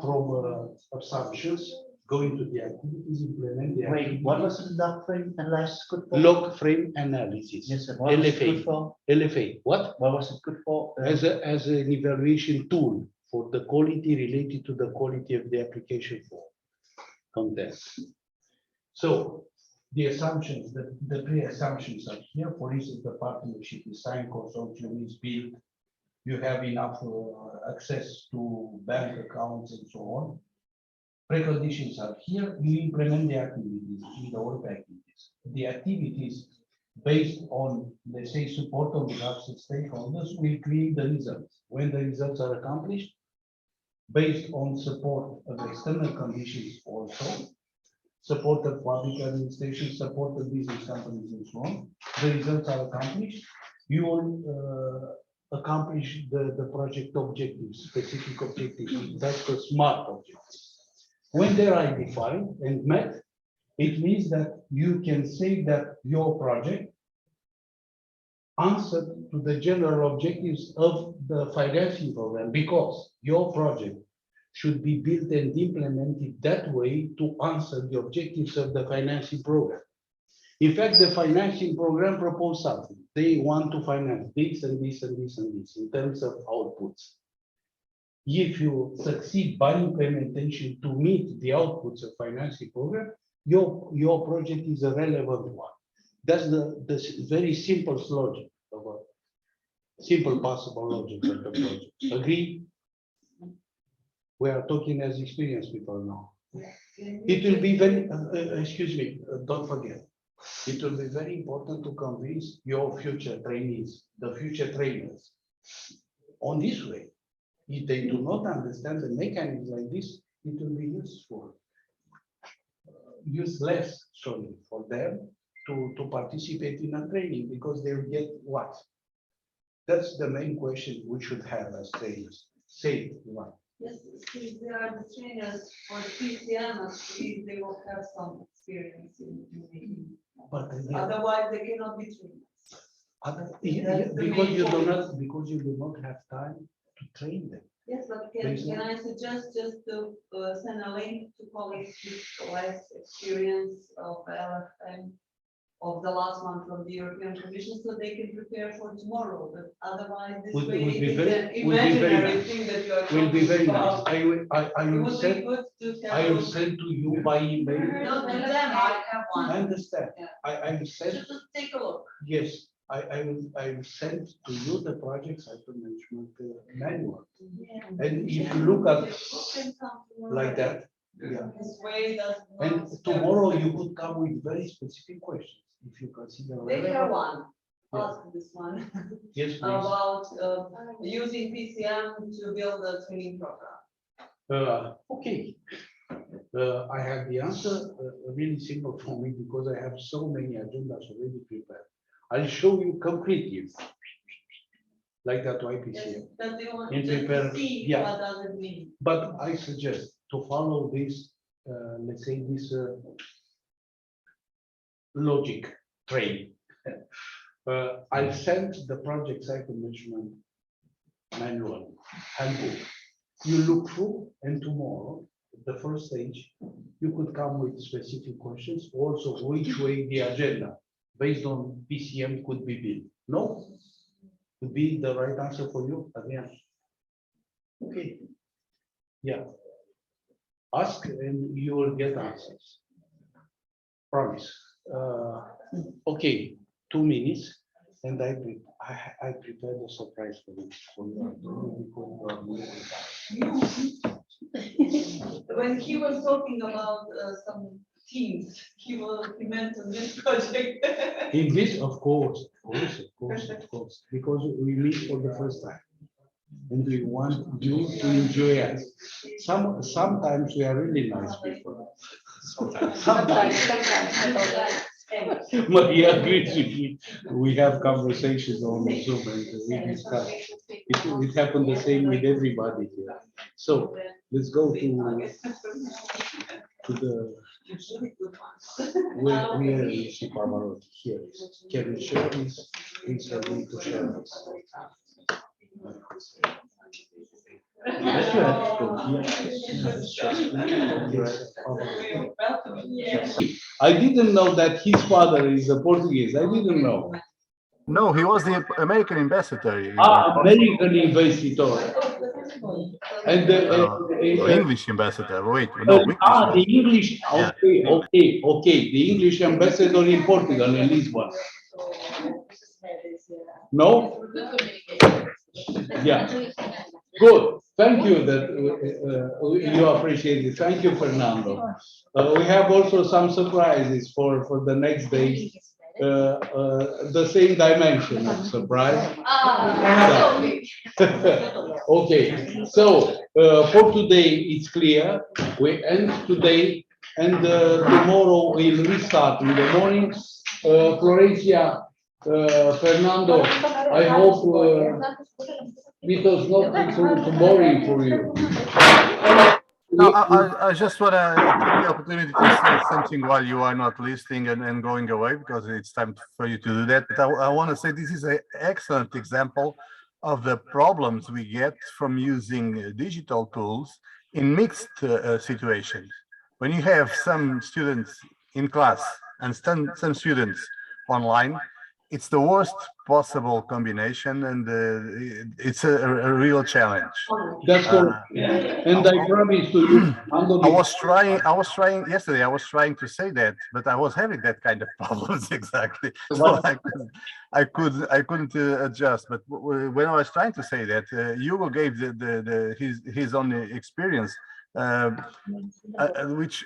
Speaker 2: From assumptions, going to the activities, implement the
Speaker 11: Wait,
Speaker 2: activities.
Speaker 11: what was the log frame analysis good for?
Speaker 2: Log frame analysis.
Speaker 11: Yes, sir. What was it good
Speaker 2: LFA.
Speaker 11: for?
Speaker 2: LFA. What?
Speaker 11: What was it good for?
Speaker 2: As an evaluation tool for the quality related to the quality of the application for content. So the assumptions, the pre-assumptions are here. For instance, the partnership is signed, consortium is built. You have enough access to bank accounts and so on. Preconditions are here. You implement the activities in the work packages. The activities based on, let's say, support on behalf of stakeholders will create the results. When the results are accomplished, based on support of external conditions also, support of public administration, support of business companies and so on, the results are accomplished. You will accomplish the project objectives, specific objectives, that's the SMART objectives. When they are defined and met, it means that you can say that your project answered to the general objectives of the financing program, because your project should be built and implemented that way to answer the objectives of the financing program. In fact, the financing program proposed something. They want to finance this and this and this and this in terms of outputs. If you succeed by implementation to meet the outputs of financing program, your project is a relevant one. That's the very simple logic of a simple possible logic of the project. Agree? We are talking as experienced people now. It will be very, excuse me, don't forget. It will be very important to convince your future trainees, the future trainers, on this way. If they do not understand the mechanism like this, it will be useless, sorry, for them to participate in a training, because they will get what? That's the main question we should have as trainers. Say it, Ivan.
Speaker 5: Yes, since they are the trainers or PCMs, they will have some experience in making.
Speaker 2: But
Speaker 5: Otherwise, they cannot be trainers.
Speaker 2: because you do not have time to train them.
Speaker 5: Yes, but can I suggest just to send a link to colleagues with less experience of LFM of the last one from the European Commission, so they can prepare for tomorrow, but otherwise this
Speaker 2: Would
Speaker 5: way
Speaker 2: be
Speaker 5: it is
Speaker 2: very-
Speaker 5: an
Speaker 2: would be very
Speaker 5: imaginary
Speaker 2: nice.
Speaker 5: thing that you are
Speaker 2: Will be
Speaker 5: talking
Speaker 2: very nice.
Speaker 5: about.
Speaker 2: I
Speaker 5: It
Speaker 2: will
Speaker 5: would be
Speaker 2: send,
Speaker 5: good to
Speaker 2: I will
Speaker 5: tell.
Speaker 2: send to you by email.
Speaker 5: No, tell them, I have
Speaker 2: I
Speaker 5: one.
Speaker 2: understand.
Speaker 5: Yeah.
Speaker 2: I will send,
Speaker 5: Just take a look.
Speaker 2: yes, I will send to you the project cycle management manual. And if you look at like that, yeah.
Speaker 5: This way does not.
Speaker 2: And tomorrow you could come with very specific questions if you consider.
Speaker 5: They have
Speaker 2: relevant.
Speaker 5: one.
Speaker 2: Yeah.
Speaker 5: Ask this one.
Speaker 2: Yes, please.
Speaker 5: About using PCM to build a training program.
Speaker 2: Okay. I have the answer really simple for me because I have so many agendas already prepared. I'll show you concretely, like that YPCM.
Speaker 5: That they want
Speaker 2: In
Speaker 5: just
Speaker 2: prepare-
Speaker 5: to see
Speaker 2: yeah.
Speaker 5: what does it mean.
Speaker 2: But I suggest to follow this, let's say this logic train. I'll send the project cycle management manual handbook. You look through, and tomorrow, the first stage, you could come with specific questions, also which way the agenda based on PCM could be built. No? Would be the right answer for you, Adrian? Okay. Yeah. Ask and you will get answers. Promise. Okay, 2 minutes, and I prepared a surprise for you.
Speaker 5: When he was talking about some teams, he meant on this project.
Speaker 2: In this, of course, because we meet for the first time. And we want you to enjoy us. Sometimes we are really nice people. Sometimes. Maria agrees with me. We have conversations on Zoom and we discuss. It happened the same with everybody here. So let's go to the where is the power here? Can we share this? Please allow me to share this. Yes, you have to. I didn't know that his father is a Portuguese. I didn't know.
Speaker 9: No, he was the American ambassador.
Speaker 2: American ambassador. And
Speaker 9: English ambassador. Wait, no.
Speaker 2: the English. Okay. The English ambassador in Portugal, in Lisbon. No? Yeah. Good. Thank you that you appreciate it. Thank you, Fernando. We have also some surprises for the next day. The same dimension of surprise. Okay. So for today, it's clear. We end today, and tomorrow we'll restart in the morning. Florencia, Fernando, I hope it was not too boring for you.
Speaker 9: No, I just want to take the opportunity to say something while you are not listening and going away, because it's time for you to do that. But I want to say this is an excellent example of the problems we get from using digital tools in mixed situations. When you have some students in class and some students online, it's the worst possible combination, and it's a real challenge.
Speaker 2: That's correct. And I promise to you,
Speaker 9: I was trying yesterday. I was trying to say that, but I was having that kind of problems exactly. So I couldn't adjust. But when I was trying to say that, Hugo gave his own experience,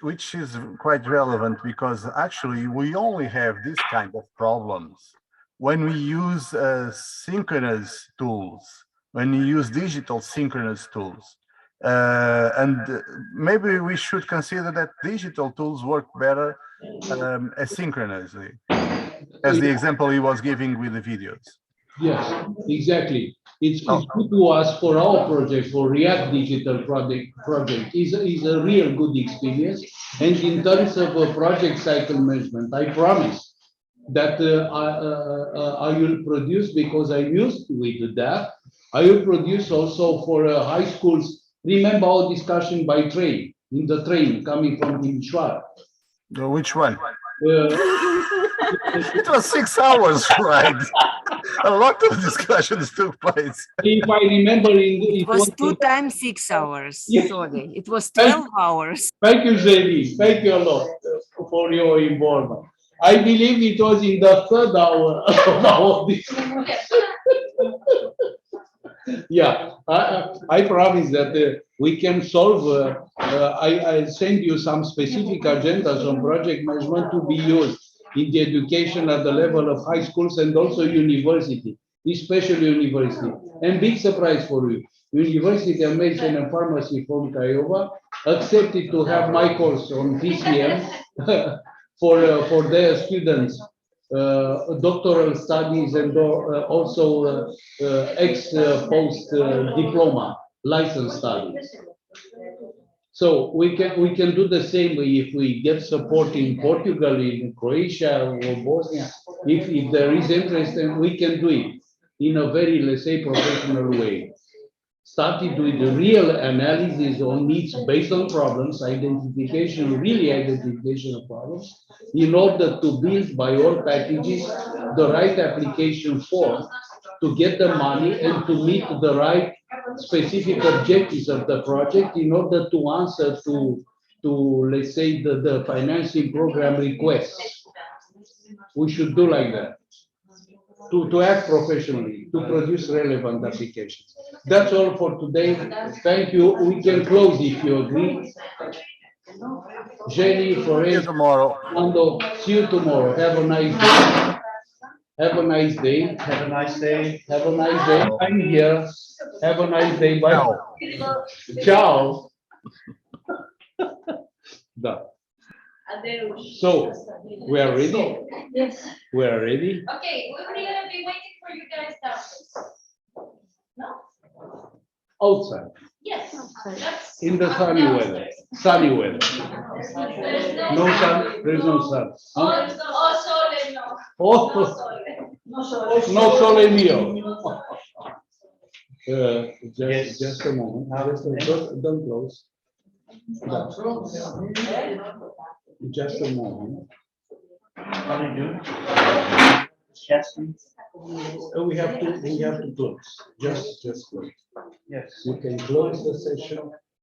Speaker 9: which is quite relevant, because actually we only have this kind of problems when we use synchronous tools, when we use digital synchronous tools. And maybe we should consider that digital tools work better asynchronously, as the example he was giving with the videos.
Speaker 2: Yes, exactly. It's good to us for our project, for React Digital project is a real good experience. And in terms of project cycle management, I promise that I will produce, because I used with that, I will produce also for high schools. Remember our discussion by train, in the train coming from Timișoara.
Speaker 9: Which one? It was 6 hours, right? A lot of discussions took place.
Speaker 2: If I remember,
Speaker 12: It was 2 times 6 hours. Sorry, it was 12 hours.
Speaker 2: Thank you, JD. Thank you a lot for your involvement. I believe it was in the third hour of our discussion. Yeah, I promise that we can solve. I send you some specific agendas on project management to be used in the education at the level of high schools and also university, especially university. And big surprise for you, University of Medicine and Pharmacy from Craiova accepted to have my course on PCM for their students. Doctoral studies and also ex-post diploma license studies. So we can do the same if we get support in Portugal, in Croatia or Bosnia. If there is interest, then we can do it in a very, let's say, professional way. Started with the real analysis on needs based on problems, identification, really identification of problems, in order to build by all packages the right application form to get the money and to meet the right specific objectives of the project in order to answer to let's say, the financing program requests. We should do like that. To act professionally, to produce relevant applications. That's all for today. Thank you. We can close if you agree. Jenny,
Speaker 9: See you
Speaker 2: Florence,
Speaker 9: tomorrow.
Speaker 2: Mando, see you tomorrow. Have a nice day. Have a nice day.
Speaker 11: Have a nice day.
Speaker 2: Have a nice day. I'm here. Have a nice day. Bye. Ciao. Done. So, we are ready?
Speaker 10: Yes.
Speaker 2: We are ready?
Speaker 3: Okay, we're gonna be waiting for you guys downstairs. No?
Speaker 2: Outside,
Speaker 3: Yes. That's
Speaker 2: in the sunny weather. Sunny weather.
Speaker 3: There's
Speaker 2: No sun, there's no sun.
Speaker 3: Oh,
Speaker 2: Huh?
Speaker 3: oh, sole, no.
Speaker 2: Oh, no sole mio. Just a moment. Don't close. Just a moment.
Speaker 11: How do you do? Yes.
Speaker 2: We have to close. Just close.
Speaker 11: Yes.
Speaker 2: You can close the session.